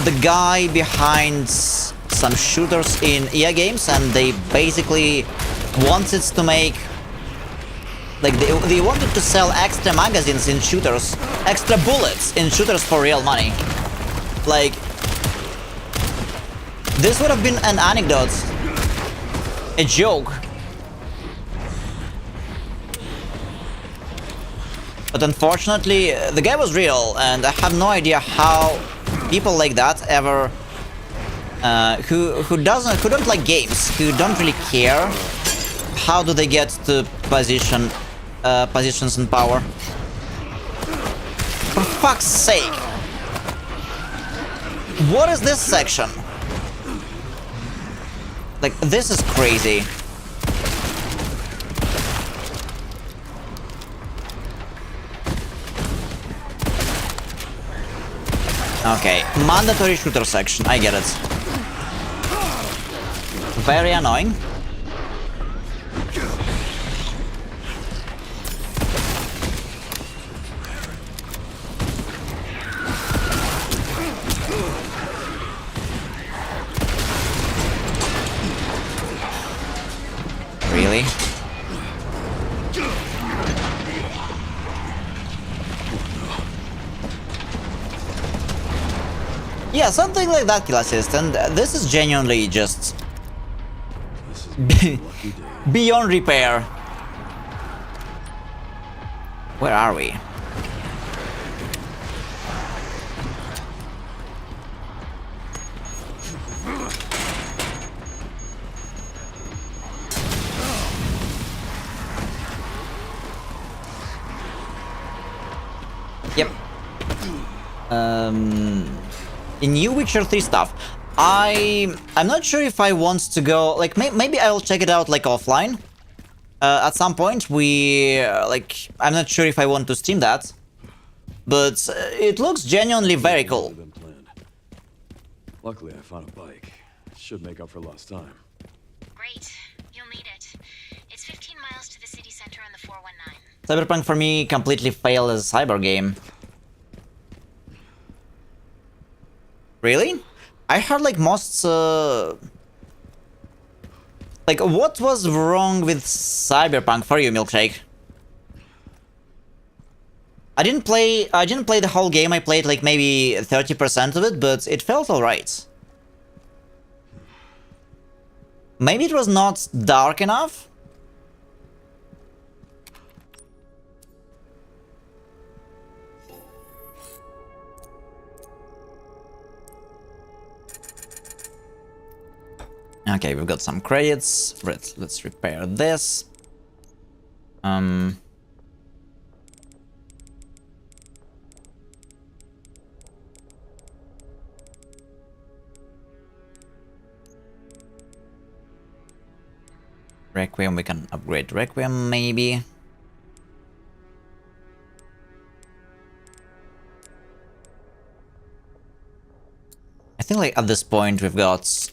the guy behind some shooters in EA Games, and they basically wanted to make, like, they wanted to sell extra magazines in shooters, extra bullets in shooters for real money. Like, this would have been an anecdote, a joke. But unfortunately, the guy was real, and I have no idea how people like that ever, who don't like games, who don't really care, how do they get to positions in power? For fuck's sake! What is this section? Like, this is crazy. Okay, mandatory shooter section, I get it. Very annoying. Really? Yeah, something like that, Kill Assist, and this is genuinely just beyond repair. Where are we? Yep. In New Witcher 3 stuff, I'm not sure if I want to go, like, maybe I'll check it out, like, offline. At some point, like, I'm not sure if I want to stream that, but it looks genuinely very cool. Than planned. Luckily, I found a bike. Should make up for lost time. Great. You'll need it. It's 15 miles to the city center on the 419. Cyberpunk for me completely failed as a cyber game. Really? I heard like most like, what was wrong with Cyberpunk for you, Milkshake? I didn't play the whole game. I played like maybe 30% of it, but it felt alright. Maybe it was not dark enough? Okay, we've got some credits. Let's repair this. Requiem, we can upgrade Requiem maybe. I think like at this point we've got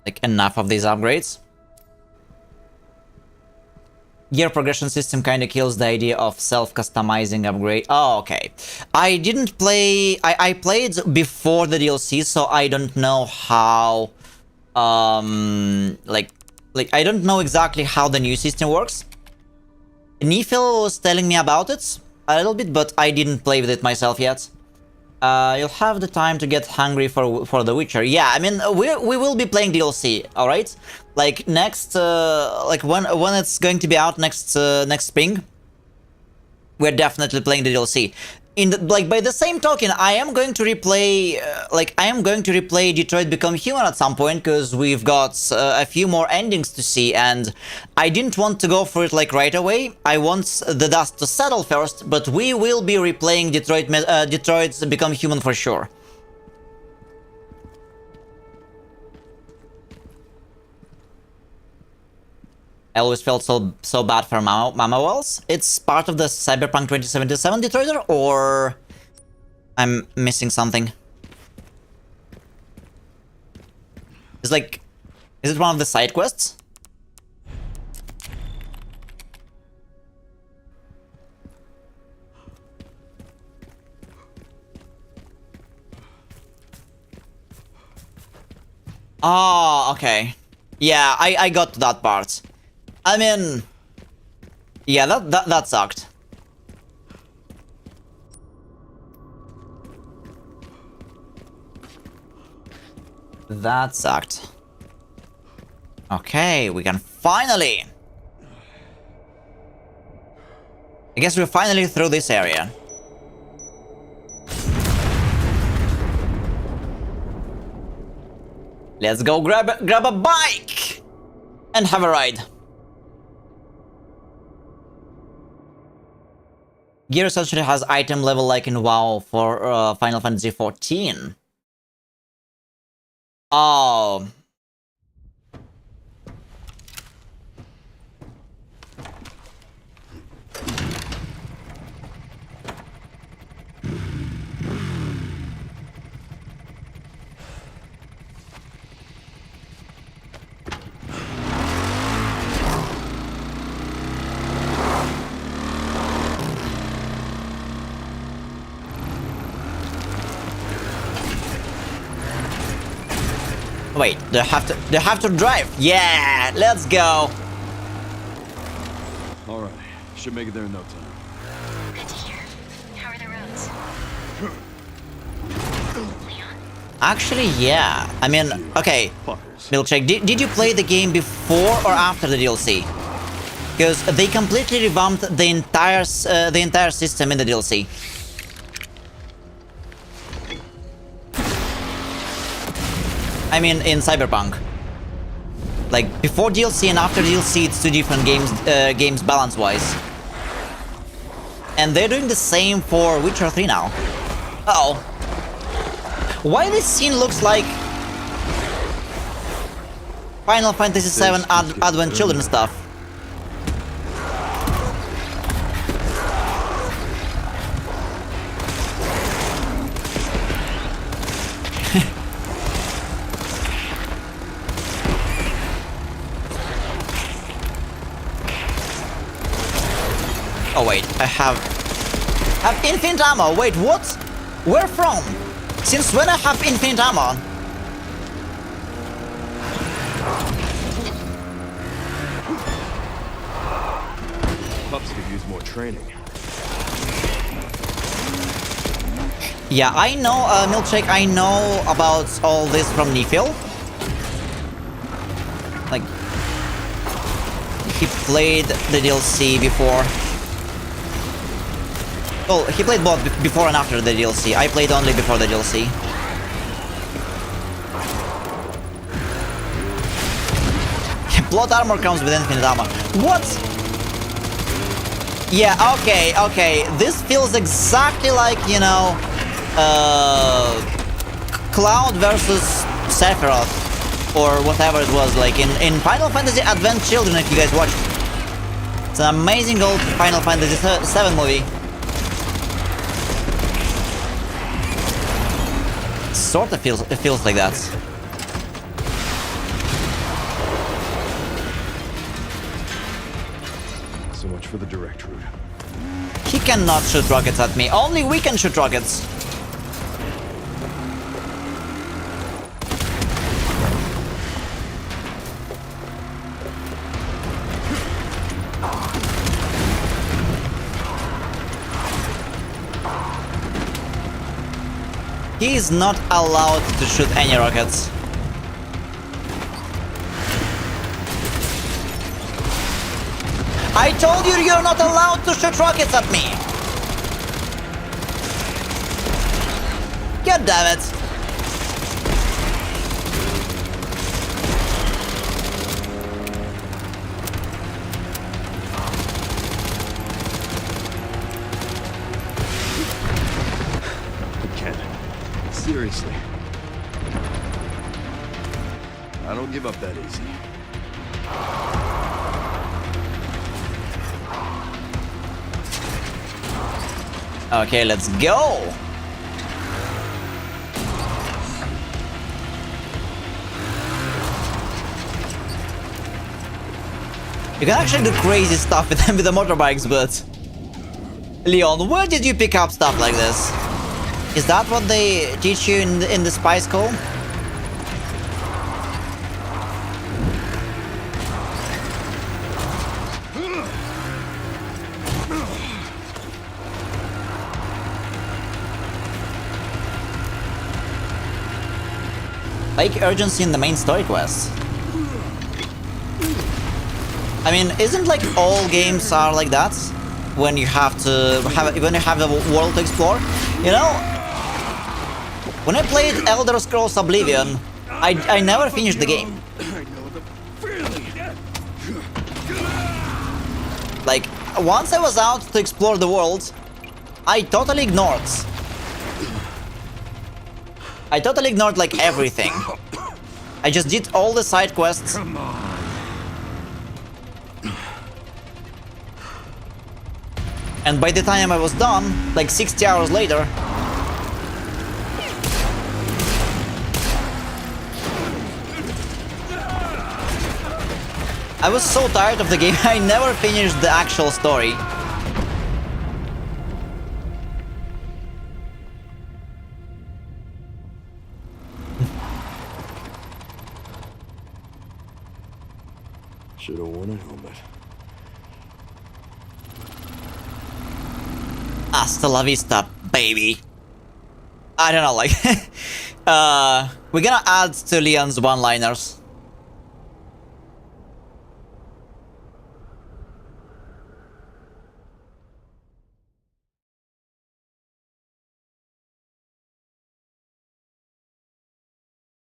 like enough of these upgrades. Gear progression system kind of kills the idea of self-customizing upgrade. Oh, okay. I didn't play... I played before the DLC, so I don't know how... like I don't know exactly how the new system works. Nifil was telling me about it a little bit, but I didn't play with it myself yet. You'll have the time to get hungry for The Witcher. Yeah, I mean, we will be playing DLC, all right? Like next, like when it's going to be out next spring, we're definitely playing the DLC. Like by the same token, I am going to replay, Detroit Become Human at some point, because we've got a few more endings to see, and I didn't want to go for it like right away. I want the dust to settle first, but we will be replaying Detroit Become Human for sure. I always felt so bad for Mama Wells. It's part of the Cyberpunk 2077 Detroiter, or I'm missing something? It's like, is it one of the side quests? Oh, okay. Yeah, I got to that part. I mean, yeah, that sucked. That sucked. Okay, we can finally... I guess we're finally through this area. Let's go grab a bike and have a ride. Gear essentially has item level like in WoW for Final Fantasy XIV. Oh. Wait, they have to drive. Yeah, let's go. All right, should make it there in no time. Good to hear. How are the roads? Leon? Actually, yeah. I mean, okay. Milkshake, did you play the game before or after the DLC? Because they completely revamped the entire system in the DLC. I mean, in Cyberpunk. Like, before DLC and after DLC, it's two different games balance-wise. And they're doing the same for Witcher 3 now. Uh-oh. Why this scene looks like Final Fantasy VII Advent Children stuff? Oh wait, I have infinite ammo. Wait, what? Where from? Since when I have infinite ammo? Pups could use more training. Yeah, I know, Milkshake, I know about all this from Nifil. Like, he played the DLC before. Well, he played both before and after the DLC. I played only before the DLC. Plot armor comes with infinite ammo. What? Yeah, okay. This feels exactly like, you know, Cloud versus Sephiroth, or whatever it was, like in Final Fantasy Advent Children, if you guys watched. It's an amazing old Final Fantasy VII movie. Sort of feels like that. So much for the direct route. He cannot shoot rockets at me. Only we can shoot rockets. He is not allowed to shoot any rockets. I told you you're not allowed to shoot rockets at me! God damn it! Seriously. I don't give up that easy. Okay, let's go! You can actually do crazy stuff with them with the motorbikes, but... Leon, where did you pick up stuff like this? Is that what they teach you in the spy school? Like urgency in the main story quest. I mean, isn't like all games are like that? When you have a world to explore, you know? When I played Elder Scrolls Oblivion, I never finished the game. Like, once I was out to explore the world, I totally ignored like everything. I just did all the side quests. And by the time I was done, like 60 hours later, I was so tired of the game, I never finished the actual story. Should have worn a helmet. Hasta la vista, baby. I don't know, like... we're gonna add to Leon's one-liners.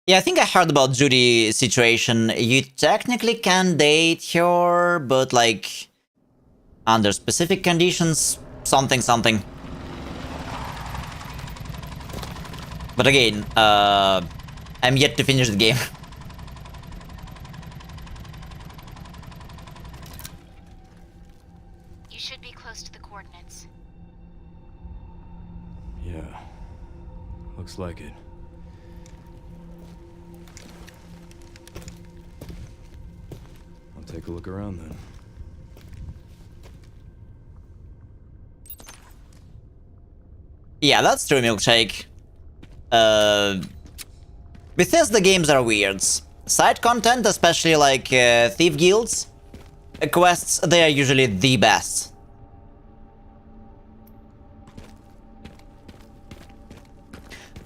Yeah, I think I heard about Judy's situation. You technically can date her, but like... under specific conditions, something. But again, I'm yet to finish the game. You should be close to the coordinates. Yeah. Looks like it. I'll take a look around then. Yeah, that's true, Milkshake. Bethesda games are weird. Side content, especially like Thief Guilds, quests, they are usually the best.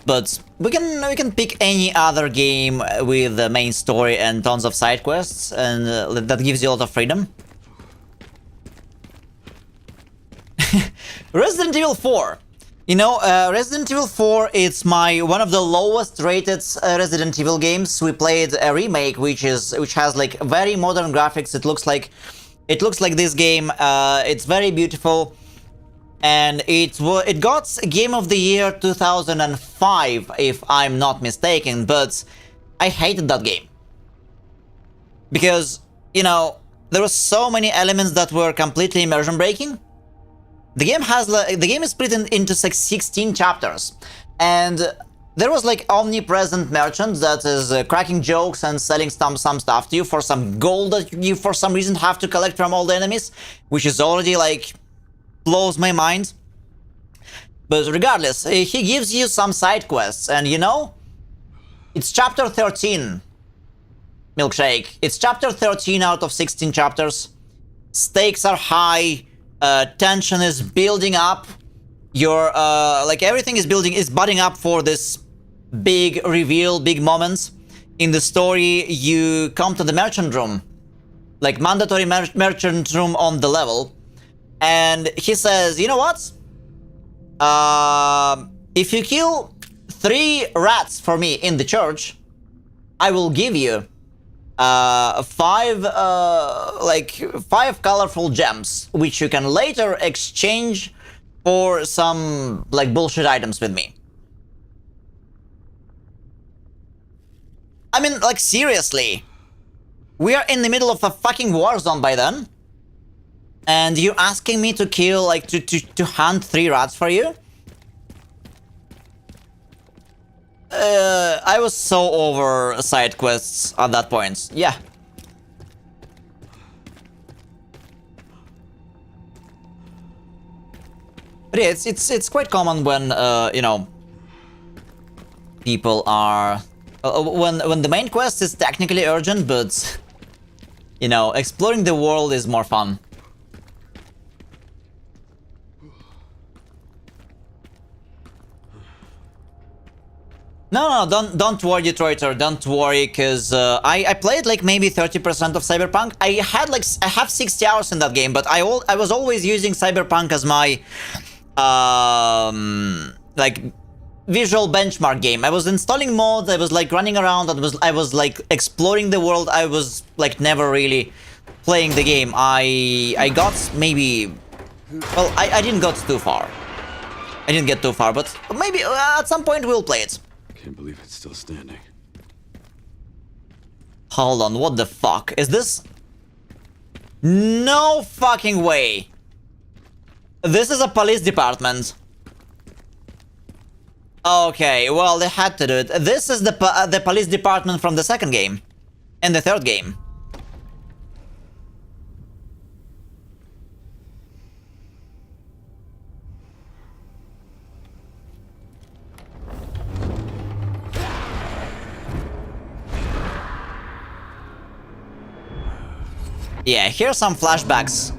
But we can pick any other game with the main story and tons of side quests, and that gives you a lot of freedom. Resident Evil 4. You know, Resident Evil 4, it's one of the lowest rated Resident Evil games. We played a remake, which has like very modern graphics. It looks like this game. It's very beautiful, and it got Game of the Year 2005, if I'm not mistaken. But I hated that game because, you know, there were so many elements that were completely immersion breaking. The game is split into 16 chapters, and there was like omnipresent merchant that is cracking jokes and selling some stuff to you for some gold that you for some reason have to collect from all the enemies, which is already like blows my mind. But regardless, he gives you some side quests, and you know, it's chapter 13. Milkshake. It's chapter 13 out of 16 chapters. Stakes are high. Tension is building up. Your like everything is budding up for this big reveal, big moments in the story. You come to the merchant room, like mandatory merchant room on the level, and he says, you know what? If you kill 3 rats for me in the church, I will give you 5 colorful gems, which you can later exchange for some like bullshit items with me. I mean, like, seriously, we are in the middle of a fucking war zone by then, and you're asking me to kill, like, to hunt 3 rats for you? I was so over side quests at that point. Yeah. But yeah, it's quite common when you know, people are when the main quest is technically urgent, but you know, exploring the world is more fun. No, don't worry, Detroiter, don't worry, cause I played like maybe 30% of Cyberpunk. I have 60 hours in that game, but I was always using Cyberpunk as my like visual benchmark game. I was installing mods, I was like running around, I was like exploring the world. I was like never really playing the game. I got maybe, well, I didn't get too far. I didn't get too far, but maybe at some point we'll play it. Can't believe it's still standing. Hold on, what the fuck? Is this? No fucking way! This is a police department. Okay, well, they had to do it. This is the police department from the second game. And the third game. Yeah, here's some flashbacks.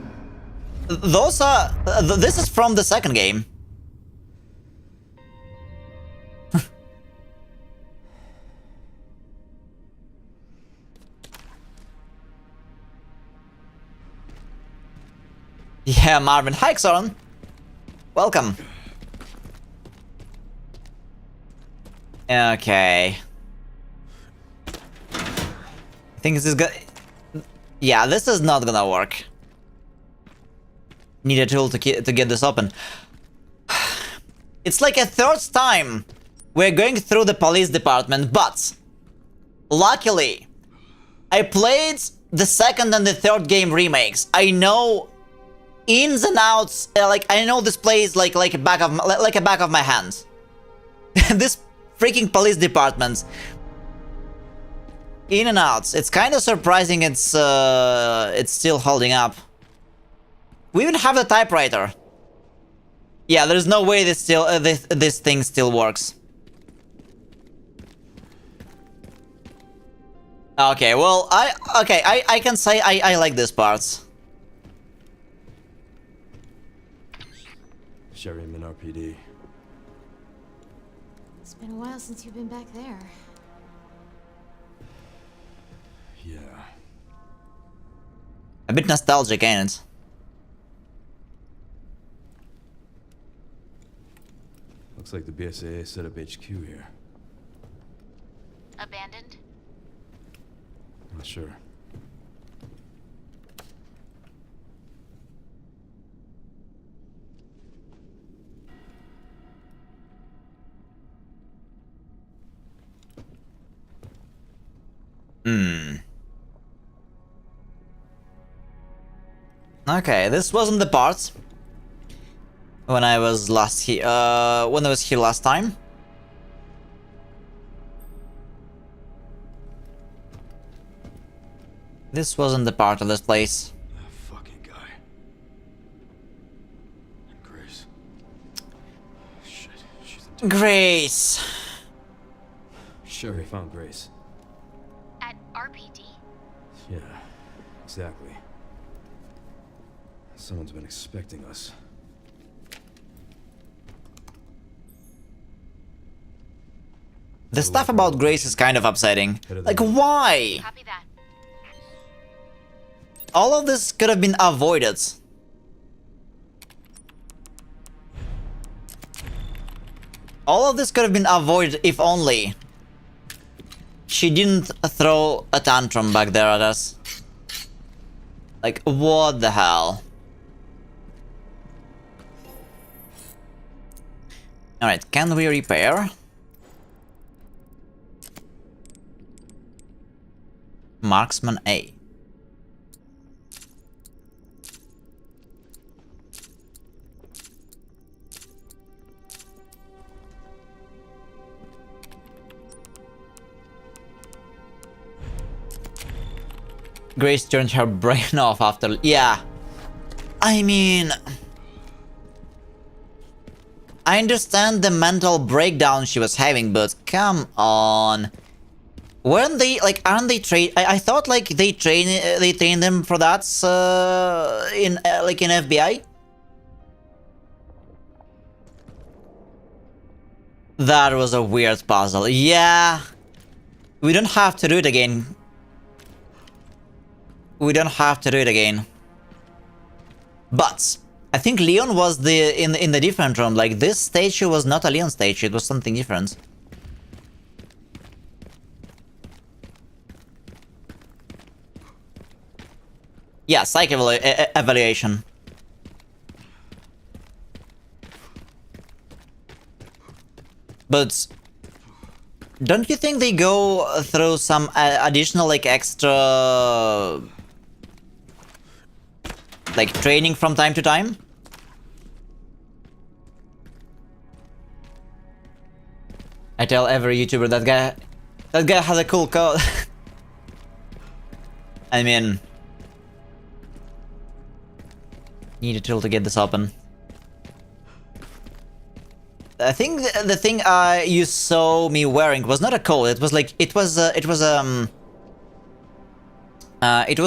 Those are... this is from the second game. Yeah, Marvin. Hi, Xoran. Welcome. Okay. I think this is good. Yeah, this is not gonna work. Need a tool to get this open. It's like a third time we're going through the police department, but luckily I played the second and the third game remakes. I know ins and outs. Like, I know this place like a back of my hand. This freaking police department. In and out. It's kind of surprising it's still holding up. We even have the typewriter. Yeah, there's no way this thing still works. Okay, well, I can say I like this part. Sherryman RPD. It's been a while since you've been back there. Yeah. A bit nostalgic, ain't it? Looks like the BSAA set up HQ here. Abandoned? Not sure. Okay, this wasn't the part when I was last here. When I was here last time. This wasn't the part of this place. That fucking guy. And Grace. Shit, she's in Grace. Sherry found Grace. At RPD? Yeah, exactly. Someone's been expecting us. The stuff about Grace is kind of upsetting. Like, why? Copy that. All of this could have been avoided. All of this could have been avoided if only she didn't throw a tantrum back there at us. Like, what the hell? Alright, can we repair? Marksman A. Grace turned her brain off after... Yeah. I mean... I understand the mental breakdown she was having, but come on. Weren't they, like, aren't they trained? I thought, like, they train them for that, in, like, in FBI? That was a weird puzzle. Yeah. We don't have to do it again. We don't have to do it again. But I think Leon was in the different room. Like, this statue was not a Leon statue, it was something different. Yeah, psych evaluation. But don't you think they go through some additional, like, extra, like, training from time to time? I tell every YouTuber that guy has a cool code. I mean, need a tool to get this open. I think the thing you saw me wearing was not a coat. It was like it was a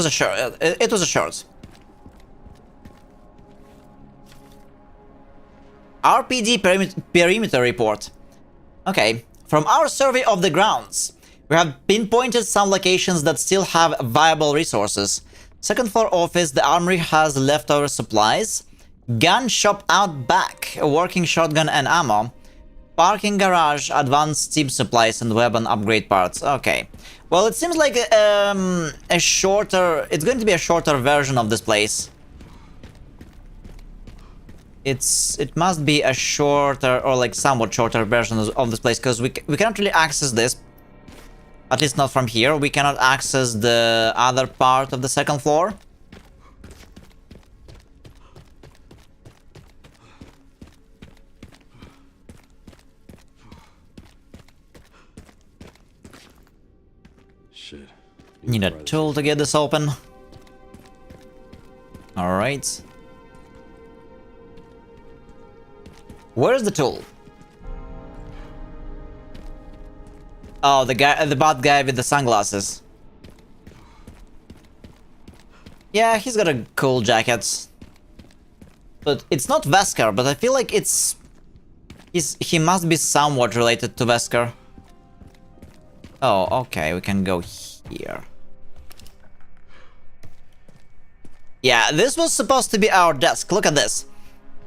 shirt. It was a shirt. RPD perimeter report. Okay, from our survey of the grounds, we have pinpointed some locations that still have viable resources. Second floor office, the armory has leftover supplies. Gun shop out back, a working shotgun and ammo. Parking garage, advanced team supplies and weapon upgrade parts. Okay. Well, it seems like a shorter... It's going to be a shorter version of this place. It must be a shorter, or like somewhat shorter version of this place, because we cannot really access this. At least not from here. We cannot access the other part of the second floor. Shit. Need a tool to get this open. Alright. Where's the tool? Oh, the bad guy with the sunglasses. Yeah, he's got a cool jacket. But it's not Vesker, but I feel like he must be somewhat related to Vesker. Oh, okay, we can go here. Yeah, this was supposed to be our desk. Look at this.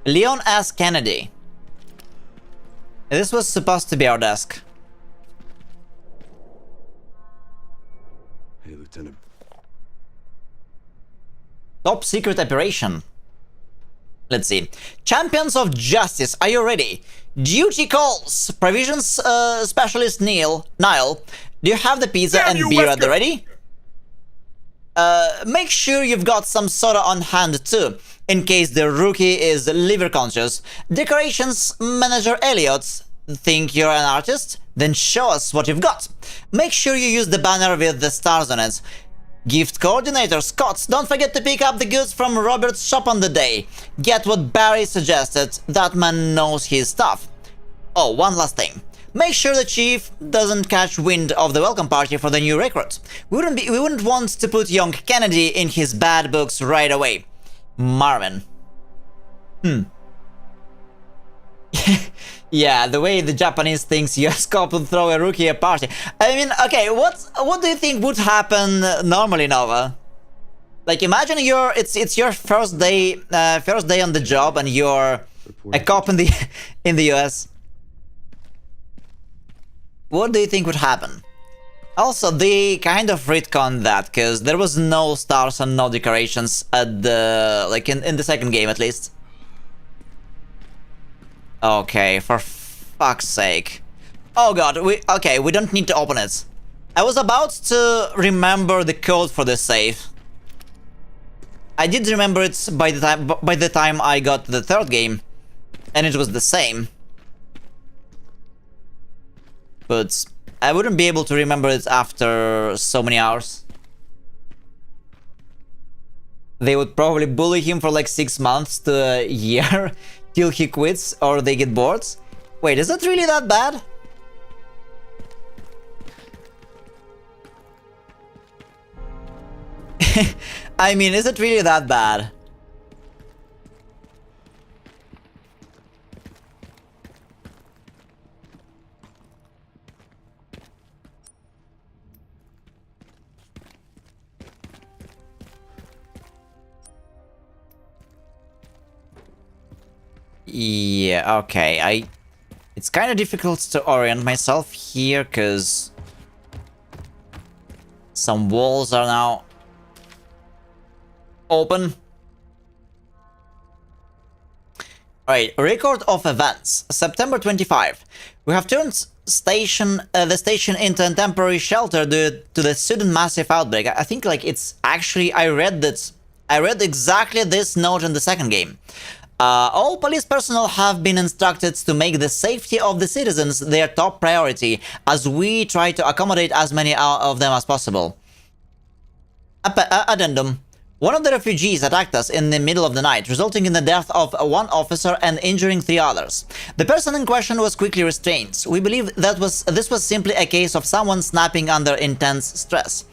Leon S. Kennedy. This was supposed to be our desk. Hey, Lieutenant. Top secret operation. Let's see. Champions of Justice, are you ready? Duty calls. Provisions specialist Nile. Do you have the pizza and beer at the ready? Make sure you've got some soda on hand too, in case the rookie is liver conscious. Decorations manager Elliot. Think you're an artist? Then show us what you've got. Make sure you use the banner with the stars on it. Gift coordinator Scott, don't forget to pick up the goods from Robert's shop on the day. Get what Barry suggested. That man knows his stuff. Oh, one last thing. Make sure the chief doesn't catch wind of the welcome party for the new recruit. We wouldn't want to put young Kennedy in his bad books right away. Marvin. Yeah, the way the Japanese thinks US cop would throw a rookie a party. I mean, okay, what do you think would happen normally, Nova? Like, imagine it's your first day on the job, and you're a cop in the US. What do you think would happen? Also, they kind of retconned that, because there was no stars and no decorations at the in the second game at least. Okay, for fuck's sake. Oh god, we don't need to open it. I was about to remember the code for the safe. I did remember it by the time I got to the third game, and it was the same. But I wouldn't be able to remember it after so many hours. They would probably bully him for like 6 months to a year till he quits or they get bored. Wait, is it really that bad? I mean, is it really that bad? Yeah, okay, it's kind of difficult to orient myself here, because some walls are now open. Alright, record of events. September 25. We have turned the station into a temporary shelter due to the sudden massive outbreak. I think like it's actually, I read exactly this note in the second game. All police personnel have been instructed to make the safety of the citizens their top priority, as we try to accommodate as many of them as possible. Addendum. One of the refugees attacked us in the middle of the night, resulting in the death of one officer and injuring 3 others. The person in question was quickly restrained. We believe that this was simply a case of someone snapping under intense stress.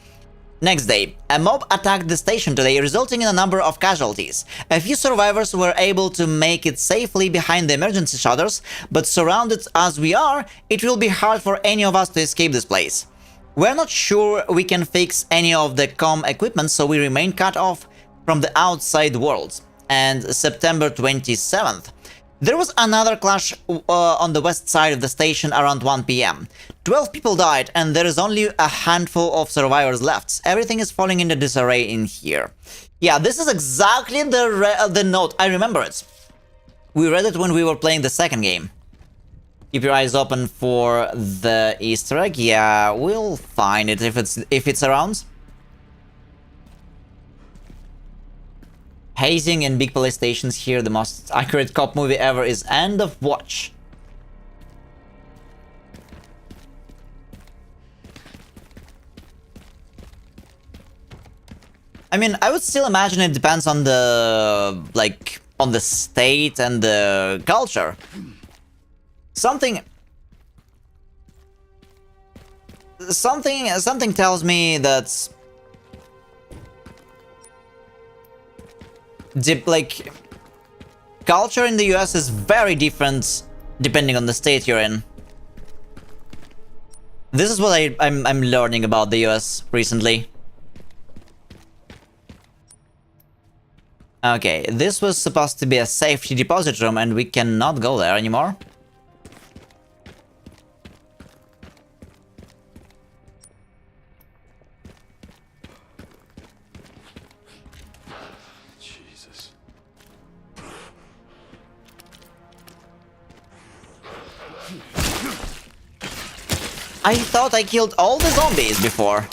Next day, a mob attacked the station today, resulting in a number of casualties. A few survivors were able to make it safely behind the emergency shutters, but surrounded as we are, it will be hard for any of us to escape this place. We're not sure we can fix any of the comm equipment, so we remain cut off from the outside world. And September 27th. There was another clash on the west side of the station around 1 PM. 12 people died, and there is only a handful of survivors left. Everything is falling into disarray in here. Yeah, this is exactly the note. I remember it. We read it when we were playing the second game. Keep your eyes open for the Easter egg. Yeah, we'll find it if it's around. Hazing in big police stations here. The most accurate cop movie ever is End of Watch. I mean, I would still imagine it depends on the, like, on the state and the culture. Something tells me that, culture in the US is very different depending on the state you're in. This is what I'm learning about the US recently. Okay, this was supposed to be a safety deposit room and we cannot go there anymore. Jesus. I thought I killed all the zombies before.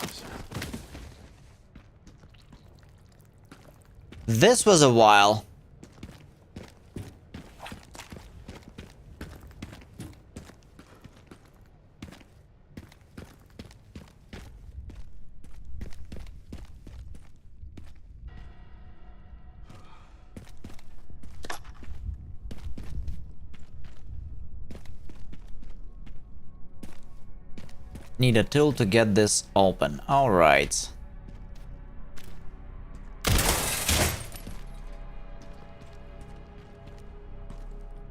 This was a while. Need a tool to get this open. All right.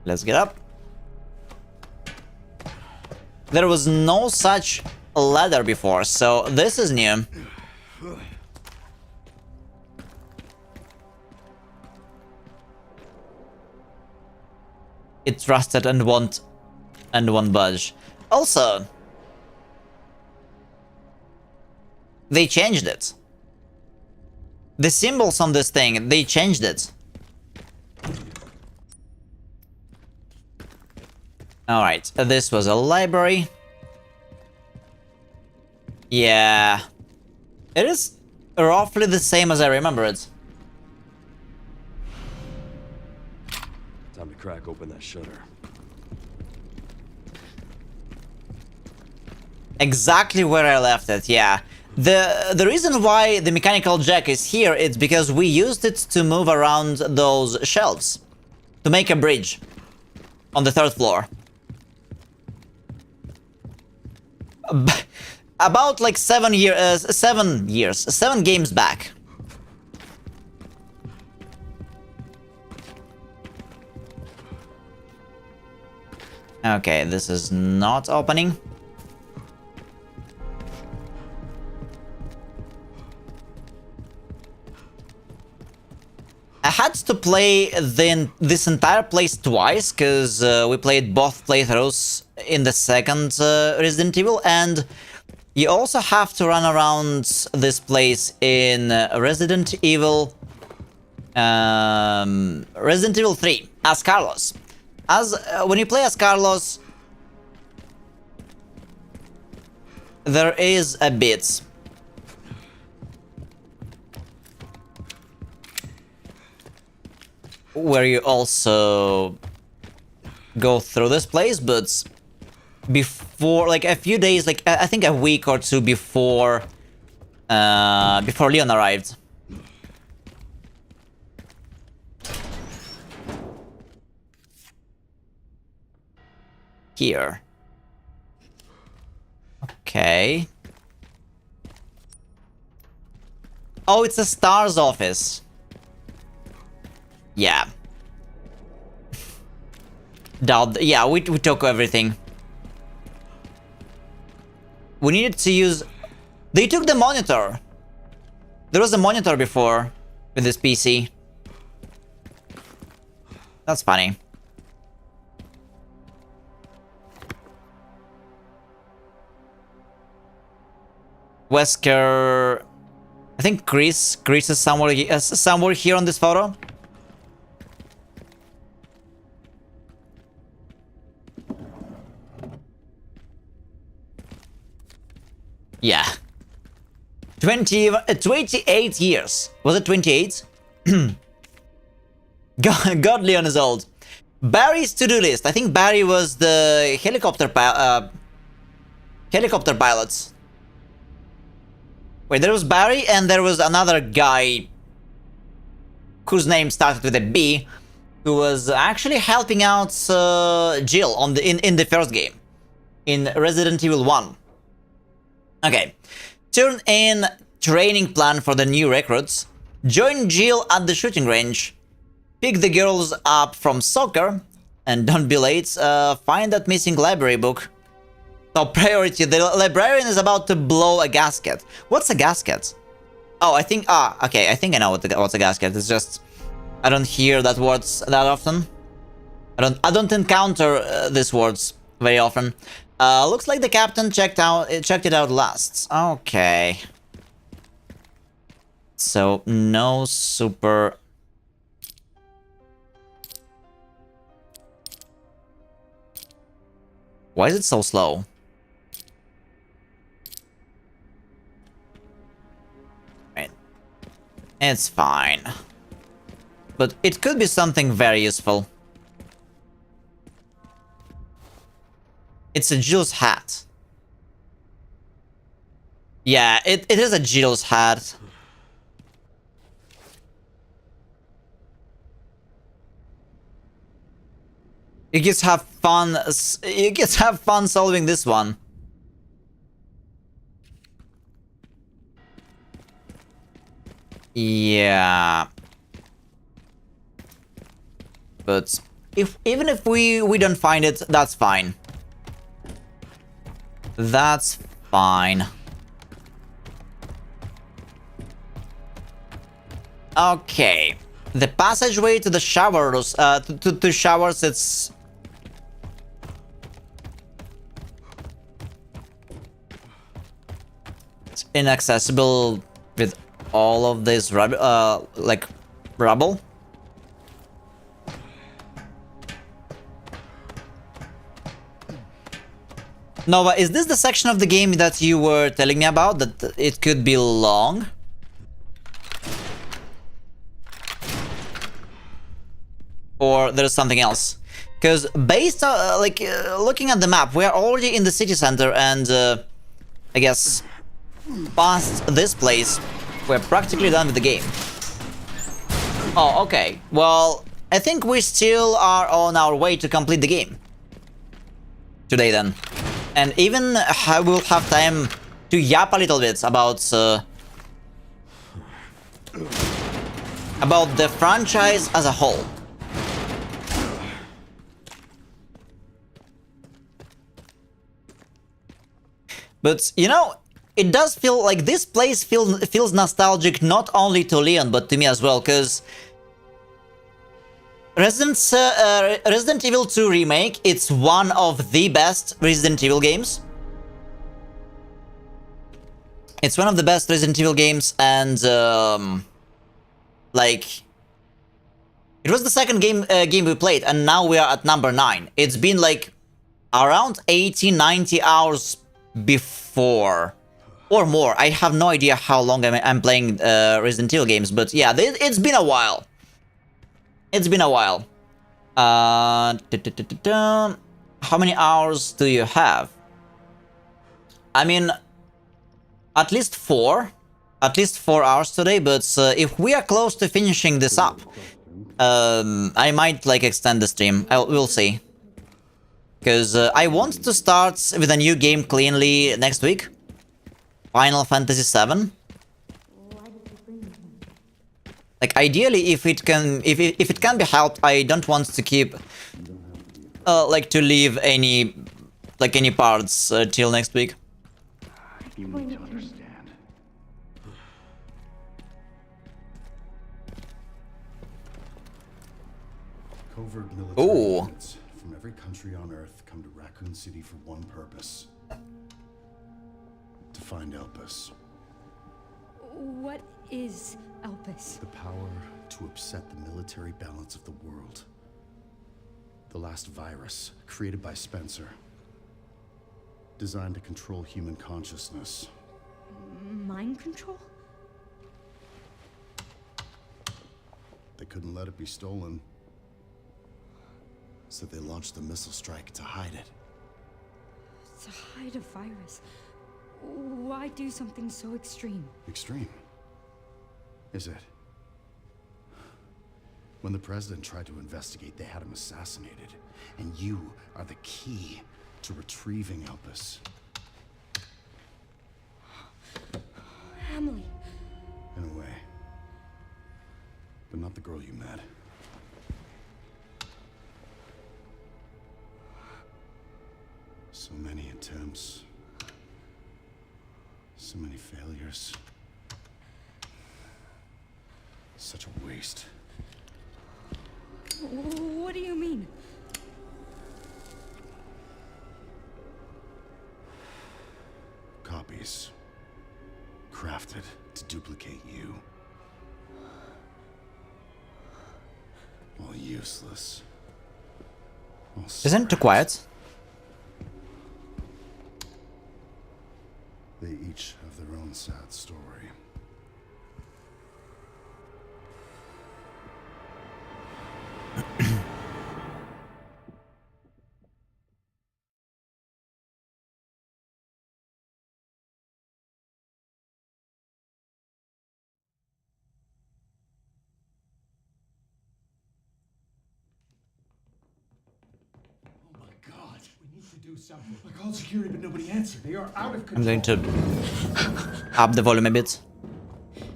Let's get up. There was no such ladder before, so this is new. It rusted and won't budge. Also, they changed it. The symbols on this thing, they changed it. Alright, this was a library. Yeah. It is roughly the same as I remember it. Time to crack open that shutter. Exactly where I left it, yeah. The reason why the mechanical jack is here is because we used it to move around those shelves. To make a bridge. On the 3rd floor. About like 7 games back. Okay, this is not opening. I had to play this entire place twice, because we played both playthroughs in the second Resident Evil, and you also have to run around this place in Resident Evil 3 as Carlos. When you play as Carlos, there is a bit where you also go through this place, but before, like a few days, like I think a week or two before Leon arrived. Here. Okay. Oh, it's a STAR's office. Yeah. Yeah, we took everything. We needed to use... They took the monitor. There was a monitor before with this PC. That's funny. Wesker... I think Chris is somewhere here on this photo. Yeah. 28 years. Was it 28? God, Leon is old. Barry's to-do list. I think Barry was the helicopter pilot. Wait, there was Barry and there was another guy whose name started with a B, who was actually helping out Jill on in the first game, in Resident Evil 1. Okay, turn in training plan for the new recruits. Join Jill at the shooting range. pick the girls up from soccer, and don't be late. Find that missing library book. Top priority, the librarian is about to blow a gasket. What's a gasket? Oh, I think, okay, I think I know what's a gasket. It's just, I don't hear that words that often. I don't encounter these words very often. Looks like the captain checked it out last. Okay. So, no super... Why is it so slow? Right. It's fine. But it could be something very useful. It's a Jill's hat. Yeah, it is a Jill's hat. You just have fun. You just have fun solving this one. Yeah. But even if we don't find it, that's fine. That's fine. Okay. The passageway to the showers, to showers, it's inaccessible with all of this like rubble. Nova, is this the section of the game that you were telling me about, that it could be long? Or there's something else? Because based on, looking at the map, we are already in the city center and, I guess, past this place, we're practically done with the game. Oh, okay. Well, I think we still are on our way to complete the game. Today, then. And even I will have time to yap a little bit about the franchise as a whole. But, you know, it does feel like this place feels nostalgic not only to Leon, but to me as well, because Resident Evil 2 Remake, it's one of the best Resident Evil games. It's one of the best Resident Evil games, and, like... It was the second game we played, and now we are at number 9. It's been, like, around 80-90 hours before. Or more. I have no idea how long I'm playing Resident Evil games, but yeah, it's been a while. It's been a while. How many hours do you have? I mean, at least 4. At least 4 hours today, but if we are close to finishing this up, I might, like, extend the stream. We'll see. Because I want to start with a new game cleanly next week. Final Fantasy VII. Like, ideally, if it can be helped, I don't want to keep, like, to leave any parts till next week. You need to understand. Covert military units from every country on Earth come to Raccoon City for one purpose. To find Elpis. What is Elpis? The power to upset the military balance of the world. The last virus, created by Spencer. Designed to control human consciousness. Mind control? They couldn't let it be stolen. So they launched the missile strike to hide it. To hide a virus? Why do something so extreme? Extreme? Is it? When the president tried to investigate, they had him assassinated. And you are the key to retrieving Elpis. Emily. In a way. But not the girl you met. So many attempts. So many failures. Such a waste. What do you mean? Copies. Crafted to duplicate you. All useless. All Isn't it too quiet? They each have their own sad story. Something. I called security, but nobody answered. They are out of control. I'm going to up the volume a bit.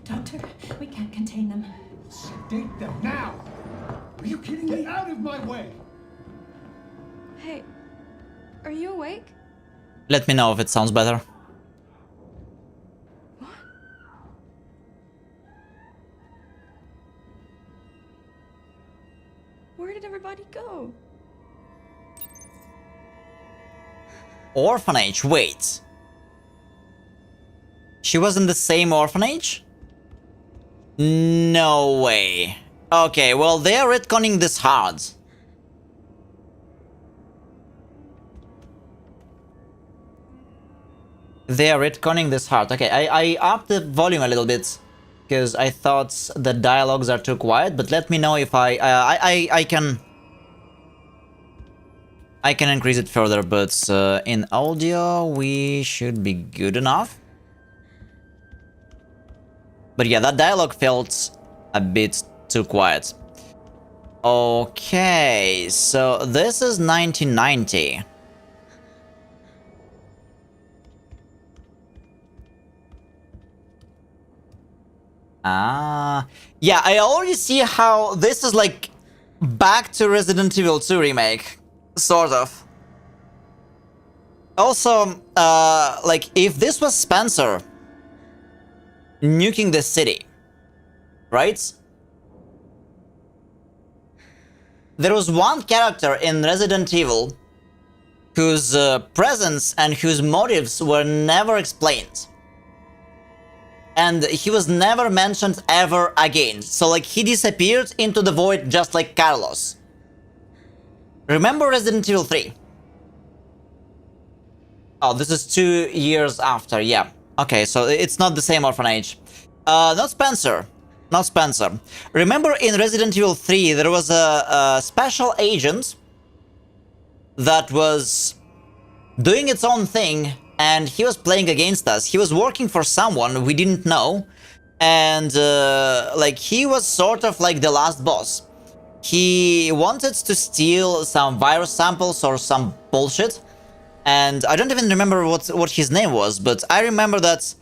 Doctor, we can't contain them. Sedate them now! Are you kidding me? Get out of my way! Hey, are you awake? Let me know if it sounds better. What? Where did everybody go? Orphanage, wait. She was in the same orphanage? No way. Okay, well, they are retconning this hard. They are retconning this hard. Okay, I upped the volume a little bit because I thought the dialogues are too quiet, but let me know if I can increase it further, but in audio we should be good enough. But yeah, that dialogue felt a bit too quiet. Okay, so this is 1990. Yeah, I already see how this is like back to Resident Evil 2 remake. Sort of. Also, like, if this was Spencer nuking the city, right? There was one character in Resident Evil whose presence and whose motives were never explained. And he was never mentioned ever again. So, like, he disappeared into the void just like Carlos. Remember Resident Evil 3? Oh, this is 2 years after, yeah. Okay, so it's not the same orphanage. Not Spencer. Not Spencer. Remember in Resident Evil 3, there was a special agent that was doing its own thing, and he was playing against us. He was working for someone we didn't know, and like, he was sort of like the last boss. He wanted to steal some virus samples or some bullshit, and I don't even remember what his name was, but I remember that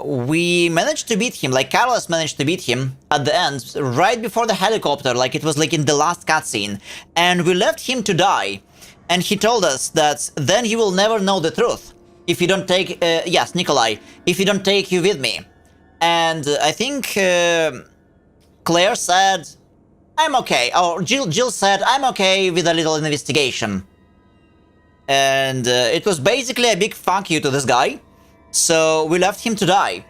we managed to beat him, like Carlos managed to beat him at the end, right before the helicopter, like it was like in the last cutscene, and we left him to die, and he told us that then he will never know the truth if you don't take, yes, Nikolai, if you don't take you with me. And I think Claire said, I'm okay, or Jill said, I'm okay with a little investigation. And it was basically a big fuck you to this guy, so we left him to die.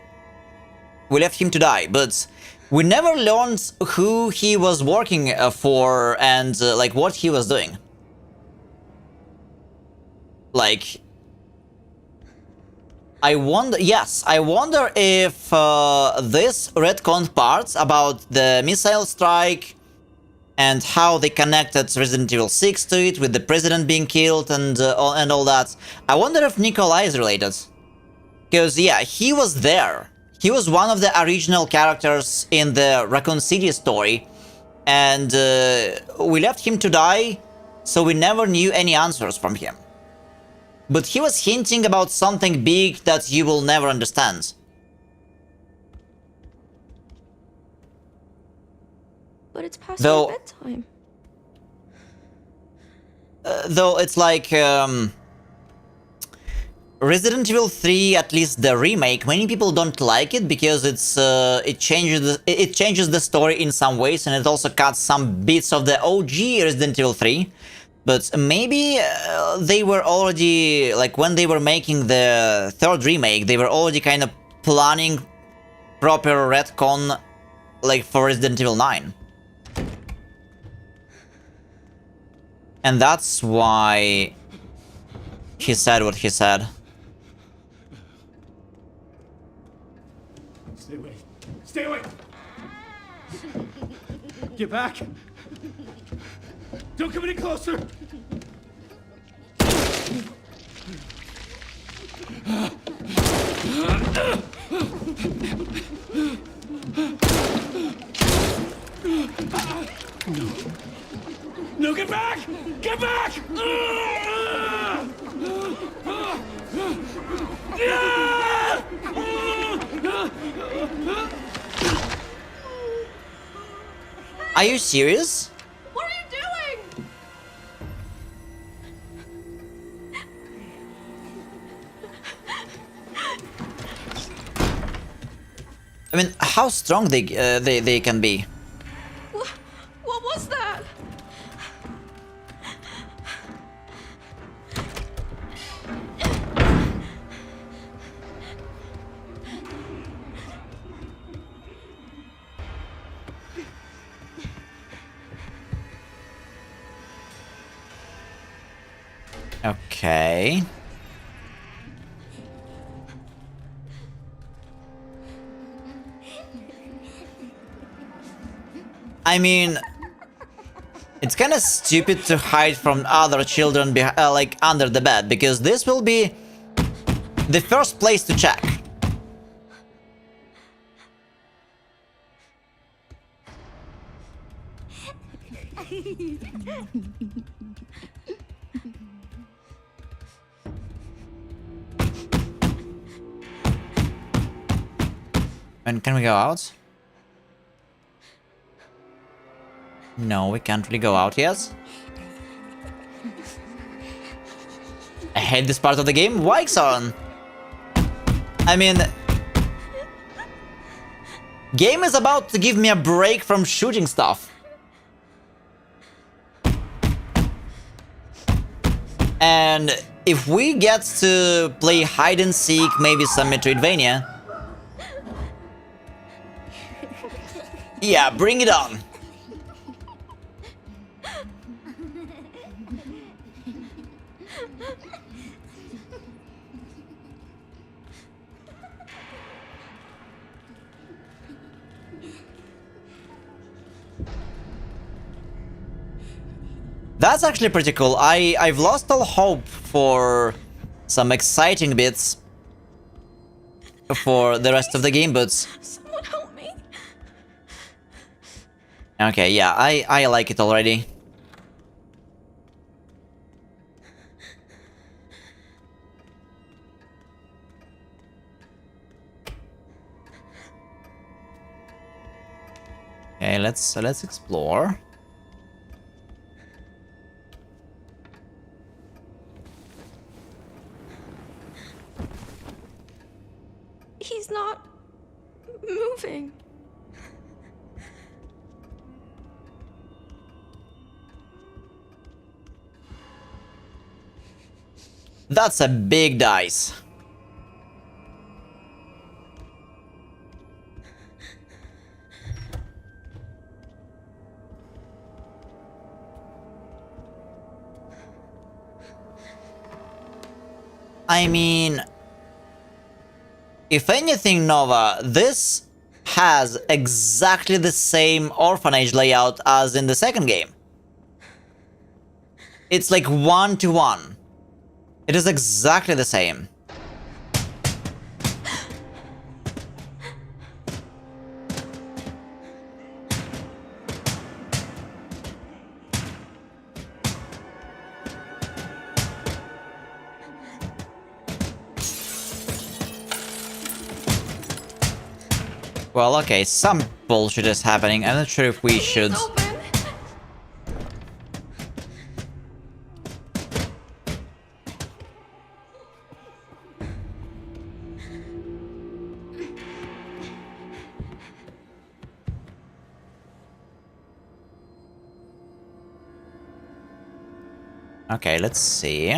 We left him to die, but we never learned who he was working for and like what he was doing. Like, I wonder, yes, I wonder if this retcon part about the missile strike and how they connected Resident Evil 6 to it, with the president being killed and all that. I wonder if Nikolai is related. Because, yeah, he was there. He was one of the original characters in the Raccoon City story. And we left him to die, so we never knew any answers from him. But he was hinting about something big that you will never understand. But it's past our bedtime. though it's like Resident Evil 3, at least the remake, many people don't like it because it changes the story in some ways, and it also cuts some bits of the OG Resident Evil 3. But maybe they were already, like, when they were making the third remake, they were already kind of planning proper retcon, like, for Resident Evil 9. And that's why he said what he said. Stay away. Stay away! Get back! Don't come any closer! No. No, get back! Get back! Are you serious? What are you doing? I mean, how strong they can be? What was that? Okay. I mean, it's kind of stupid to hide from other children like under the bed, because this will be the first place to check. And can we go out? No, we can't really go out yet. I hate this part of the game. Why, Xon? I mean, game is about to give me a break from shooting stuff. And if we get to play hide and seek, maybe some Metroidvania, yeah, bring it on. That's actually pretty cool. I've lost all hope for some exciting bits for the rest of the game, but Someone help me. okay, yeah, I like it already. Okay, let's explore. He's not moving. That's a big dice. I mean, if anything, Nova, this has exactly the same orphanage layout as in the second game. It's like 1-to-1. It is exactly the same. Well, okay, some bullshit is happening. I'm not sure if we should... Okay, let's see.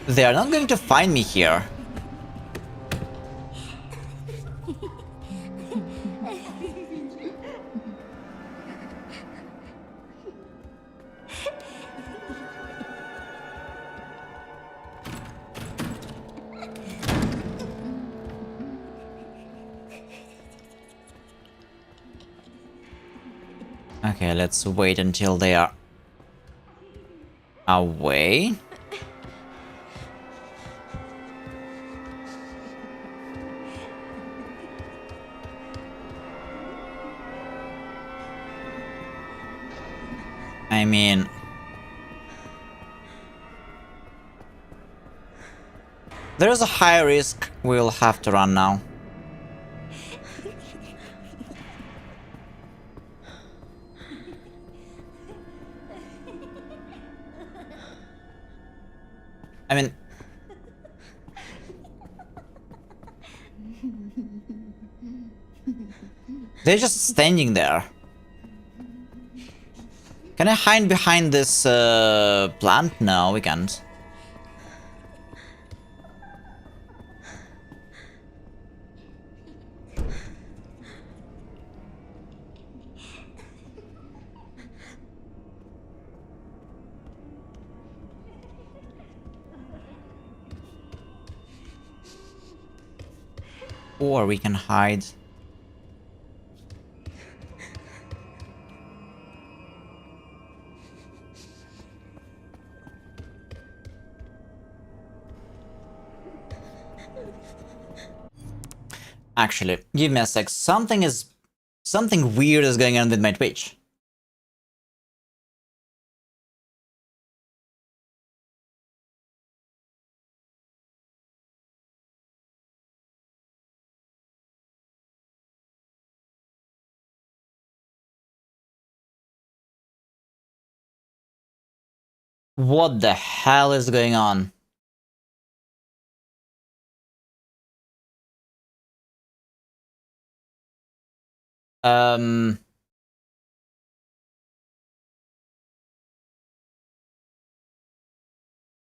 They are not going to find me here. Okay, let's wait until they are away. I mean, there's a high risk we'll have to run now. I mean, they're just standing there. Can I hide behind this plant? No, we can't. Or we can hide. Actually, give me a sec. Something weird is going on with my Twitch. What the hell is going on?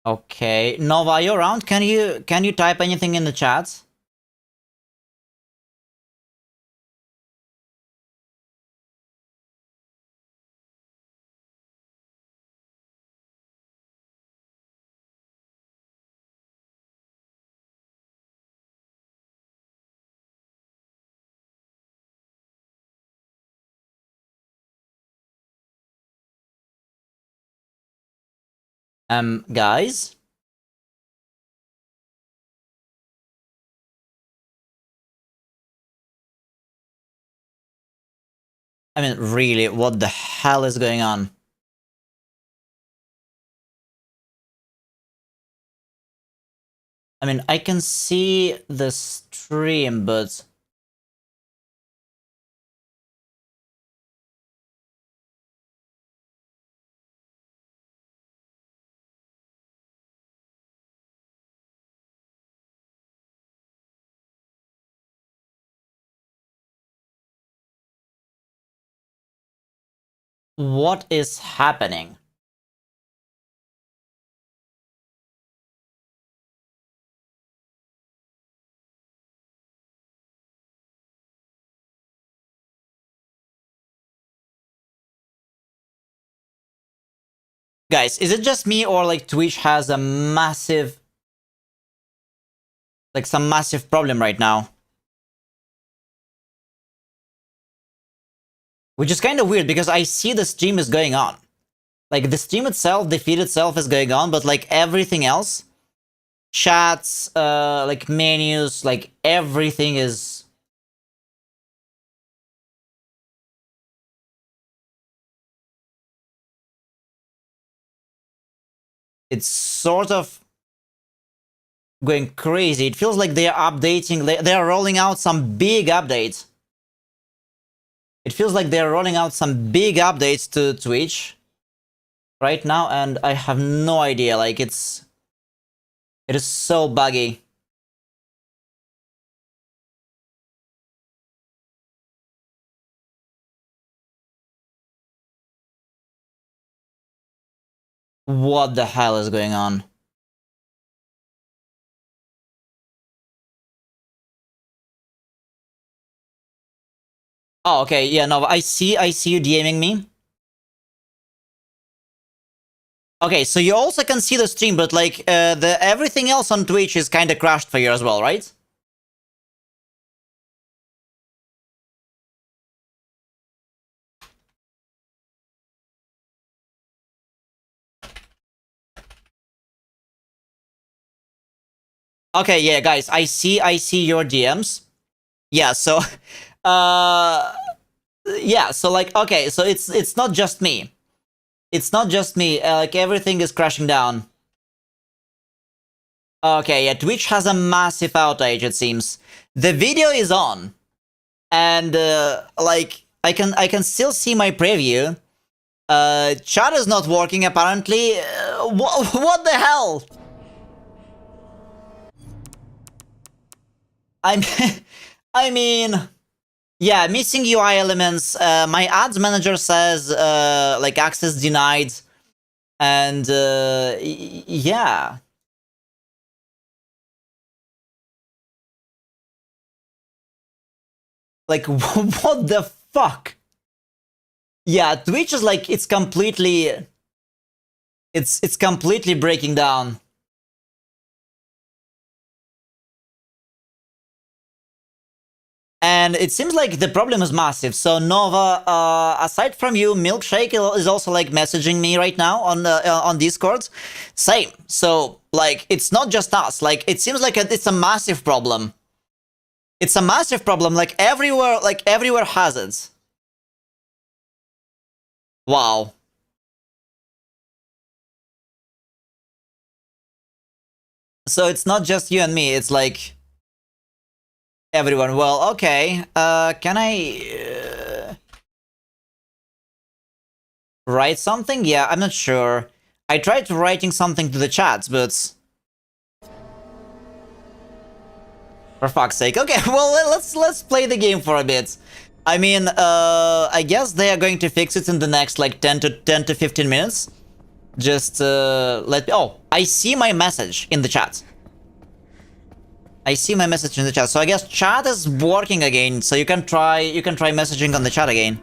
Okay, Nova, you around? Can you type anything in the chat? Guys? I mean, really, what the hell is going on? I mean, I can see the stream, but... What is happening? Guys, is it just me or like Twitch has a massive... like some massive problem right now? Which is kind of weird because I see the stream is going on. Like the stream itself, the feed itself is going on, but like everything else, chats, like menus, like everything is... It's sort of going crazy. It feels like they are updating, they are rolling out some big updates. It feels like they're rolling out some big updates to Twitch right now, and I have no idea. Like, it is so buggy. What the hell is going on? Oh, okay, yeah, no, I see you DMing me. Okay, so you also can see the stream, but like, the everything else on Twitch is kinda crashed for you as well, right? Okay, yeah, guys, I see your DMs. Yeah, so, yeah, so like, okay, so it's not just me. It's not just me, like, everything is crashing down. Okay, yeah, Twitch has a massive outage, it seems. The video is on, and, like, I can still see my preview. Chat is not working, apparently. What the hell? I mean, yeah, missing UI elements. My ads manager says, like, access denied, and, yeah. Like, what the fuck? Yeah, Twitch is like, it's completely breaking down. And it seems like the problem is massive. So Nova, aside from you, Milkshake is also like messaging me right now on Discord. Same. So like, it's not just us. Like, it seems like it's a massive problem. It's a massive problem. Like everywhere has it. Wow. So it's not just you and me. It's like everyone. Well, okay. Can I write something? Yeah, I'm not sure. I tried writing something to the chat, but for fuck's sake. Okay, well, let's play the game for a bit. I mean, I guess they are going to fix it in the next like 10 to 15 minutes. Just let me. Oh, I see my message in the chat. I see my message in the chat. So I guess chat is working again. So you can try messaging on the chat again.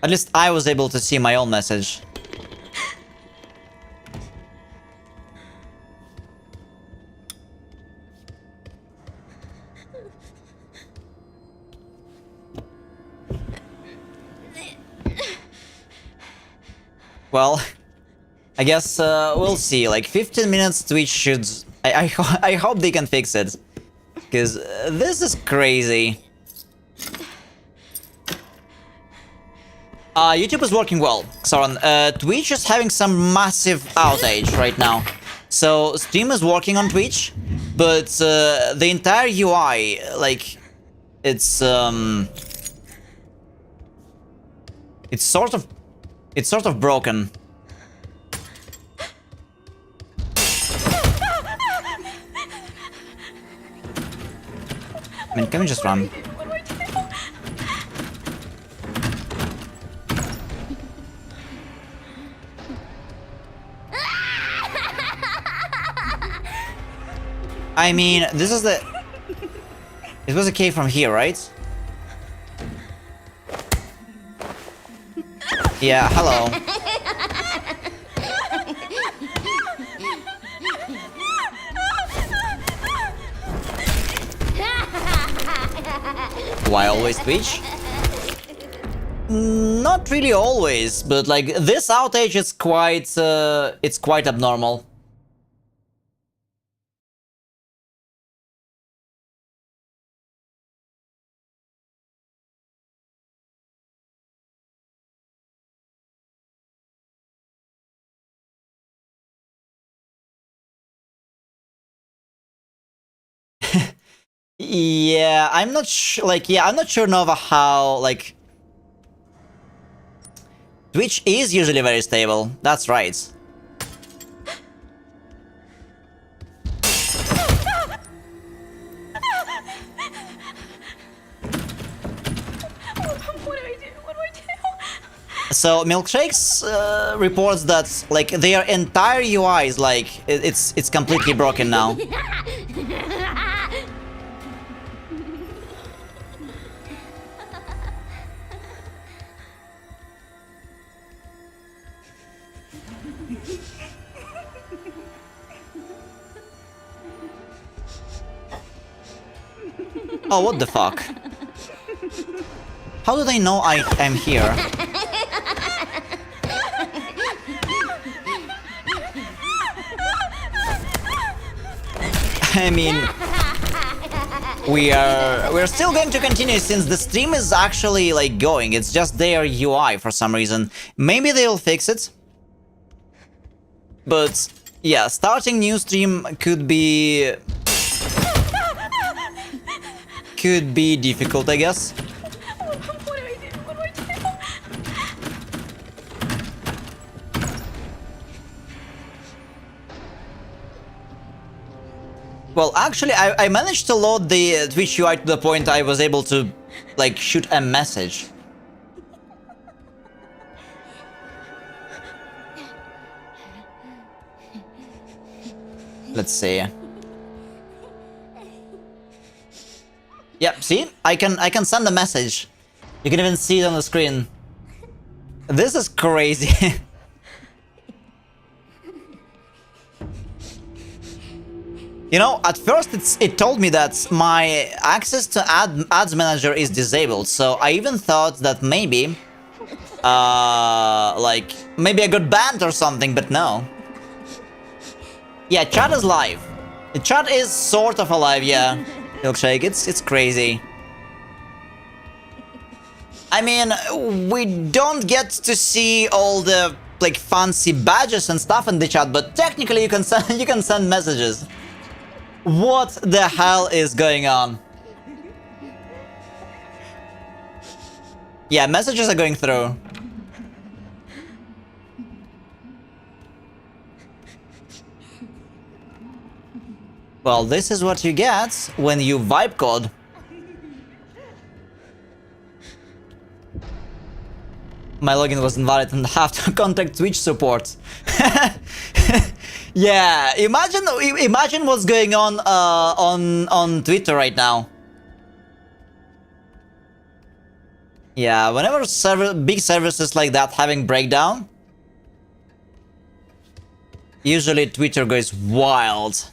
At least I was able to see my own message. Well, I guess we'll see. Like 15 minutes, Twitch should. I hope they can fix it, because this is crazy. YouTube is working well, Sauron. Twitch is having some massive outage right now. So Steam is working on Twitch, but the entire UI, like, it's sort of broken. I mean, can we just run? I mean, this is the... It was a cave from here, right? Yeah, hello. Why always Twitch? Not really always, but like this outage is quite it's quite abnormal. Yeah, I'm not sure, I'm not sure, Nova, how, Twitch is usually very stable, that's right. So Milkshakes reports that their entire UI is it's completely broken now. Oh, what the fuck? How do they know I'm here? I mean, we're still going to continue since the stream is actually going. It's just their UI for some reason. Maybe they'll fix it. But yeah, starting new stream could be difficult, I guess. Well, actually, I managed to load the Twitch UI to the point I was able to, shoot a message. Let's see. Yep, see? I can send a message. You can even see it on the screen. This is crazy. You know, at first it told me that my access to ads manager is disabled, so I even thought that maybe maybe I got banned or something, but no. Yeah, chat is live. The chat is sort of alive, yeah. Milkshake, it's crazy. I mean, we don't get to see all the fancy badges and stuff in the chat, but technically you can send messages. What the hell is going on? Yeah, messages are going through. Well, this is what you get when you vibe code. My login was invalid and I have to contact Twitch support. Yeah, imagine what's going on Twitter right now. Yeah, whenever big services like that having breakdown, usually Twitter goes wild.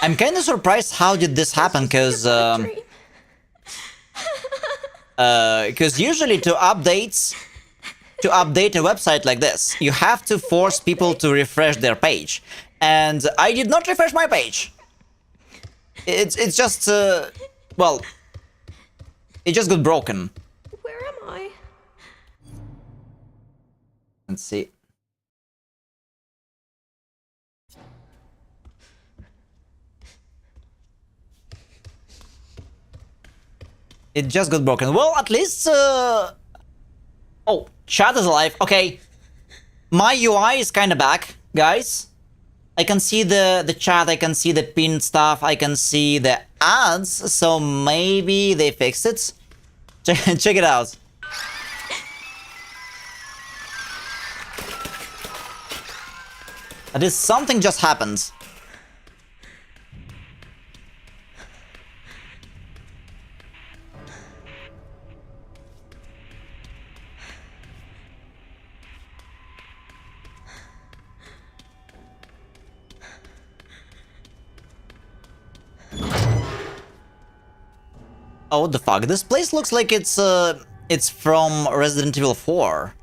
I'm kind of surprised how did this happen, because usually to update a website like this, you have to force people to refresh their page, and I did not refresh my page. It's just well, it just got broken. Where am I? Let's see. It just got broken. Well, at least... Oh, chat is alive. Okay. My UI is kind of back, guys. I can see the chat, I can see the pinned stuff, I can see the ads, so maybe they fixed it. Check it out. That is, something just happened. Oh, what the fuck? This place looks like it's from Resident Evil 4.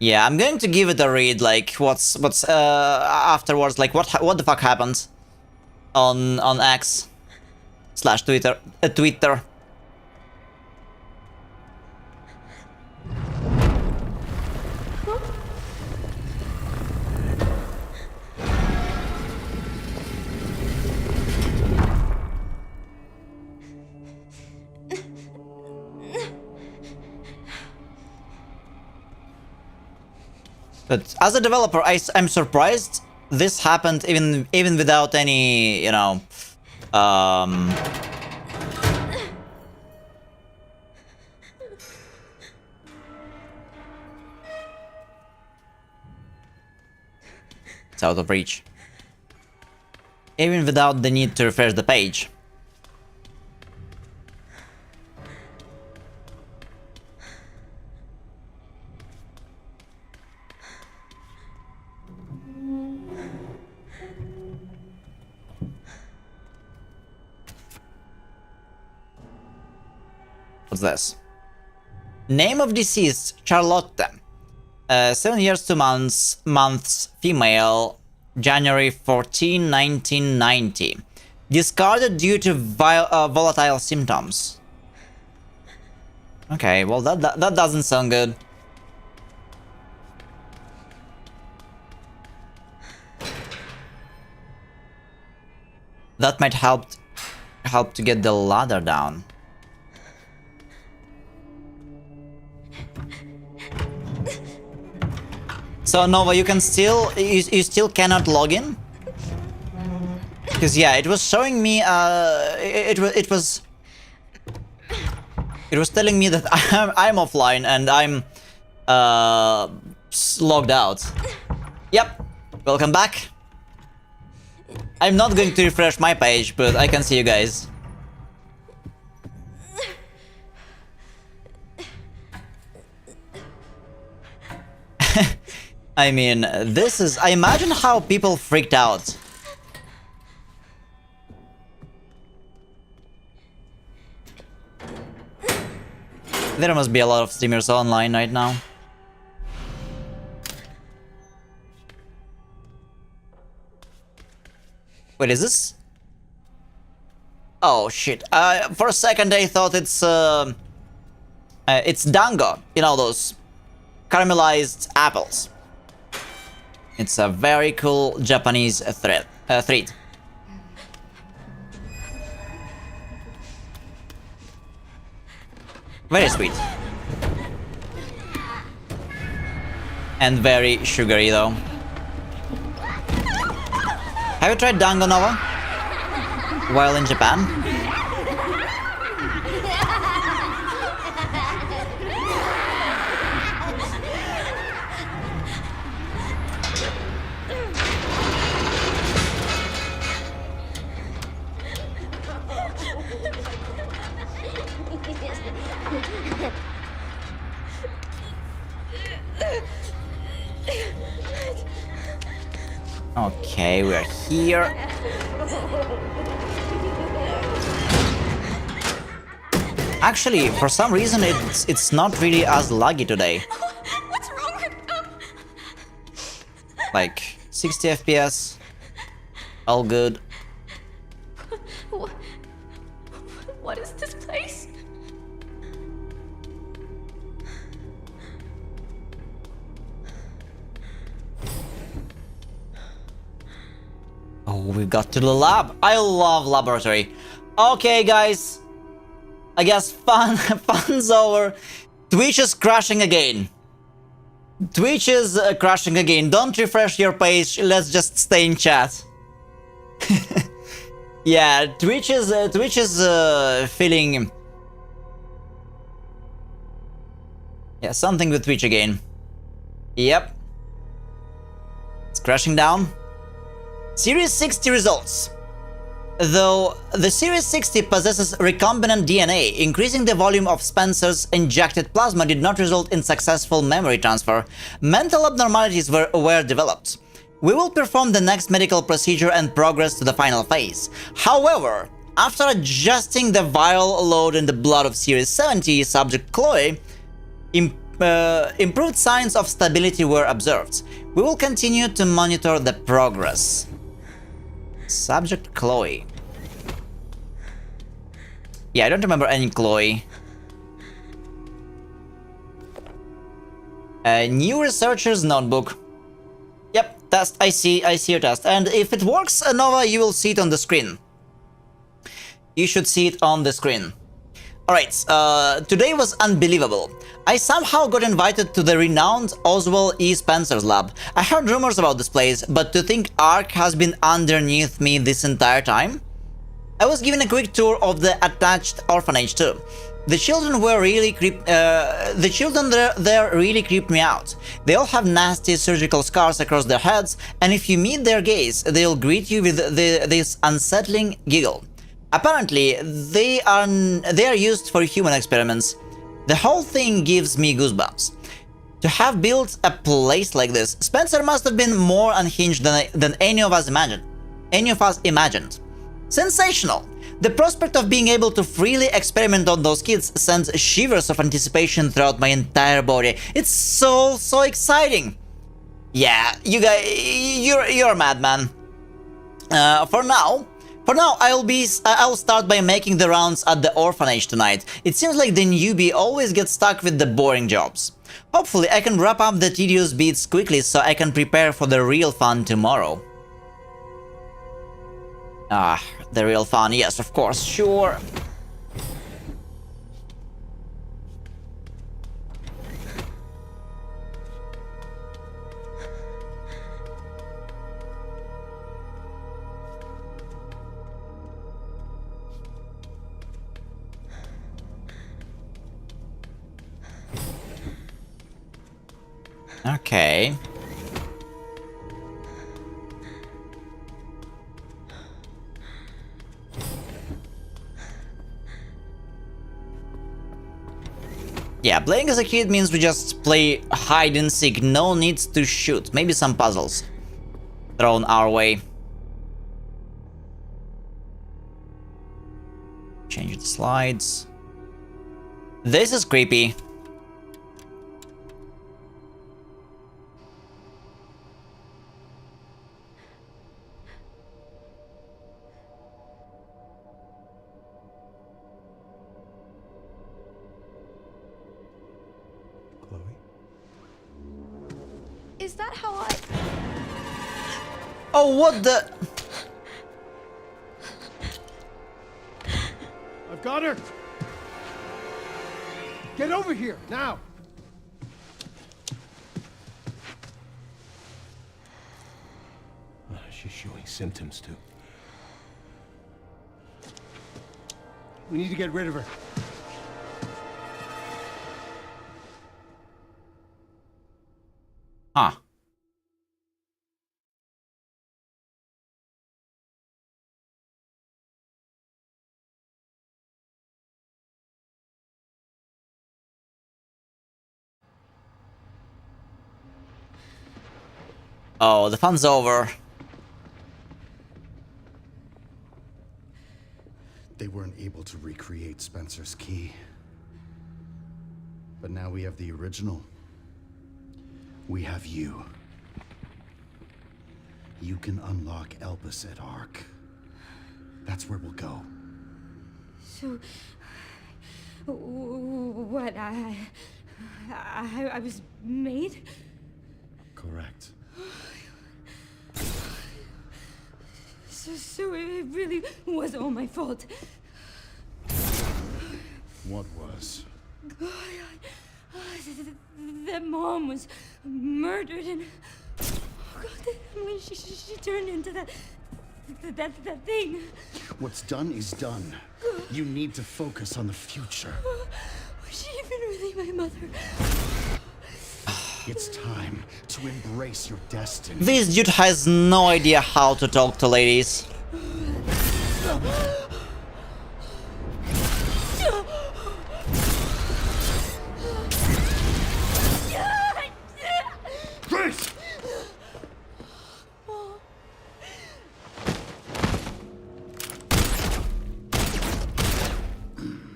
Yeah, I'm going to give it a read, like, what's afterwards, like, what the fuck happened on X / Twitter, Twitter. But as a developer, I'm surprised this happened even without any, you know, it's out of reach. Even without the need to refresh the page. What's this? Name of deceased, Charlotte. 7 years 2 months, female, January 14, 1990. Discarded due to volatile symptoms. Okay, well that doesn't sound good. That might help to get the ladder down. So Nova, you can still you still cannot log in? Because yeah, it was showing me it was telling me that I'm offline and I'm logged out. Yep. Welcome back. I'm not going to refresh my page, but I can see you guys. I mean, this is... I imagine how people freaked out. There must be a lot of streamers online right now. Wait, is this? Oh shit! For a second I thought it's dango. You know, those caramelized apples. It's a very cool Japanese treat. Very sweet. And very sugary though. Have you tried dango, Nova? While in Japan? Okay, we're here. Actually, for some reason, it's not really as laggy today. What's wrong with them? Like 60 FPS, all good. What is this place? Oh, we got to the lab. I love laboratory. Okay, guys. I guess fun's over. Twitch is crashing again. Twitch is crashing again. Don't refresh your page. Let's just stay in chat. Yeah, Twitch is feeling. Yeah, something with Twitch again. Yep. It's crashing down. Series 60 results. Though the Series 60 possesses recombinant DNA, increasing the volume of Spencer's injected plasma did not result in successful memory transfer. Mental abnormalities were developed. We will perform the next medical procedure and progress to the final phase. However, after adjusting the viral load in the blood of Series 70 subject Chloe, improved signs of stability were observed. We will continue to monitor the progress. Subject Chloe. Yeah, I don't remember any Chloe. New researcher's notebook. Yep, test. I see your test. And if it works, Nova, you will see it on the screen. You should see it on the screen. Alright, today was unbelievable. I somehow got invited to the renowned Oswald E. Spencer's lab. I heard rumors about this place, but to think Ark has been underneath me this entire time? I was given a quick tour of the attached orphanage too. The children were really there really creeped me out. They all have nasty surgical scars across their heads, and if you meet their gaze, they'll greet you with this unsettling giggle. Apparently, they are used for human experiments. The whole thing gives me goosebumps. To have built a place like this, Spencer must have been more unhinged than any of us imagined. Sensational! The prospect of being able to freely experiment on those kids sends shivers of anticipation throughout my entire body. It's so exciting! Yeah, you guys, you're a madman. For now, I'll start by making the rounds at the orphanage tonight. It seems like the newbie always gets stuck with the boring jobs. Hopefully I can wrap up the tedious bits quickly so I can prepare for the real fun tomorrow. Ah, the real fun, yes, of course, sure. Okay. Yeah, playing as a kid means we just play hide and seek, no need to shoot. Maybe some puzzles thrown our way. Change the slides. This is creepy. Is that how I... Oh, what the... I've got her! Get over here, now! She's showing symptoms, too. We need to get rid of her. Huh. Oh, the fun's over. They weren't able to recreate Spencer's key. But now we have the original. We have you. You can unlock Elpis at Ark. That's where we'll go. So... what, I was made? Correct. So it really was all my fault. What was? That mom was murdered and... when she turned into that thing. What's done is done. You need to focus on the future. Was she even really my mother? It's time to embrace your destiny. This dude has no idea how to talk to ladies. Grace!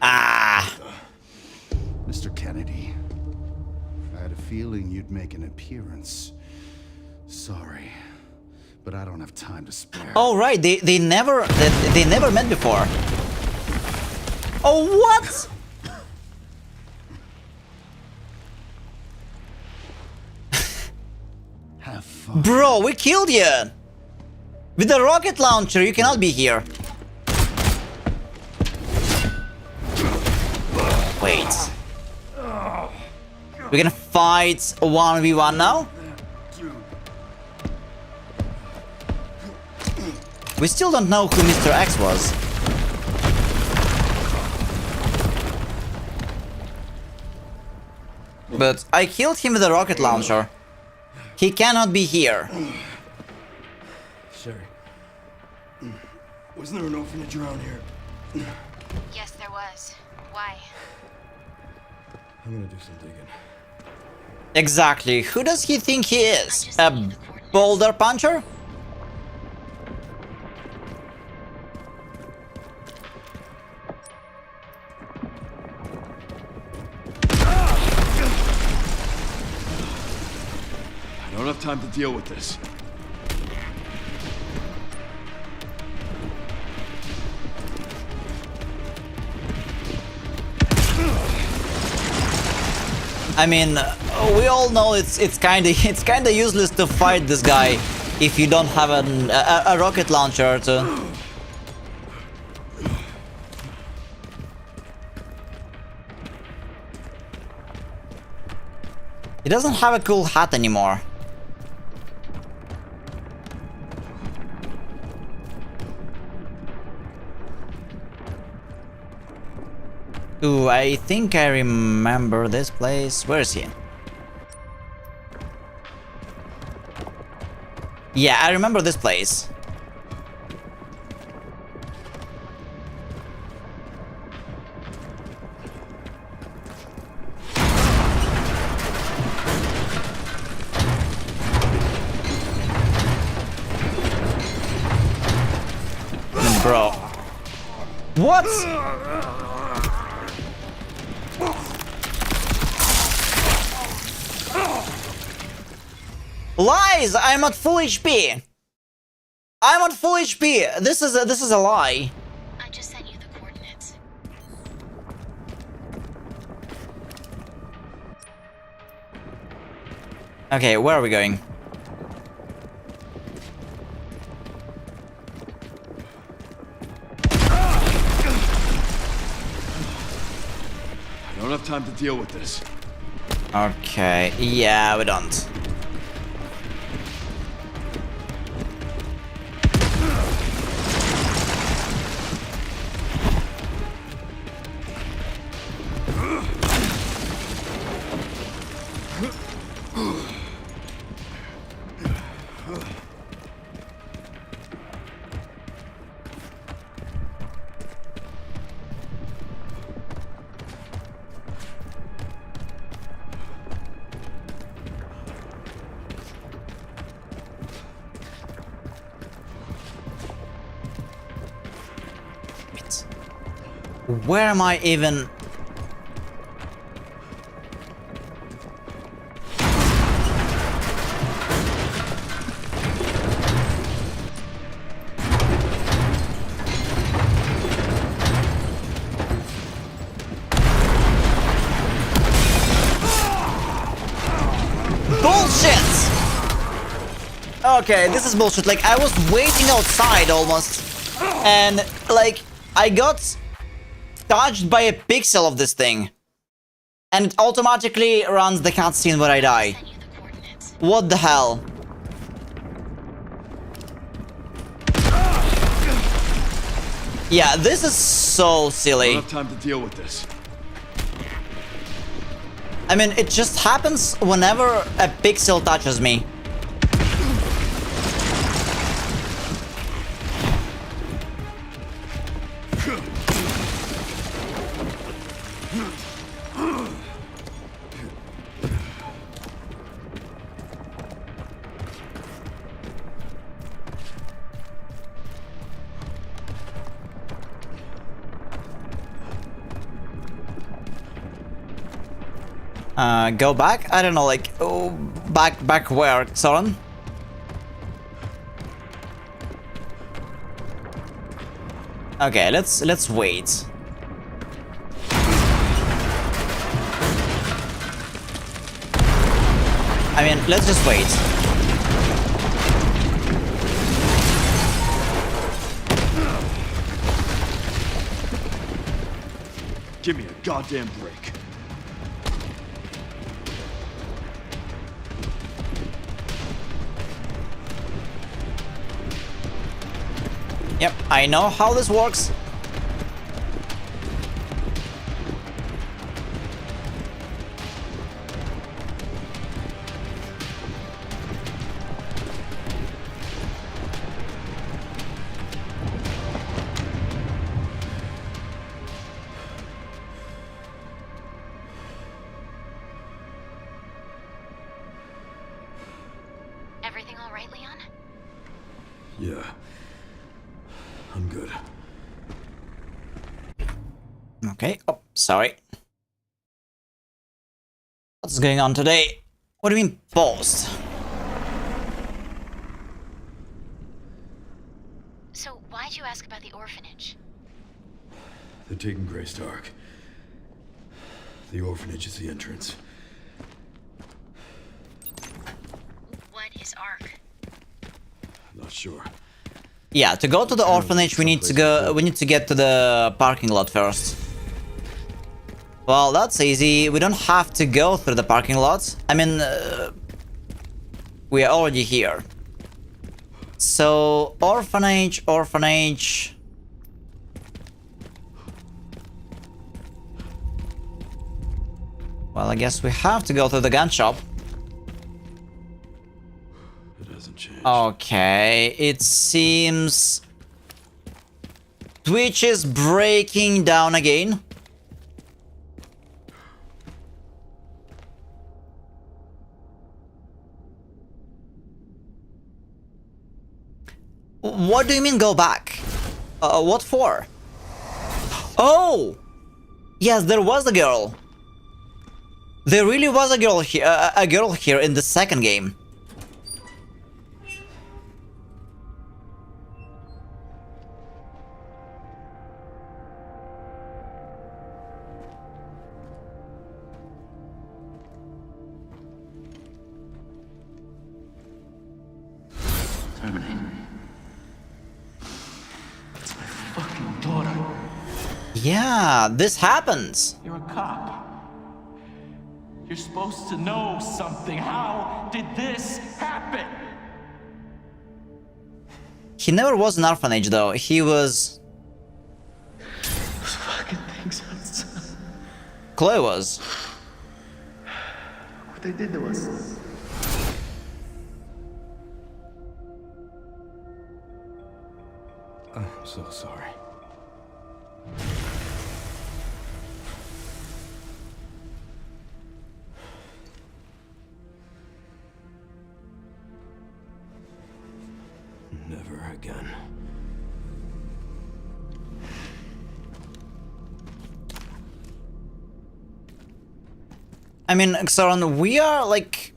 Ah! Mr. Kennedy, a feeling you'd make an appearance. Sorry, but I don't have time to spare. Oh right, they never met before. Oh what? Have fun. Bro, we killed you! With the rocket launcher, you cannot be here. Wait. We're gonna fight 1v1 now? We still don't know who Mr. X was. But I killed him with a rocket launcher. He cannot be here. Sherry, wasn't there an orphanage around here? Yes, there was. Why? I'm gonna do some digging. Exactly. Who does he think he is? A boulder puncher? I don't have time to deal with this. I mean, we all know it's kinda useless to fight this guy if you don't have a rocket launcher to. He doesn't have a cool hat anymore. Ooh, I think I remember this place. Where is he? Yeah, I remember this place. Bro. What? Lies! I'm at full HP. I'm at full HP. This is a lie. I just sent you the coordinates. Okay, where are we going? I don't have time to deal with this. Okay, yeah, we don't. Where am I even? Bullshit! Okay, this is bullshit. Like, I was waiting outside almost, and like, I got touched by a pixel of this thing, and it automatically runs the cutscene where I die. What the hell? Yeah, this is so silly. I don't have time to deal with this. I mean, it just happens whenever a pixel touches me. Go back? I don't know, like, oh, back where, Soren? Okay, let's wait. I mean, let's just wait. Give me a goddamn break. Yep, I know how this works. Everything all right, Leon? Yeah. I'm good. Okay. Oh, sorry. What's going on today? What do you mean, paused? So, why'd you ask about the orphanage? They're taking Greystark. The orphanage is the entrance. What is ARC? Not sure. Yeah, to go to the orphanage, we need to get to the parking lot first. Well, that's easy. We don't have to go through the parking lot. I mean, we are already here. So, orphanage. Well, I guess we have to go to the gun shop. It hasn't changed. Okay, it seems Twitch is breaking down again. What do you mean go back? What for? Oh! Yes, there was a girl. There really was a girl here in the second game. Yeah, this happens. You're a cop. You're supposed to know something. How did this happen? He never was an orphanage, though. He was... Those fucking things outside. Chloe was. What they did to us. I'm so sorry. Never again. I mean, Soren, we are like...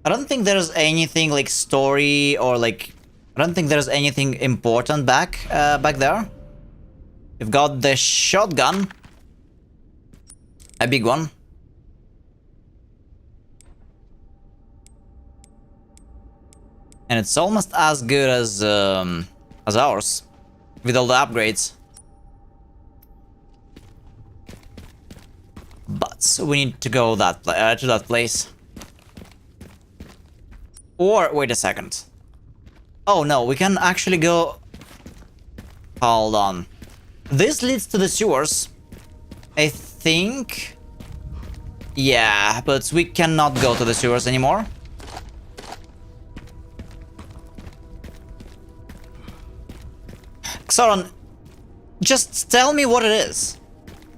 I don't think there's anything like story or like... I don't think there's anything important back there. We've got the shotgun. A big one. And it's almost as good as ours. With all the upgrades. But we need to go to that place. Or, wait a second. Oh no, we can actually go... Hold on. This leads to the sewers. I think... Yeah, but we cannot go to the sewers anymore. Soren, just tell me what it is.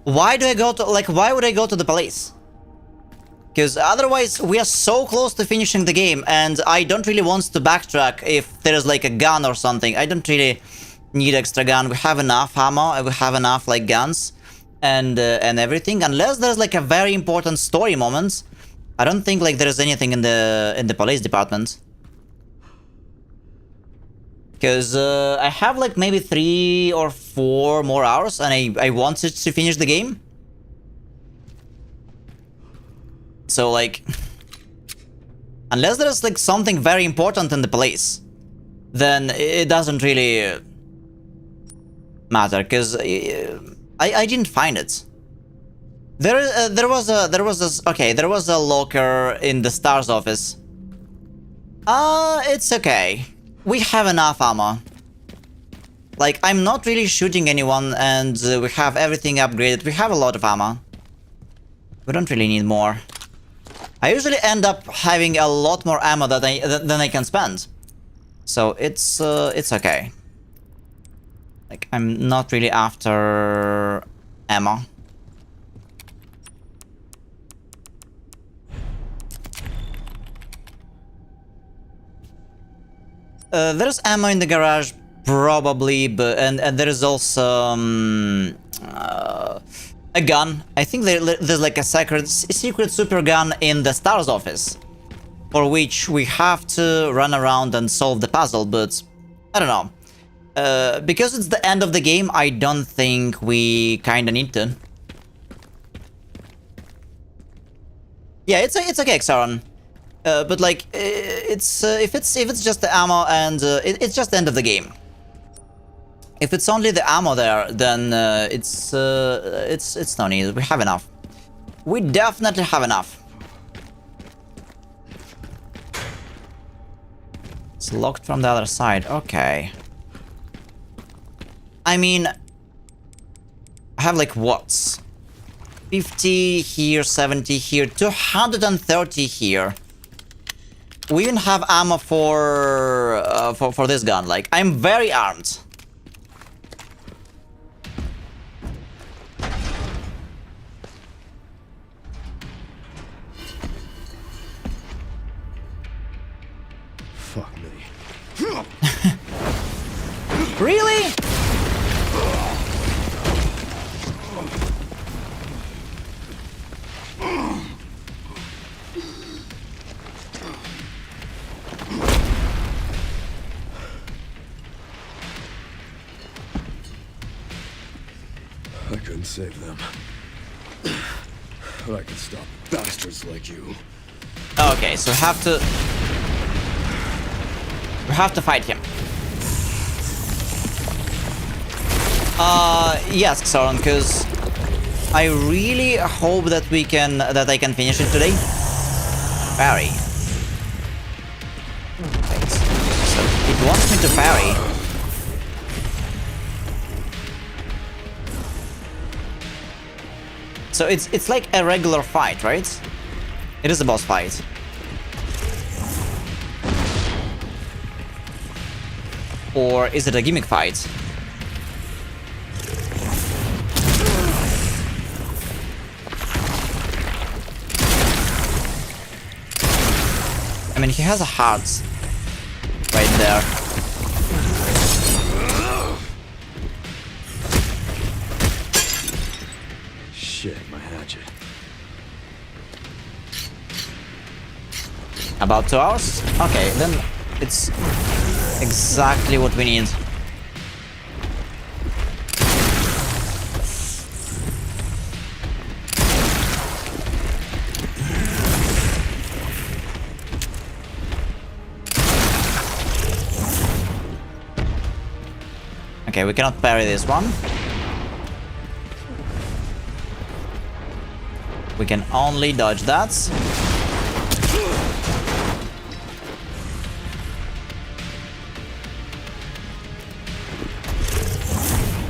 Why do I go to... Like, why would I go to the police? Because otherwise, we are so close to finishing the game, and I don't really want to backtrack if there's like a gun or something. I don't really need extra gun. We have enough ammo, we have enough like guns and everything. Unless there's like a very important story moment I don't think like there's anything in the police department. Because I have like maybe 3 or 4 more hours and I wanted to finish the game. So like, unless there's like something very important in the police, then it doesn't really matter, because I didn't find it. There was a locker in the STARS office. It's okay. We have enough ammo. Like, I'm not really shooting anyone, and we have everything upgraded. We have a lot of ammo. We don't really need more. I usually end up having a lot more ammo than I can spend. So it's okay. Like, I'm not really after ammo. There's ammo in the garage, probably, but and there is also a gun. I think there's like a secret super gun in the STARS office, for which we have to run around and solve the puzzle. But I don't know, because it's the end of the game. I don't think we kinda need to. Yeah, it's okay, Xaron. But like, it's if it's just the ammo and it's just the end of the game. If it's only the ammo there, then it's no need. We have enough. We definitely have enough. It's locked from the other side. Okay. I mean, I have like what? 50 here, 70 here, 230 here. We even have ammo for this gun. Like, I'm very armed. Fuck me. Really? I couldn't save them. But I can stop bastards like you. Okay, so we have to fight him. Yes, Xaron, because I really hope that I can finish it today. Parry. Wait. So it wants me to parry. So it's like a regular fight, right? It is a boss fight. Or is it a gimmick fight? I mean, he has a heart right there. Shit, my hatchet. About 2 hours? Okay, then it's exactly what we need. Okay, we cannot parry this one. We can only dodge that.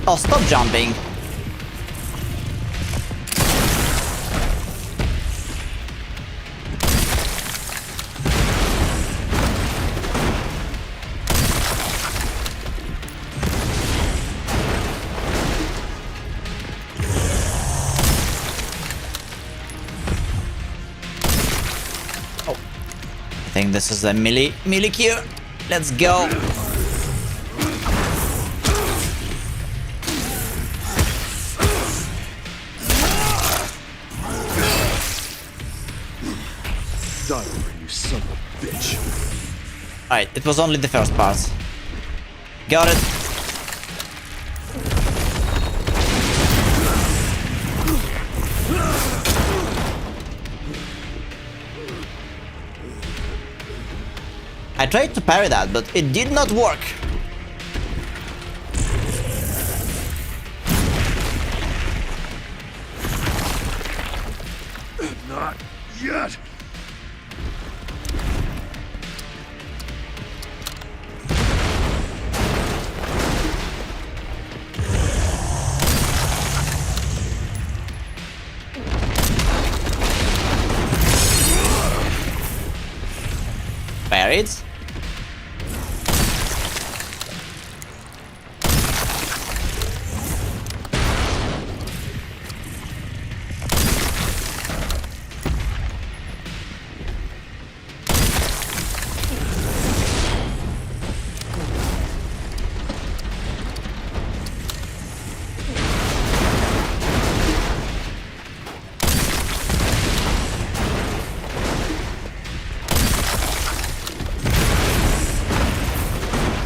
Oh, stop jumping. I think this is the melee queue. Let's go. Die already, you son of a bitch. Alright, it was only the first part. Got it. I tried to parry that, but it did not work. Not yet. Parried.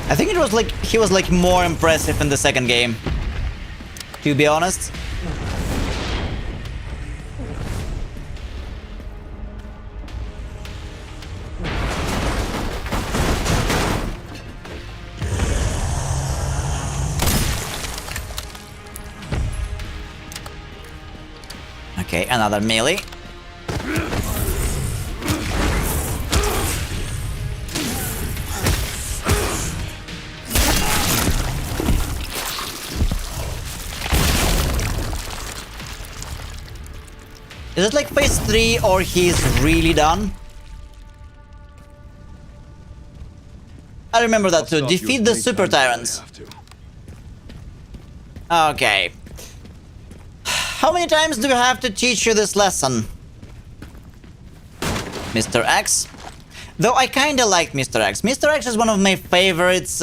I think it was like he was like more impressive in the second game, to be honest. Okay, another melee. Is it like phase 3 or he's really done? I remember that too. Defeat the super tyrants. Okay. How many times do we have to teach you this lesson? Mr. X? Though I kinda liked Mr. X. Mr. X is one of my favorites,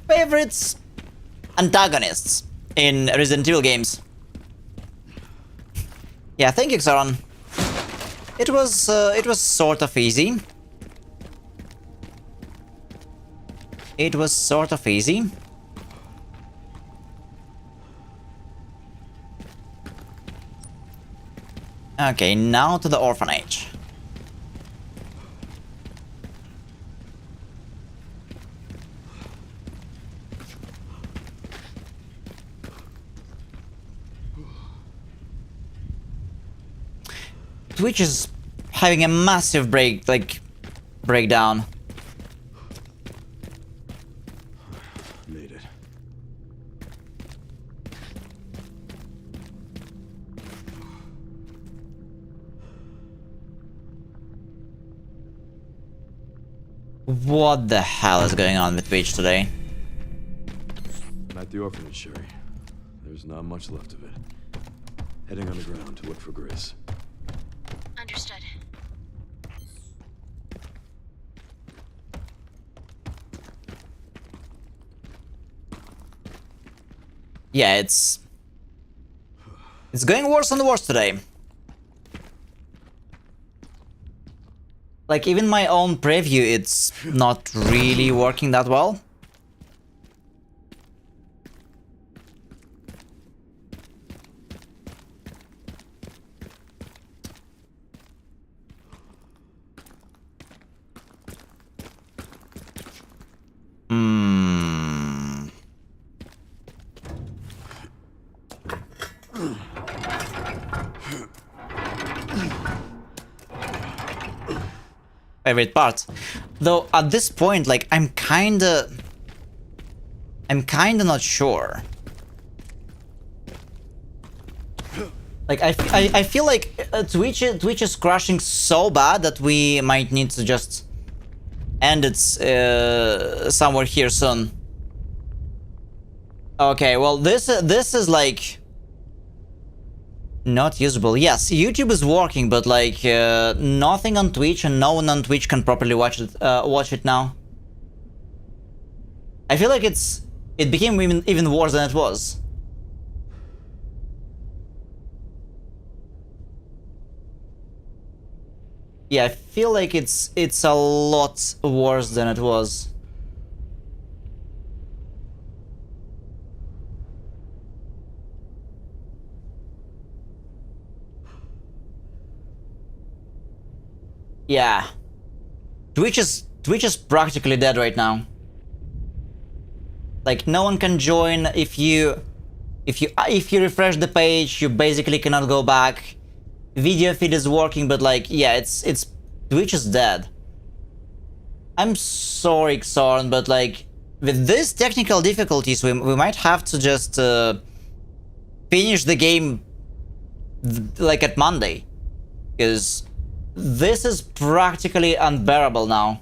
favorites antagonists in Resident Evil games. Yeah, thank you, Xaron. It was sort of easy. It was sort of easy. Okay, now to the orphanage. Twitch is having a massive breakdown. Made it. What the hell is going on with Twitch today? I'm at the orphanage, Sherry. There's not much left of it. Heading underground to look for Grace. Understood. Yeah, it's going worse and worse today. Like, even my own preview, it's not really working that well. Favorite part. Though at this point, like, I'm kinda not sure. Like, I feel like Twitch is crashing so bad that we might need to just end it somewhere here soon. Okay, well, this is like not usable. Yes, YouTube is working, but like nothing on Twitch, and no one on Twitch can properly watch it now. I feel like it became even worse than it was. Yeah, I feel like it's a lot worse than it was. Yeah. Twitch is practically dead right now. Like, no one can join. If you refresh the page, you basically cannot go back. Video feed is working, but like, yeah, it's Twitch is dead. I'm sorry, Xorn, but like, with these technical difficulties, we might have to just finish the game like at Monday, because this is practically unbearable now.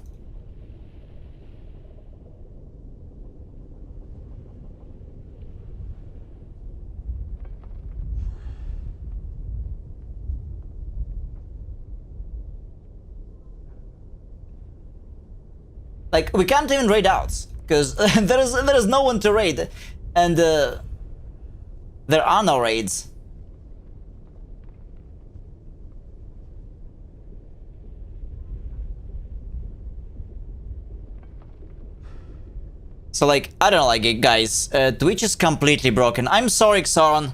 Like, we can't even raid out, because there is no one to raid, and there are no raids. So like, I don't know, like, guys, Twitch is completely broken. I'm sorry, Xorn.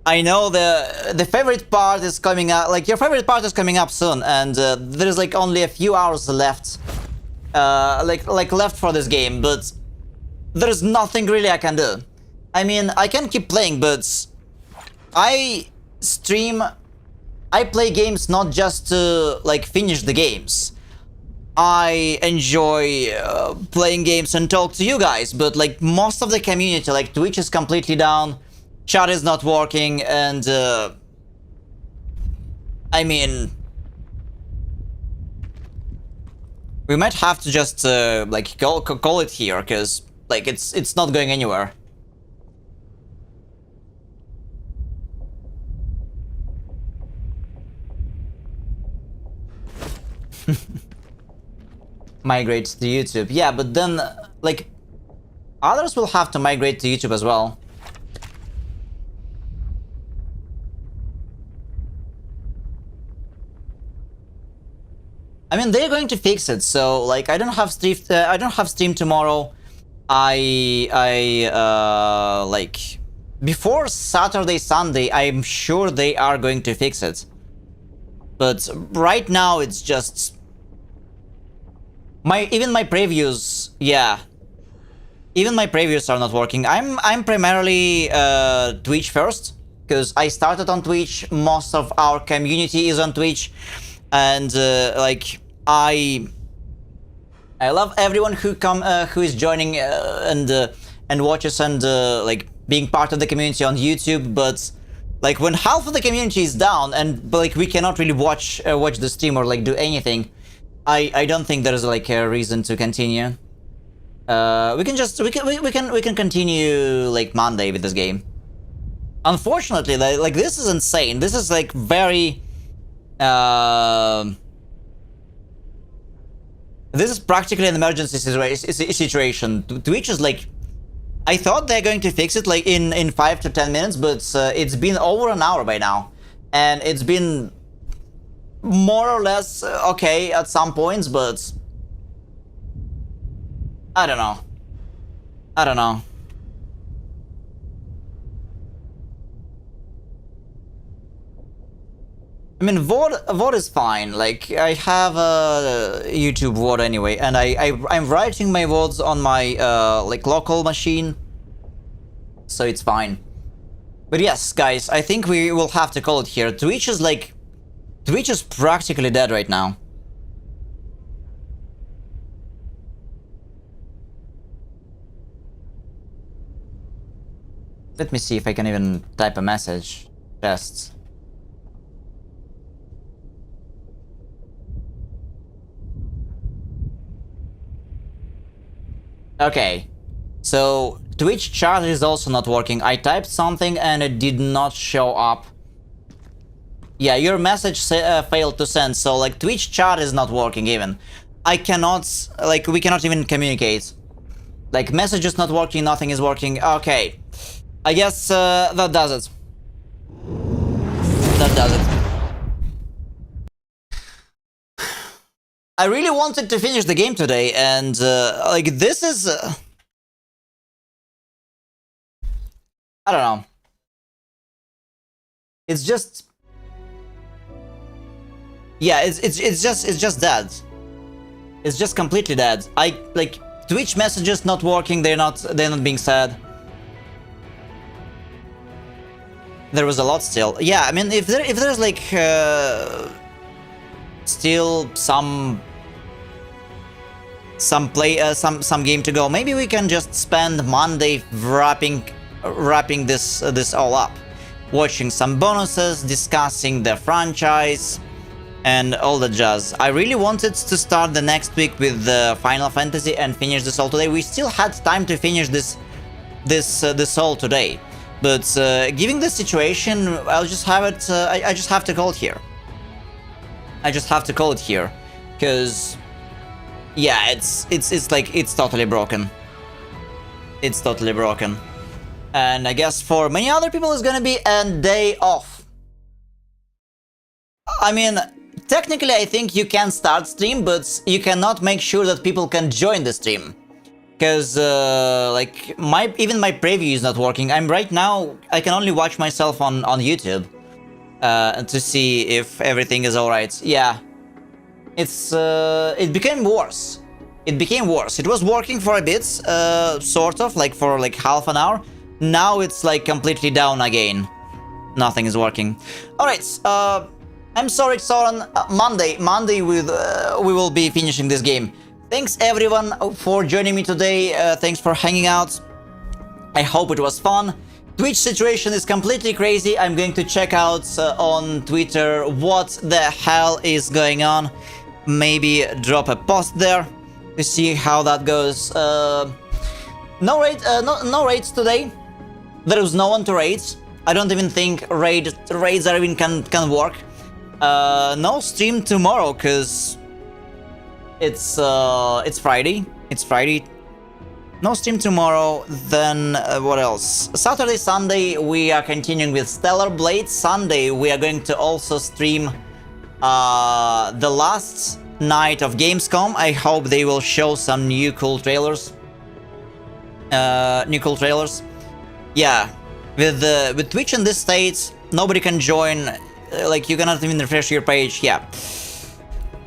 I know the favorite part is coming up, like, your favorite part is coming up soon, and there's like only a few hours left. Like left for this game, but there's nothing really I can do. I mean, I can keep playing, but I play games not just to like finish the games. I enjoy playing games and talk to you guys, but like most of the community, like Twitch is completely down, chat is not working, and I mean, we might have to just like call it here, because like it's not going anywhere. Migrate to YouTube. Yeah, but then like others will have to migrate to YouTube as well. I mean, they're going to fix it, so like I don't have stream tomorrow. Like before Saturday, Sunday, I'm sure they are going to fix it. But right now it's just even my previews, yeah. Even my previews are not working. I'm primarily Twitch first, because I started on Twitch, most of our community is on Twitch. And like I love everyone who is joining and watches and like being part of the community on YouTube, but like when half of the community is down and like we cannot really watch the stream or like do anything, I don't think there is like a reason to continue. We can continue like Monday with this game. Unfortunately, like this is insane. This is like very this is practically an emergency situation. Twitch is like, I thought they're going to fix it like in 5 to 10 minutes, but it's been over an hour by now, and it's been more or less okay at some points, but I don't know. I mean, VOD is fine. Like, I have a YouTube VOD anyway, and I'm writing my VODs on my like local machine, so it's fine. But yes, guys, I think we will have to call it here. Twitch is practically dead right now. Let me see if I can even type a message. Just. Okay, so Twitch chat is also not working. I typed something and it did not show up. Yeah, your message failed to send, so like Twitch chat is not working even. I cannot, like, we cannot even communicate. Like, message is not working, nothing is working. Okay, I guess that does it. That does it. I really wanted to finish the game today, and like this is I don't know. It's just, yeah, it's just dead. It's just completely dead. I like Twitch messages not working. They're not being said. There was a lot still. Yeah, I mean, if there's like still some game to go, maybe we can just spend Monday wrapping this all up, watching some bonuses, discussing the franchise, and all the jazz. I really wanted to start the next week with Final Fantasy and finish this all today. We still had time to finish this all today, but given the situation, I'll just have it. I just have to call it here. I just have to call it here, because yeah, it's like it's totally broken. It's totally broken, and I guess for many other people it's gonna be a day off. I mean, technically I think you can start stream, but you cannot make sure that people can join the stream, because like even my preview is not working. I'm right now, I can only watch myself on YouTube to see if everything is alright. Yeah, it became worse. It became worse. It was working for a bit, sort of, like for like half an hour. Now it's like completely down again. Nothing is working. Alright, I'm sorry, Soren. Monday we will be finishing this game. Thanks everyone for joining me today. Thanks for hanging out. I hope it was fun. Twitch situation is completely crazy. I'm going to check out on Twitter what the hell is going on. Maybe drop a post there to see how that goes. No raids today. There is no one to raid. I don't even think raids are even can work. No stream tomorrow because it's Friday. It's Friday. No stream tomorrow. Then what else? Saturday, Sunday we are continuing with Stellar Blade. Sunday we are going to also stream the last night of Gamescom. I hope they will show some new cool trailers. Yeah, with Twitch in this state, nobody can join. Like you cannot even refresh your page. Yeah,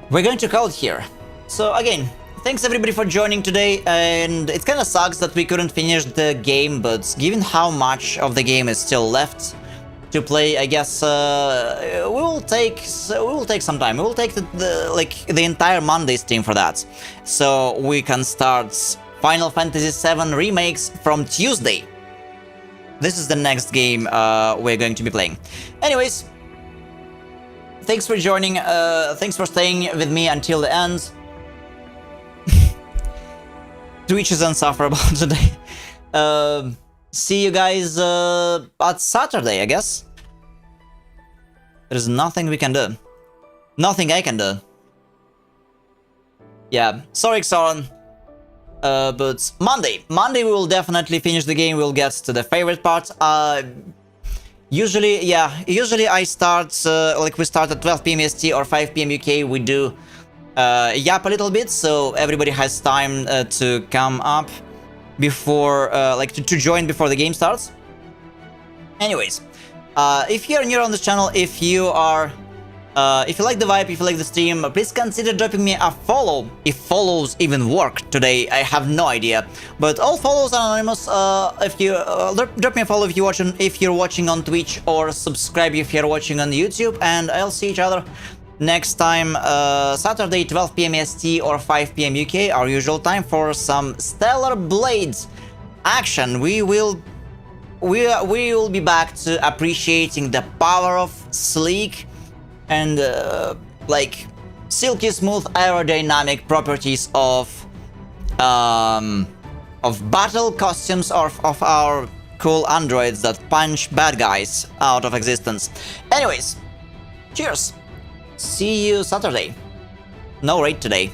we're going to call it here. So again, thanks everybody for joining today, and it kind of sucks that we couldn't finish the game, but given how much of the game is still left to play, I guess we will take some time. We will take the entire Monday stream for that, so we can start Final Fantasy VII remakes from Tuesday. This is the next game we're going to be playing. Anyways, thanks for joining. Thanks for staying with me until the end. Twitch is insufferable today. See you guys at Saturday, I guess. There's nothing we can do. Nothing I can do. Yeah, sorry, Soren. But Monday we will definitely finish the game. We'll get to the favorite part. Usually I start like we start at 12 PM EST or 5 PM UK. We do yap a little bit, so everybody has time to come up before like to join before the game starts. Anyways, if you're new on this channel, if you like the vibe, if you like the stream, please consider dropping me a follow. If follows even work today, I have no idea. But all follows are anonymous. If you drop me a follow if you're watching on Twitch, or subscribe if you're watching on YouTube, and I'll see each other next time, Saturday 12 PM EST or 5 PM UK, our usual time, for some Stellar Blades action. We will be back to appreciating the power of sleek and like silky smooth aerodynamic properties of battle costumes of our cool androids that punch bad guys out of existence. Anyways, cheers. See you Saturday. No raid today.